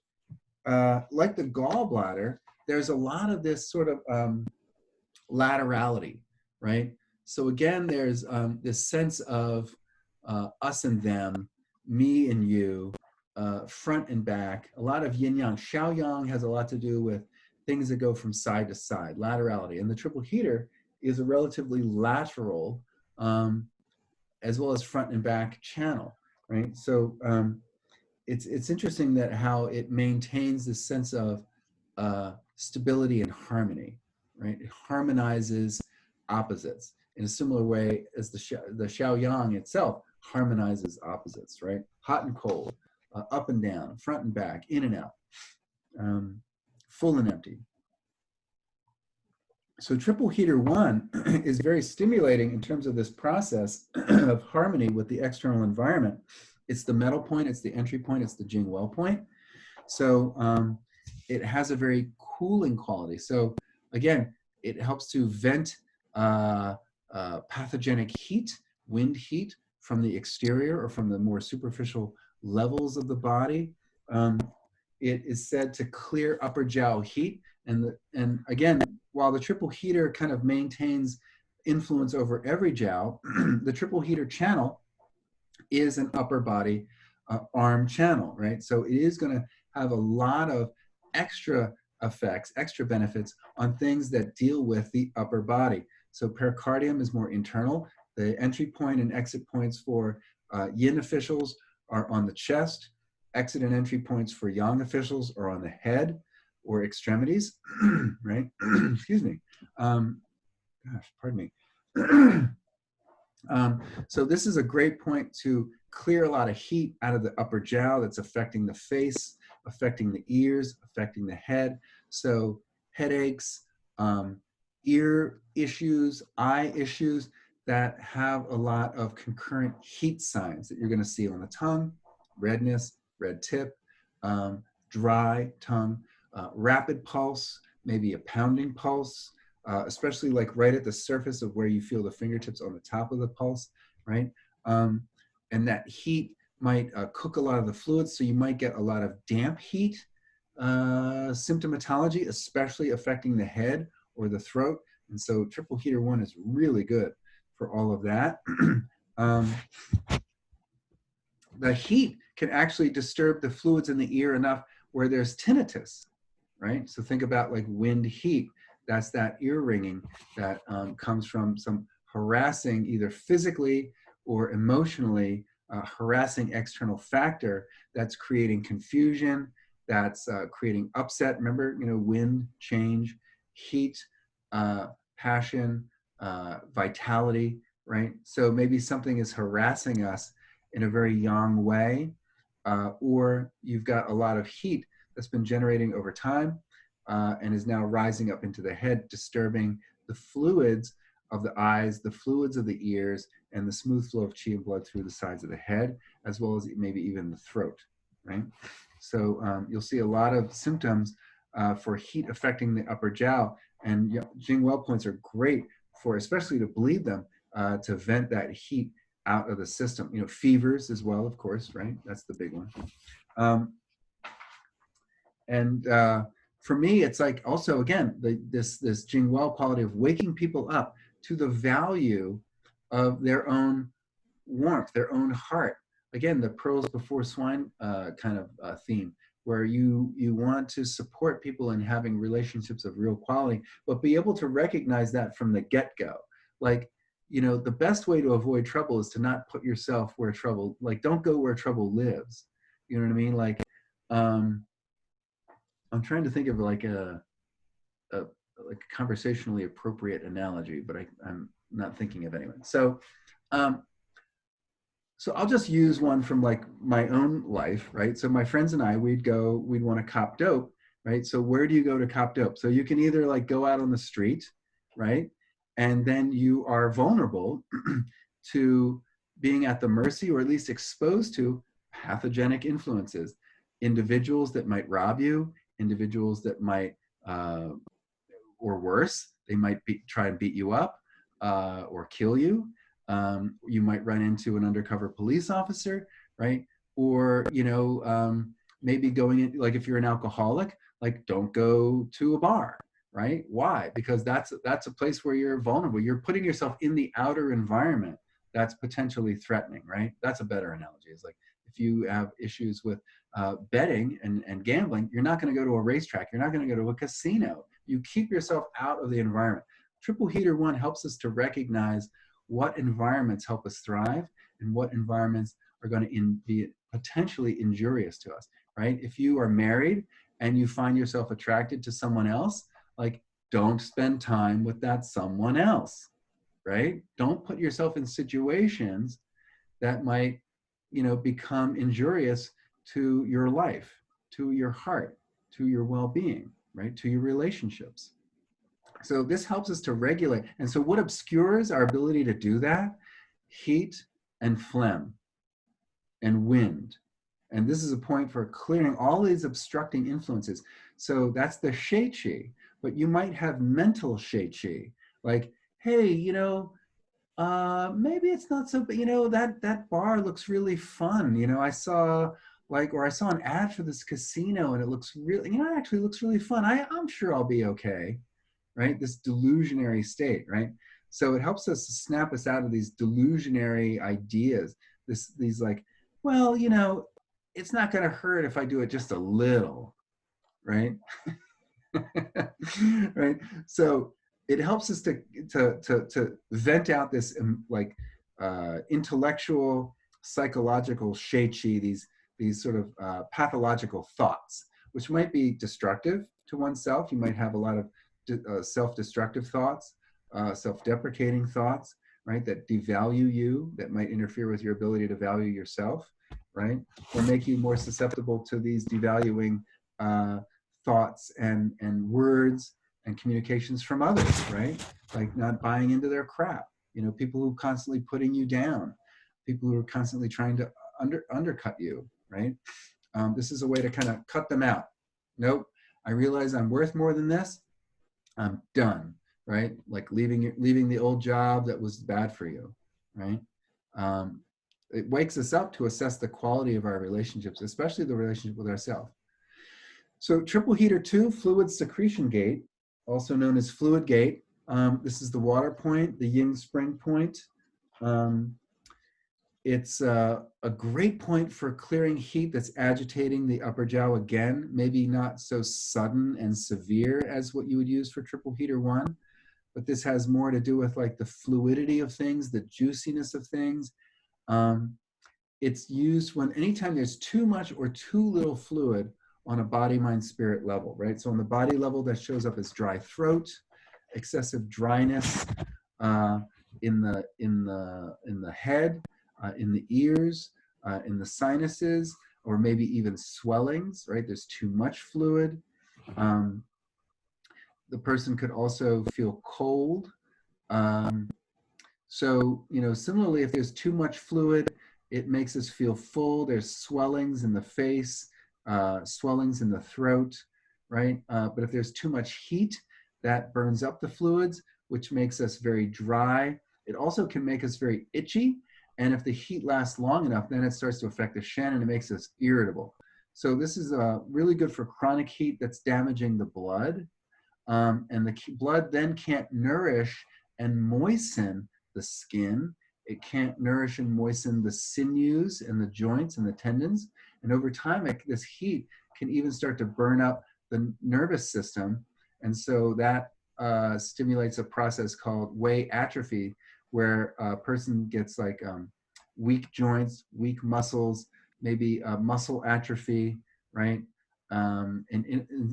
like the gallbladder, there's a lot of this sort of laterality, right? So again, there's this sense of us and them, me and you, front and back, a lot of yin yang. Xiao yang has a lot to do with things that go from side to side, laterality. And the triple heater is a relatively lateral, as well as front and back channel, right? So it's interesting that how it maintains this sense of stability and harmony, right? It harmonizes opposites in a similar way as the Xiao Yang itself harmonizes opposites, right? Hot and cold, up and down, front and back, in and out, full and empty. So triple heater 1 is very stimulating in terms of this process of harmony with the external environment. It's the metal point, it's the entry point, it's the Jingwell point. So it has a very cooling quality. So again, it helps to vent pathogenic heat, wind heat from the exterior or from the more superficial levels of the body. It is said to clear upper jowl heat. And again, while the triple heater kind of maintains influence over every jowl, the triple heater channel is an upper body arm channel, right? So it is going to have a lot of extra effects, extra benefits on things that deal with the upper body. So pericardium is more internal. The entry point and exit points for yin officials are on the chest. Exit and entry points for yang officials are on the head or extremities, right? Excuse me. Gosh, pardon me. So this is a great point to clear a lot of heat out of the upper jowl that's affecting the face, affecting the ears, affecting the head. So headaches, ear issues, eye issues that have a lot of concurrent heat signs that you're going to see on the tongue, redness, red tip, dry tongue, rapid pulse, maybe a pounding pulse, especially like right at the surface of where you feel the fingertips on the top of the pulse, right? And that heat might cook a lot of the fluids, so you might get a lot of damp heat symptomatology, especially affecting the head or the throat. And so triple heater 1 is really good for all of that. The heat can actually disturb the fluids in the ear enough where there's tinnitus, right? So think about like wind heat. That's that ear ringing that comes from some harassing, either physically or emotionally harassing external factor that's creating confusion, that's creating upset. Remember, wind, change, heat, passion, vitality, right? So maybe something is harassing us in a very yang way, or you've got a lot of heat that's been generating over time and is now rising up into the head, disturbing the fluids of the eyes, the fluids of the ears, and the smooth flow of qi and blood through the sides of the head, as well as maybe even the throat, right? So you'll see a lot of symptoms for heat affecting the upper jowl, and Jingwell points are great for, especially to bleed them, to vent that heat out of the system. Fevers as well, of course, right? That's the big one. For me, it's like also, again, this Jingwell quality of waking people up to the value of their own warmth, their own heart. Again, the pearls before swine kind of theme, where you want to support people in having relationships of real quality, but be able to recognize that from the get-go. Like, the best way to avoid trouble is to not put yourself where trouble, like, don't go where trouble lives. You know what I mean? Like, I'm trying to think of like a conversationally appropriate analogy, but I'm not thinking of anyone. So So I'll just use one from like my own life, right? So my friends and I, we'd want to cop dope, right? So where do you go to cop dope? So you can either like go out on the street, right? And then you are vulnerable to being at the mercy or at least exposed to pathogenic influences, individuals that might rob you, individuals that might, or worse, they might try and beat you up or kill you. You might run into an undercover police officer, right? Or, maybe going in, like if you're an alcoholic, like don't go to a bar, right? Why? Because that's a place where you're vulnerable. You're putting yourself in the outer environment that's potentially threatening, right? That's a better analogy. It's like if you have issues with betting and gambling, you're not going to go to a racetrack. You're not going to go to a casino. You keep yourself out of the environment. Triple Heater 1 helps us to recognize what environments help us thrive and what environments are going to be potentially injurious to us, right? If you are married and you find yourself attracted to someone else, like don't spend time with that someone else, right? Don't put yourself in situations that might, become injurious to your life, to your heart, to your well-being, right? To your relationships. So this helps us to regulate. And so what obscures our ability to do that? Heat and phlegm and wind. And this is a point for clearing all these obstructing influences. So that's the Shei Qi, but you might have mental Shei Qi, like, hey, maybe it's not so, but that bar looks really fun. I saw an ad for this casino and it looks really, it actually looks really fun. I'm sure I'll be okay, right? This delusionary state, right? So it helps us to snap us out of these delusionary ideas. These like, well, it's not going to hurt if I do it just a little, right? Right. So it helps us to vent out this intellectual, psychological Shei Qi, these sort of pathological thoughts, which might be destructive to oneself. You might have a lot of self-destructive thoughts, self-deprecating thoughts, right, that devalue you, that might interfere with your ability to value yourself, right, or make you more susceptible to these devaluing thoughts and words and communications from others, right, like not buying into their crap, people who are constantly putting you down, people who are constantly trying to undercut you, right. This is a way to kind of cut them out. Nope, I realize I'm worth more than this. I'm done, right? Like leaving the old job that was bad for you, right? It wakes us up to assess the quality of our relationships, especially the relationship with ourselves. So Triple Heater 2, fluid secretion gate, also known as fluid gate. This is the water point, the yin spring point. It's a great point for clearing heat that's agitating the upper jiao again, maybe not so sudden and severe as what you would use for Triple Heater 1, but this has more to do with like the fluidity of things, the juiciness of things. It's used anytime there's too much or too little fluid on a body, mind, spirit level, right? So on the body level, that shows up as dry throat, excessive dryness in the head, in the ears, in the sinuses, or maybe even swellings, right? There's too much fluid. The person could also feel cold. So, similarly, if there's too much fluid, it makes us feel full. There's swellings in the face, swellings in the throat, right? But if there's too much heat, that burns up the fluids, which makes us very dry. It also can make us very itchy. And if the heat lasts long enough, then it starts to affect the Shen and it makes us irritable. So this is really good for chronic heat that's damaging the blood. And the blood then can't nourish and moisten the skin. It can't nourish and moisten the sinews and the joints and the tendons. And over time, this heat can even start to burn up the nervous system. And so that stimulates a process called Wei atrophy, where a person gets like weak joints, weak muscles, maybe muscle atrophy, right? And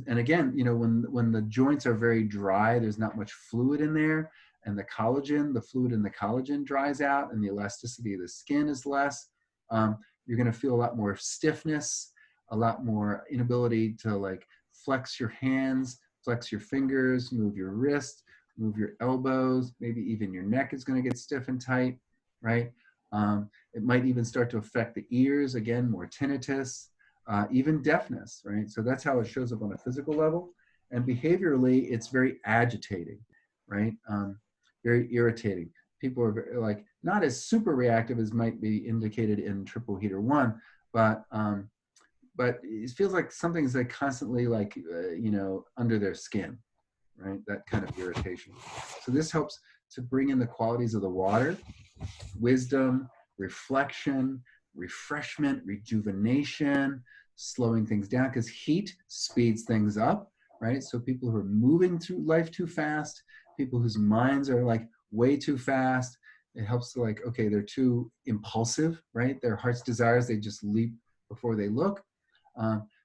again, when the joints are very dry, there's not much fluid in there, and the fluid in the collagen dries out, and the elasticity of the skin is less. you're going to feel a lot more stiffness, a lot more inability to like flex your hands, flex your fingers, move your wrist, move your elbows, maybe even your neck is going to get stiff and tight, right? It might even start to affect the ears, again, more tinnitus, even deafness, right? So that's how it shows up on a physical level. And behaviorally, it's very agitating, right? Very irritating. People are very, like not as super reactive as might be indicated in triple heater 1, but it feels like something's like constantly like, you know, under their skin, right? That kind of irritation. So this helps to bring in the qualities of the water, wisdom, reflection, refreshment, rejuvenation, slowing things down, because heat speeds things up, right? So people who are moving through life too fast, people whose minds are like way too fast, it helps to like, okay, they're too impulsive, right? Their heart's desires, they just leap before they look.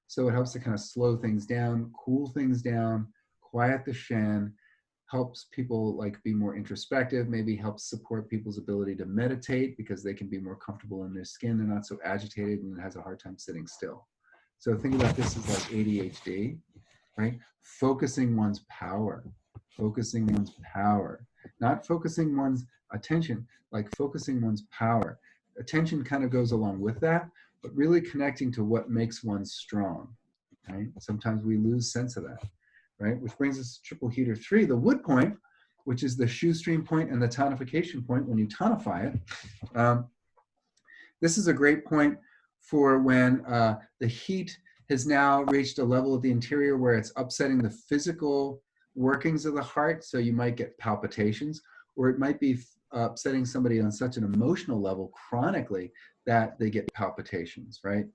So it helps to kind of slow things down, cool things down, quiet the Shen, helps people like be more introspective, maybe helps support people's ability to meditate because they can be more comfortable in their skin. They're not so agitated and has a hard time sitting still. So think about this as like ADHD, right? Focusing one's power, not focusing one's attention, like focusing one's power. Attention kind of goes along with that, but really connecting to what makes one strong, right? Sometimes we lose sense of that, right? Which brings us to triple heater 3, the wood point, which is the shoestring point and the tonification point when you tonify it. This is a great point for when the heat has now reached a level of the interior where it's upsetting the physical workings of the heart. So you might get palpitations, or it might be upsetting somebody on such an emotional level chronically that they get palpitations, right?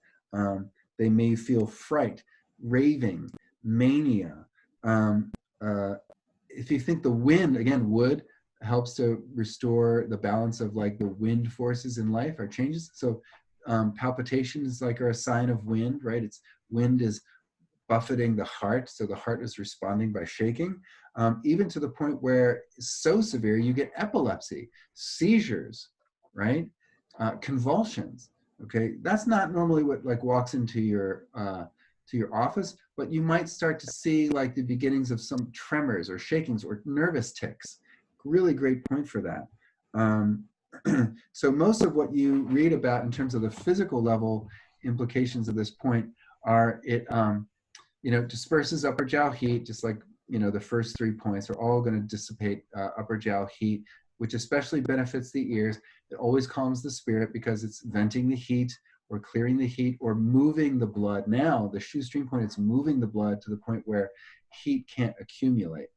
They may feel fright, raving, mania. If you think the wind, again, wood helps to restore the balance of like the wind forces in life or changes. So palpitations like are a sign of wind, right? It's wind is buffeting the heart, so the heart is responding by shaking, even to the point where it's so severe you get epilepsy, seizures, right? Convulsions. Okay, that's not normally what like walks into your office, but you might start to see like the beginnings of some tremors or shakings or nervous tics. Really great point for that. So most of what you read about in terms of the physical level implications of this point are it you know, disperses upper jiao heat, just like, you know, the first 3 points are all going to dissipate upper jiao heat, which especially benefits the ears. It always calms the spirit because it's venting the heat or clearing the heat or moving the blood. Now, the shoestring point, it's moving the blood to the point where heat can't accumulate,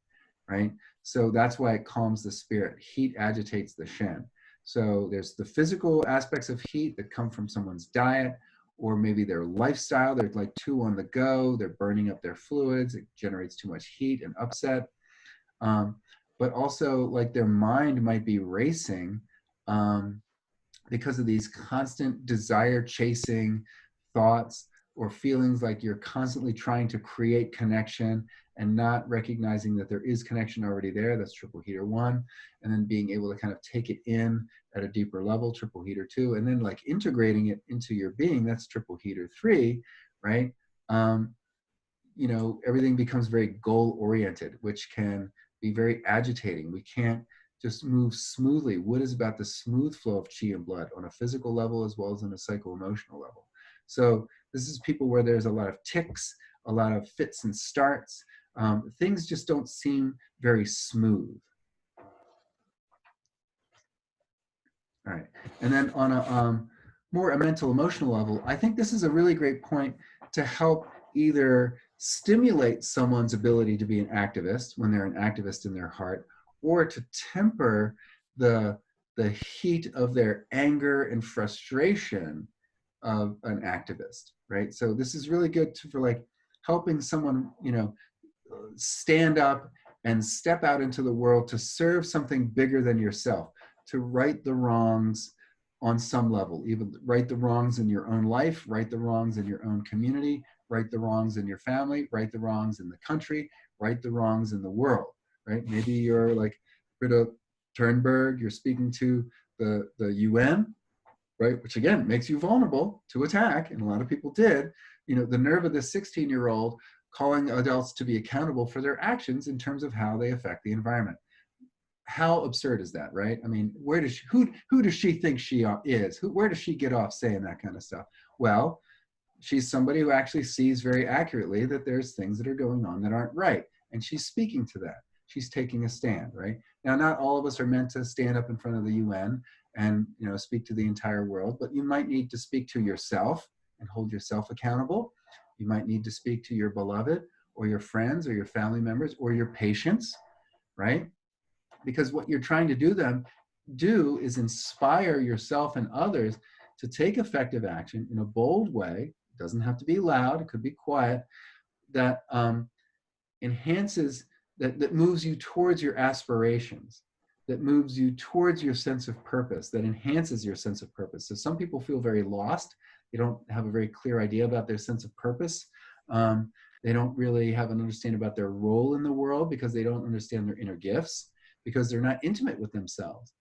right? So that's why it calms the spirit. Heat agitates the Shen. So there's the physical aspects of heat that come from someone's diet, or maybe their lifestyle. They're like too on the go. They're burning up their fluids. It generates too much heat and upset. But also like their mind might be racing because of these constant desire chasing thoughts or feelings, like you're constantly trying to create connection and not recognizing that there is connection already there. That's triple heater 1. And then being able to kind of take it in at a deeper level, triple heater 2. And then like integrating it into your being, that's triple heater 3, right? You know, everything becomes very goal oriented, which can be very agitating. We can't just move smoothly. Wood is about the smooth flow of qi and blood on a physical level as well as on a psycho-emotional level. So this is people where there's a lot of tics, a lot of fits and starts. Things just don't seem very smooth. All right, and then on a more a mental emotional level, I think this is a really great point to help either stimulate someone's ability to be an activist when they're an activist in their heart, or to temper the heat of their anger and frustration of an activist, right? So this is really good for like helping someone, you know, stand up and step out into the world to serve something bigger than yourself, to right the wrongs on some level, even right the wrongs in your own life, right the wrongs in your own community, right the wrongs in your family, right the wrongs in the country, right the wrongs in the world, right? Maybe you're like Greta Thunberg, you're speaking to the UN, right? Which again, makes you vulnerable to attack, and a lot of people did. You know, the nerve of this 16-year-old calling adults to be accountable for their actions in terms of how they affect the environment. How absurd is that, right? I mean, where does she, who does she think she is? Where does she get off saying that kind of stuff? Well, she's somebody who actually sees very accurately that there's things that are going on that aren't right. And she's speaking to that. She's taking a stand, right? Now, not all of us are meant to stand up in front of the UN and, you know, speak to the entire world, but you might need to speak to yourself and hold yourself accountable. You might need to speak to your beloved or your friends or your family members or your patients, right? Because what you're trying to do is inspire yourself and others to take effective action in a bold way. It doesn't have to be loud, it could be quiet, that enhances, that moves you towards your aspirations, that moves you towards your sense of purpose, that enhances your sense of purpose. So some people feel very lost. They don't have a very clear idea about their sense of purpose. They don't really have an understanding about their role in the world because they don't understand their inner gifts, because they're not intimate with themselves,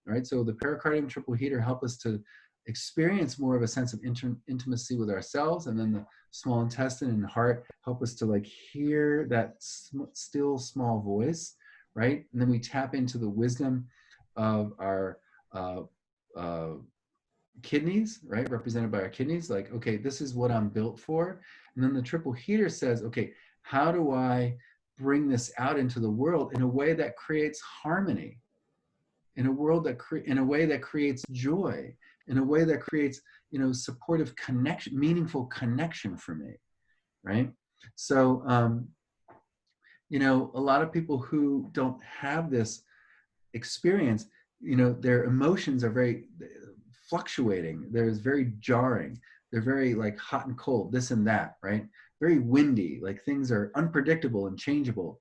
right? So the pericardium triple heater help us to experience more of a sense of intimacy with ourselves, and then the small intestine and heart help us to like hear that still small voice, right? And then we tap into the wisdom of our kidneys, right? Represented by our kidneys, like, okay, this is what I'm built for. And then the triple heater says, okay, how do I bring this out into the world in a way that creates harmony, in a world that in a way that creates joy, in a way that creates, you know, supportive connection, meaningful connection for me, right? So, you know, a lot of people who don't have this experience, you know, their emotions are very fluctuating. There's very jarring. They're very like hot and cold, this and that, right? Very windy, like things are unpredictable and changeable,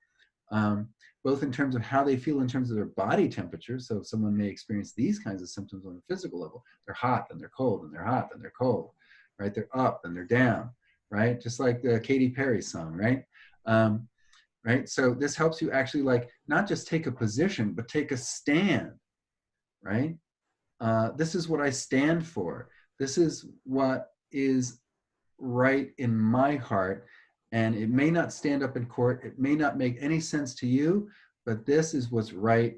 both in terms of how they feel in terms of their body temperature. So someone may experience these kinds of symptoms on a physical level. They're hot and they're cold and they're hot and they're cold, right? They're up and they're down, right? Just like the Katy Perry song, right? Right? So this helps you actually like not just take a position, but take a stand, right? This is what I stand for. This is what is right in my heart. And it may not stand up in court. It may not make any sense to you, but this is what's right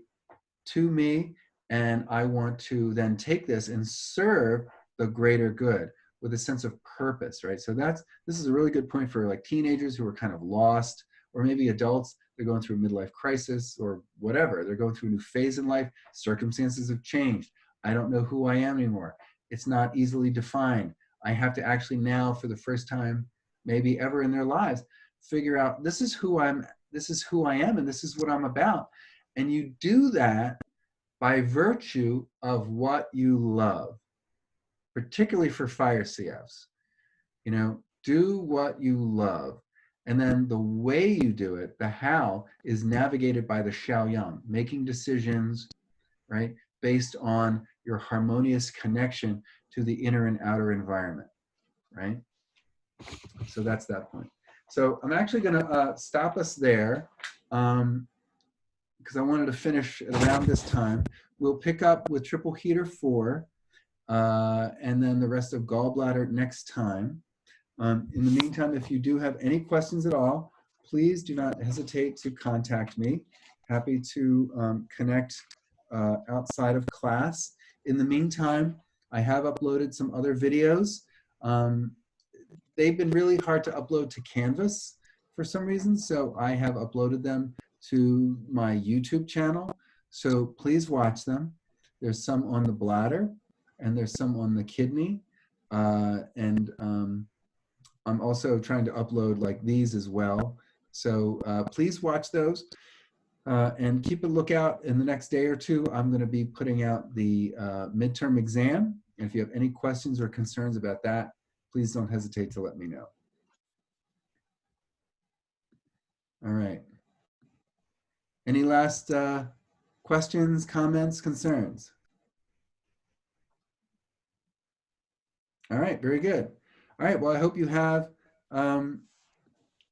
to me. And I want to then take this and serve the greater good with a sense of purpose, right? So this is a really good point for like teenagers who are kind of lost, or maybe adults, they're going through a midlife crisis or whatever. They're going through a new phase in life. Circumstances have changed. I don't know who I am anymore. It's not easily defined. I have to actually now, for the first time, maybe ever in their lives, figure out this is who I am, and this is what I'm about. And you do that by virtue of what you love, particularly for fire CFs. You know, do what you love. And then the way you do it, the how, is navigated by the Shaoyang, making decisions, right, based on your harmonious connection to the inner and outer environment, right? So that's that point. So I'm actually going to stop us there because I wanted to finish at around this time. We'll pick up with triple heater 4 and then the rest of gallbladder next time. In the meantime, if you do have any questions at all, please do not hesitate to contact me. Happy to connect outside of class. In the meantime, I have uploaded some other videos. They've been really hard to upload to Canvas for some reason, so I have uploaded them to my YouTube channel. So please watch them. There's some on the bladder, and there's some on the kidney, I'm also trying to upload like these as well. So please watch those and keep a lookout. In the next day or two, I'm going to be putting out the midterm exam. And if you have any questions or concerns about that, please don't hesitate to let me know. All right. Any last questions, comments, concerns? All right, very good. All right, well, I hope you have an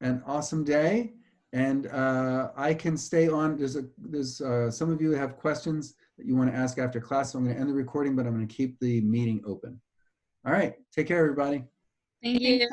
awesome day, and I can stay on. There's some of you that have questions that you want to ask after class. So I'm going to end the recording, but I'm going to keep the meeting open. All right. Take care, everybody. Thank you.